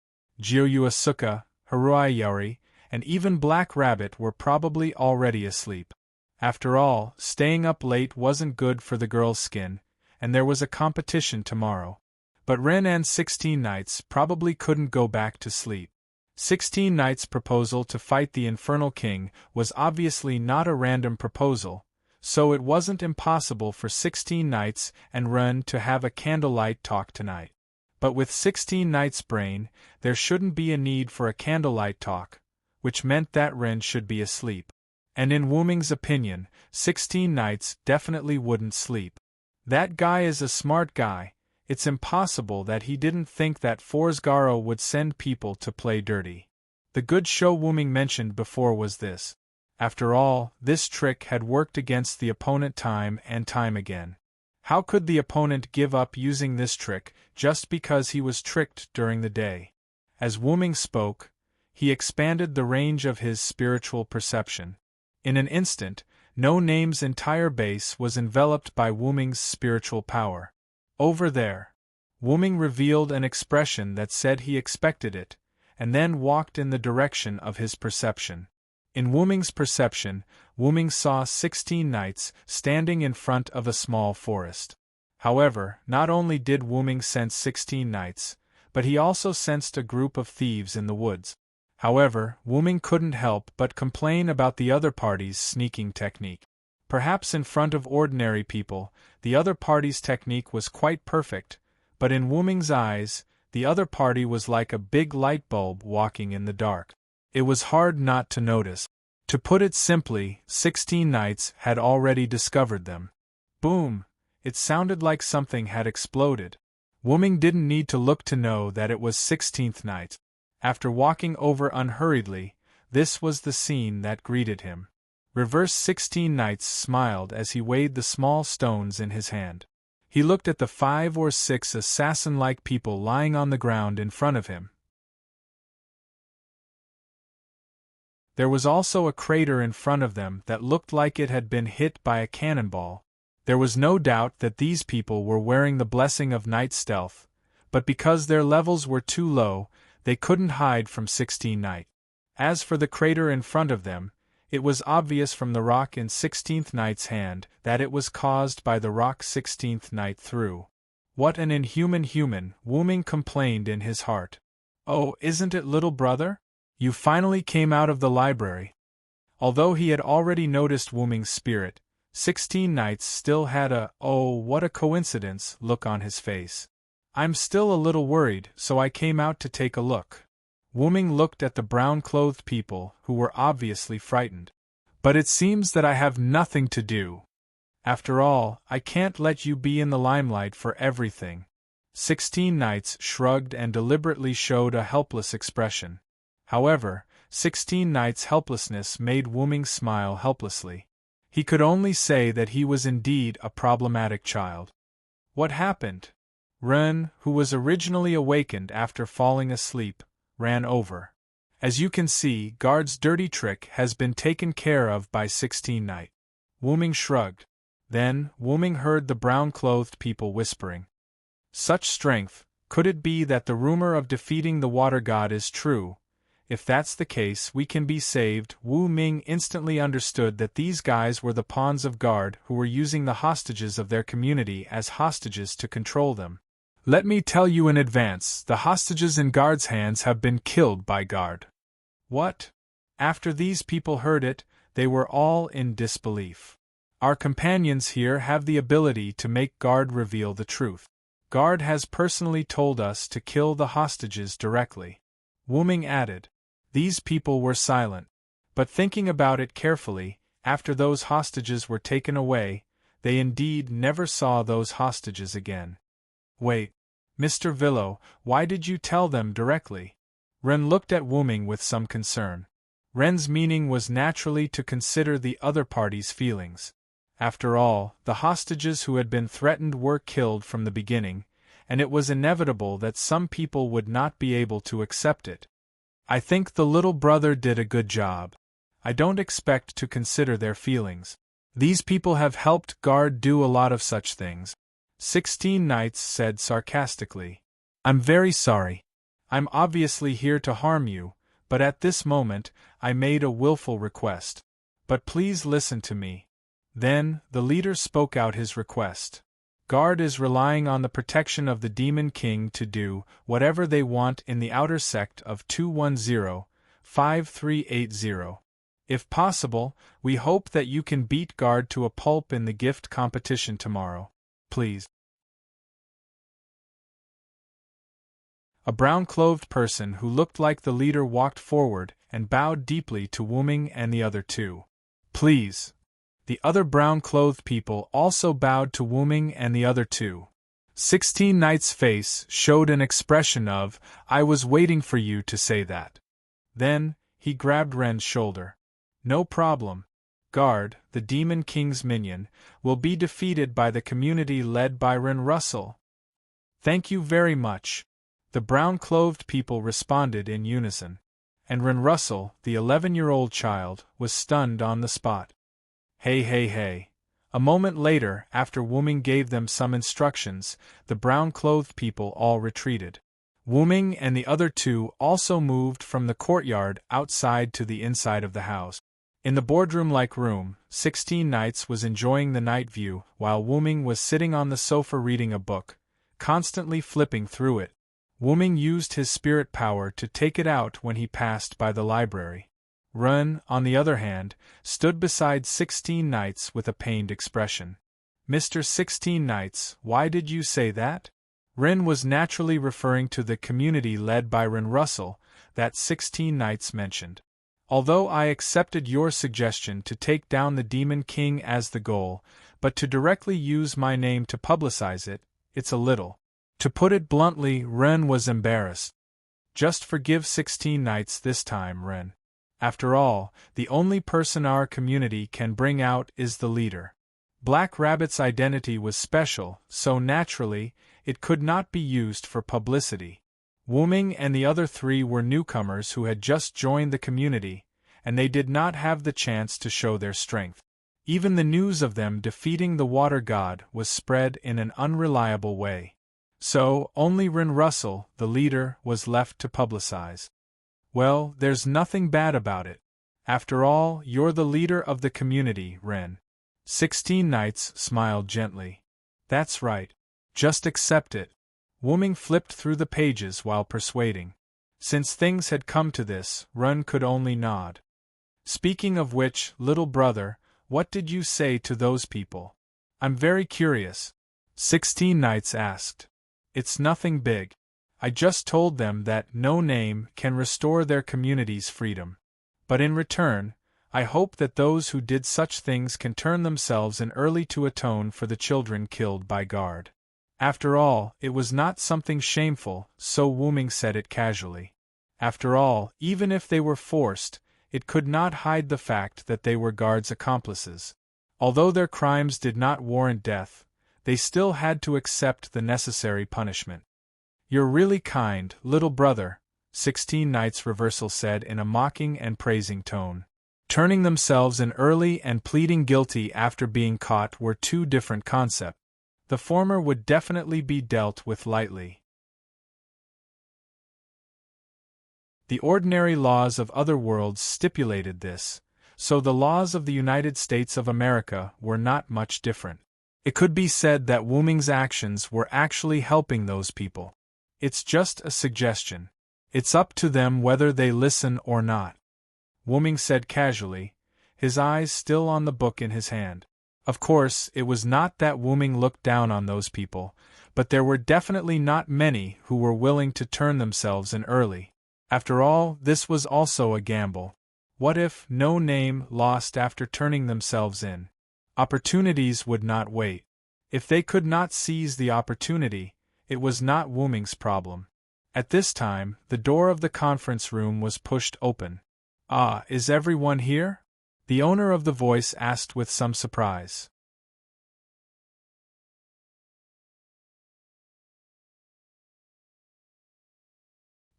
Jiuyuasuka, Haruayari, and even Black Rabbit were probably already asleep. After all, staying up late wasn't good for the girl's skin, and there was a competition tomorrow. But Ren and 16 Knights probably couldn't go back to sleep. 16 Knights' proposal to fight the Infernal King was obviously not a random proposal, so it wasn't impossible for 16 Knights and Ren to have a candlelight talk tonight. But with 16 Knights' brain, there shouldn't be a need for a candlelight talk, which meant that Ren should be asleep. And in Wu-ming's opinion, 16 Knights definitely wouldn't sleep. That guy is a smart guy. It's impossible that he didn't think that Forsgaro would send people to play dirty. The good show Wu-ming mentioned before was this. After all, this trick had worked against the opponent time and time again. How could the opponent give up using this trick just because he was tricked during the day? As Wu-ming spoke, he expanded the range of his spiritual perception. In an instant, No Name's entire base was enveloped by Wu-ming's spiritual power. Over there. Wu-ming revealed an expression that said he expected it, and then walked in the direction of his perception. In Wu-ming's perception, Wu-ming saw 16 knights standing in front of a small forest. However, not only did Wu-ming sense 16 knights, but he also sensed a group of thieves in the woods. However, Wu-ming couldn't help but complain about the other party's sneaking technique. Perhaps in front of ordinary people, the other party's technique was quite perfect, but in Wu-ming's eyes, the other party was like a big light bulb walking in the dark. It was hard not to notice. To put it simply, 16 knights had already discovered them. Boom! It sounded like something had exploded. Wuming didn't need to look to know that it was 16th night. After walking over unhurriedly, this was the scene that greeted him. Reverse 16 knights smiled as he weighed the small stones in his hand. He looked at the 5 or 6 assassin-like people lying on the ground in front of him. There was also a crater in front of them that looked like it had been hit by a cannonball. There was no doubt that these people were wearing the blessing of night stealth, but because their levels were too low, they couldn't hide from 16 Knight. As for the crater in front of them, it was obvious from the rock in 16th Knight's hand that it was caused by the rock 16th Knight threw. What an inhuman human, Wuming complained in his heart. Oh, isn't it, little brother? You finally came out of the library. Although he had already noticed Wuming's spirit, 16 Knights still had a, "oh, what a coincidence," look on his face. I'm still a little worried, so I came out to take a look. Wuming looked at the brown-clothed people, who were obviously frightened. But it seems that I have nothing to do. After all, I can't let you be in the limelight for everything. 16 Knights shrugged and deliberately showed a helpless expression. However, 16 Knights' helplessness made Wuming smile helplessly. He could only say that he was indeed a problematic child. What happened? Ren, who was originally awakened after falling asleep, ran over. As you can see, Guard's dirty trick has been taken care of by 16 Knight. Wuming shrugged. Then, Wuming heard the brown-clothed people whispering. Such strength, could it be that the rumor of defeating the water god is true? If that's the case, we can be saved. Wu Ming instantly understood that these guys were the pawns of Guard who were using the hostages of their community as hostages to control them. Let me tell you in advance, the hostages in Guard's hands have been killed by Guard. What? After these people heard it, they were all in disbelief. Our companions here have the ability to make Guard reveal the truth. Guard has personally told us to kill the hostages directly. Wuming added. These people were silent. But thinking about it carefully, after those hostages were taken away, they indeed never saw those hostages again. Wait, Mr. Villo, why did you tell them directly? Ren looked at Wuming with some concern. Ren's meaning was naturally to consider the other party's feelings. After all, the hostages who had been threatened were killed from the beginning, and it was inevitable that some people would not be able to accept it. I think the little brother did a good job. I don't expect to consider their feelings. These people have helped Guard do a lot of such things. 16 Knights said sarcastically. I'm very sorry. I'm obviously here to harm you, but at this moment, I made a willful request. But please listen to me. Then, the leader spoke out his request. Guard is relying on the protection of the Demon King to do whatever they want in the outer sect of 210-5380. If possible, we hope that you can beat Guard to a pulp in the gift competition tomorrow. Please. A brown-clothed person who looked like the leader walked forward and bowed deeply to Wuming and the other two. Please. The other brown-clothed people also bowed to Wuming and the other two. 16 Knight's face showed an expression of, I was waiting for you to say that. Then, he grabbed Ren's shoulder. No problem. Guard, the Demon King's minion, will be defeated by the community led by Ren Russell. Thank you very much. The brown-clothed people responded in unison. And Ren Russell, the 11-year-old child, was stunned on the spot. Hey. A moment later, after Wuming gave them some instructions, the brown-clothed people all retreated. Wuming and the other two also moved from the courtyard outside to the inside of the house. In the boardroom-like room, 16 Knights was enjoying the night view while Wuming was sitting on the sofa reading a book, constantly flipping through it. Wuming used his spirit power to take it out when he passed by the library. Ren, on the other hand, stood beside 16 Knights with a pained expression. Mr. 16 Knights, why did you say that? Ren was naturally referring to the community led by Ren Russell, that 16 Knights mentioned. Although I accepted your suggestion to take down the Demon King as the goal, but to directly use my name to publicize it, it's a little. To put it bluntly, Ren was embarrassed. Just forgive 16 Knights this time, Ren. After all, the only person our community can bring out is the leader. Black Rabbit's identity was special, so naturally, it could not be used for publicity. Wu-Ming and the other three were newcomers who had just joined the community, and they did not have the chance to show their strength. Even the news of them defeating the Water God was spread in an unreliable way. So, only Ren Russell, the leader, was left to publicize. Well, there's nothing bad about it. After all, you're the leader of the community, Ren. 16 Knights smiled gently. That's right. Just accept it. Wu-Ming flipped through the pages while persuading. Since things had come to this, Ren could only nod. Speaking of which, little brother, what did you say to those people? I'm very curious. 16 Knights asked. It's nothing big. I just told them that no name can restore their community's freedom. But in return, I hope that those who did such things can turn themselves in early to atone for the children killed by guard. After all, it was not something shameful, so Wu-Ming said it casually. After all, even if they were forced, it could not hide the fact that they were guards' accomplices. Although their crimes did not warrant death, they still had to accept the necessary punishment. You're really kind, little brother, 16 Knights Reversal said in a mocking and praising tone. Turning themselves in early and pleading guilty after being caught were two different concepts. The former would definitely be dealt with lightly. The ordinary laws of other worlds stipulated this, so the laws of the United States of America were not much different. It could be said that Wu-Ming's actions were actually helping those people. It's just a suggestion. It's up to them whether they listen or not. Wu-Ming said casually, his eyes still on the book in his hand. Of course, it was not that Wu-Ming looked down on those people, but there were definitely not many who were willing to turn themselves in early. After all, this was also a gamble. What if no name lost after turning themselves in? Opportunities would not wait. If they could not seize the opportunity, it was not Wu-Ming's problem. At this time, the door of the conference room was pushed open. Ah, is everyone here? The owner of the voice asked with some surprise.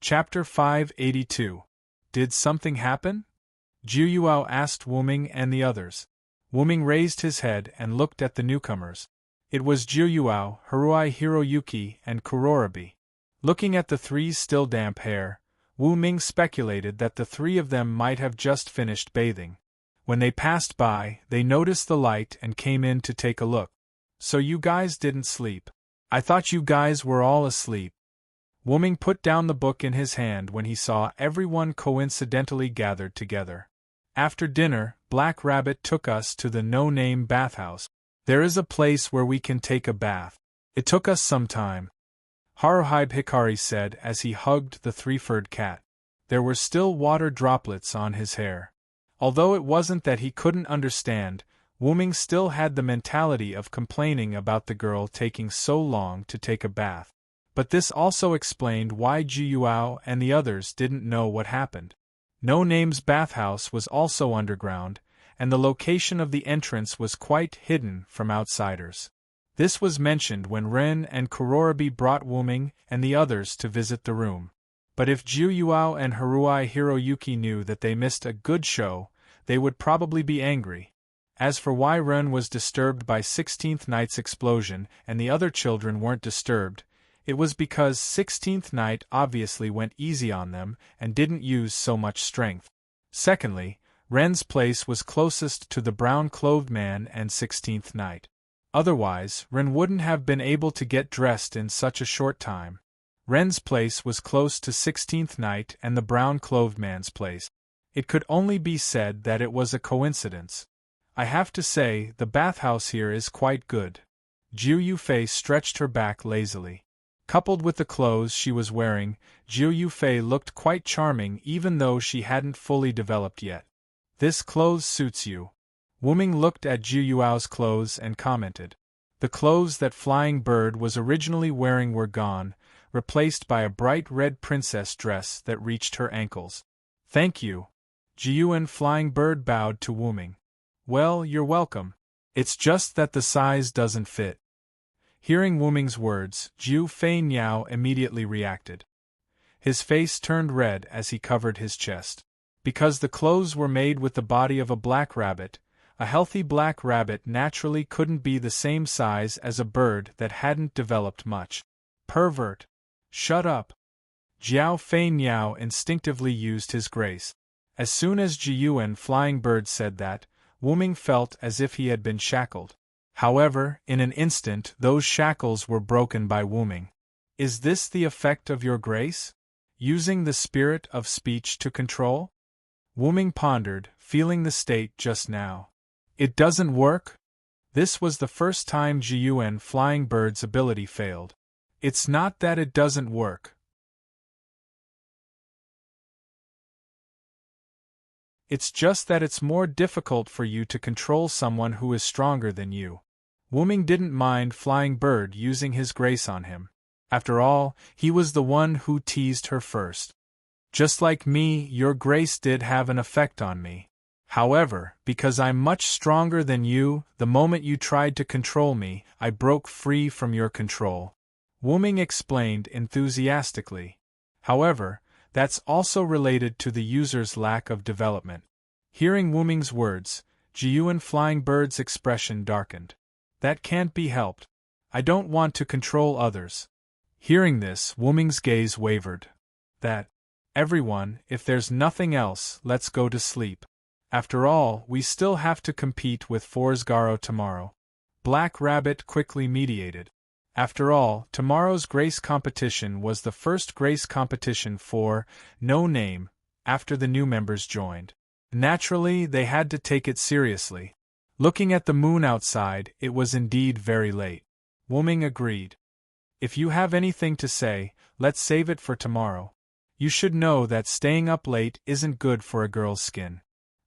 Chapter 582. Did something happen? Zhu Yuao asked Wu-Ming and the others. Wu-Ming raised his head and looked at the newcomers. It was Zhu Yuao, Haruai Hiroyuki, and Kurorobi. Looking at the three's still damp hair, Wu-Ming speculated that the three of them might have just finished bathing. When they passed by, they noticed the light and came in to take a look. So you guys didn't sleep. I thought you guys were all asleep. Wu-Ming put down the book in his hand when he saw everyone coincidentally gathered together. After dinner, Black Rabbit took us to the no-name bathhouse. There is a place where we can take a bath. It took us some time. Haruhi Hikari said as he hugged the three-furred cat. There were still water droplets on his hair. Although it wasn't that he couldn't understand, Wu-Ming still had the mentality of complaining about the girl taking so long to take a bath. But this also explained why Zhu Yuao and the others didn't know what happened. No Name's bathhouse was also underground, and the location of the entrance was quite hidden from outsiders. This was mentioned when Ren and Kurorobi brought Wu-Ming and the others to visit the room. But if Zhu Yuao and Haruai Hiroyuki knew that they missed a good show, they would probably be angry. As for why Ren was disturbed by 16th Knight's explosion and the other children weren't disturbed, it was because 16th Knight obviously went easy on them and didn't use so much strength. Secondly, Ren's place was closest to the brown-clothed man and 16th Knight. Otherwise, Ren wouldn't have been able to get dressed in such a short time. Ren's place was close to 16th Knight and the brown-clothed man's place. It could only be said that it was a coincidence. I have to say, the bathhouse here is quite good. Zhu Yufei stretched her back lazily. Coupled with the clothes she was wearing, Jiu Yufei looked quite charming even though she hadn't fully developed yet. "This clothes suits you." Wu Ming looked at Jiu Yuao's clothes and commented. The clothes that Flying Bird was originally wearing were gone, replaced by a bright red princess dress that reached her ankles. "Thank you." Jiu and Flying Bird bowed to Wu Ming. "Well, you're welcome. It's just that the size doesn't fit." Hearing Wu Ming's words, Jiu Fei Niao immediately reacted. His face turned red as he covered his chest. Because the clothes were made with the body of a black rabbit, a healthy black rabbit naturally couldn't be the same size as a bird that hadn't developed much. "Pervert! Shut up!" Jiao Fei Niao instinctively used his grace. As soon as Jiu and Flying Bird said that, Wu Ming felt as if he had been shackled. However, in an instant those shackles were broken by Wu Ming. "Is this the effect of your grace? Using the spirit of speech to control?" Wu Ming pondered, feeling the state just now. "It doesn't work?" This was the first time Jiu and Flying Bird's ability failed. "It's not that it doesn't work. It's just that it's more difficult for you to control someone who is stronger than you." Wu Ming didn't mind Flying Bird using his grace on him. After all, he was the one who teased her first. "Just like me, your grace did have an effect on me. However, because I'm much stronger than you, the moment you tried to control me, I broke free from your control," Wu Ming explained enthusiastically. However, that's also related to the user's lack of development. Hearing Wu Ming's words, Jiu and Flying Bird's expression darkened. "That can't be helped. I don't want to control others." Hearing this, Wu Ming's gaze wavered. "Everyone, if there's nothing else, let's go to sleep. After all, we still have to compete with Forsgaro tomorrow." Black Rabbit quickly mediated. After all, tomorrow's grace competition was the first grace competition for No Name, after the new members joined. Naturally, they had to take it seriously. Looking at the moon outside, it was indeed very late. Wu Ming agreed. "If you have anything to say, let's save it for tomorrow. You should know that staying up late isn't good for a girl's skin."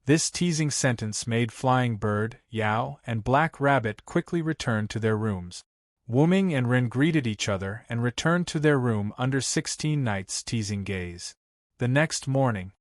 This teasing sentence made Flying Bird, Yao, and Black Rabbit quickly return to their rooms. Wu Ming and Rin greeted each other and returned to their room under 16 Nights' teasing gaze. The next morning,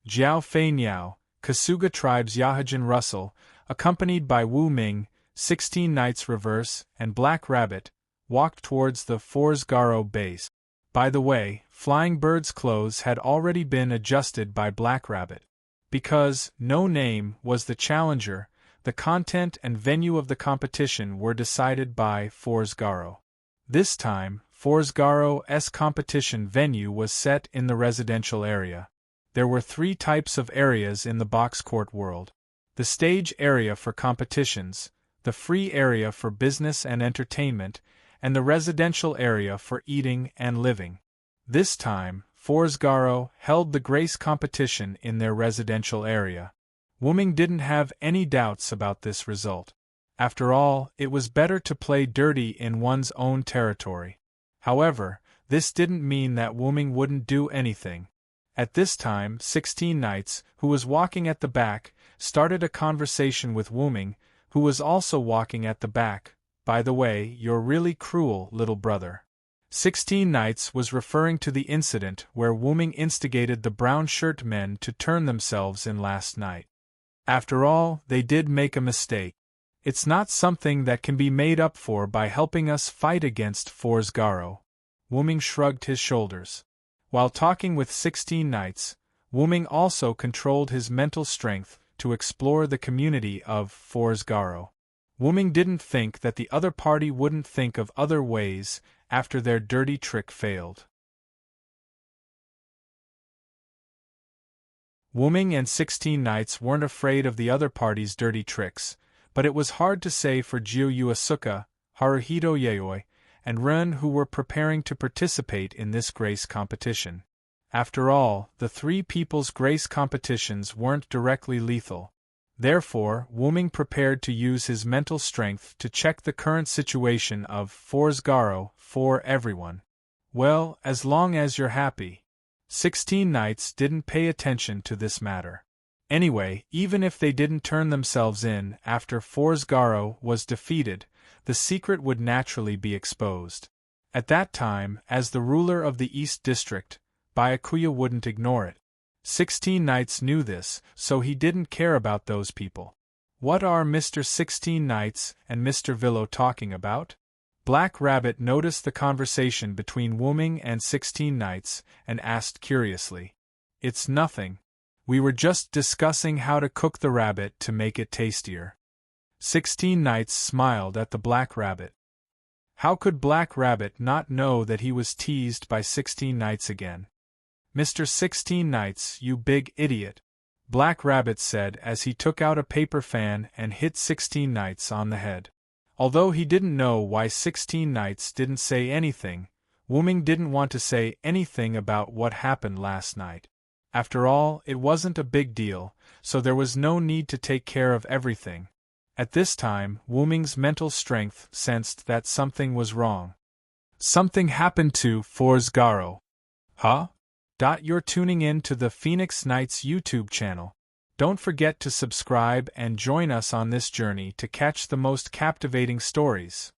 Jiao Fei Niao, Kasuga Tribe's Yahajin Russell, accompanied by Wu Ming, 16 Nights Reverse, and Black Rabbit, walked towards the Forsgaro base. By the way, Flying Bird's clothes had already been adjusted by Black Rabbit. Because No Name was the challenger, the content and venue of the competition were decided by Forsgaro. This time, Forsgaro's competition venue was set in the residential area. There were 3 types of areas in the box court world. The stage area for competitions, the free area for business and entertainment, and the residential area for eating and living. This time, Forsgaro held the grace competition in their residential area. Wu Ming didn't have any doubts about this result. After all, it was better to play dirty in one's own territory. However, this didn't mean that Wu Ming wouldn't do anything. At this time, 16 Nights, who was walking at the back, started a conversation with Wu Ming, who was also walking at the back. "By the way, you're really cruel, little brother." 16 Nights was referring to the incident where Wu Ming instigated the brown shirt men to turn themselves in last night. After all, they did make a mistake. It's not something that can be made up for by helping us fight against Forsgaro. Wu Ming shrugged his shoulders. While talking with 16 Nights, Wu Ming also controlled his mental strength to explore the community of Forsgaro. Wu Ming didn't think that the other party wouldn't think of other ways after their dirty trick failed. Wu Ming and 16 Nights weren't afraid of the other party's dirty tricks, but it was hard to say for Jiu Yuasuka, Haruhito Yayoi, and Ren, who were preparing to participate in this grace competition. After all, the 3 people's grace competitions weren't directly lethal. Therefore, Wu Ming prepared to use his mental strength to check the current situation of Forsgaro for everyone. Well, as long as you're happy. 16 knights didn't pay attention to this matter. Anyway, even if they didn't turn themselves in after Forsgaro was defeated, the secret would naturally be exposed. At that time, as the ruler of the East District, Byakuya wouldn't ignore it. 16 knights knew this, so he didn't care about those people. What are Mr. 16 knights and Mr. Villo talking about? Black Rabbit noticed the conversation between Wuming and 16 knights and asked curiously. It's nothing. We were just discussing how to cook the rabbit to make it tastier. 16 knights smiled at the Black Rabbit. How could Black Rabbit not know that he was teased by 16 knights again? Mr. 16 knights, you big idiot, Black Rabbit said as he took out a paper fan and hit 16 knights on the head. Although he didn't know why 16 knights didn't say anything, Wuming didn't want to say anything about what happened last night. After all, it wasn't a big deal, so there was no need to take care of everything. At this time, Wuming's mental strength sensed that something was wrong. Something happened to Forsgaro. Huh? You're tuning in to the Phoenix Knights YouTube channel. Don't forget to subscribe and join us on this journey to catch the most captivating stories.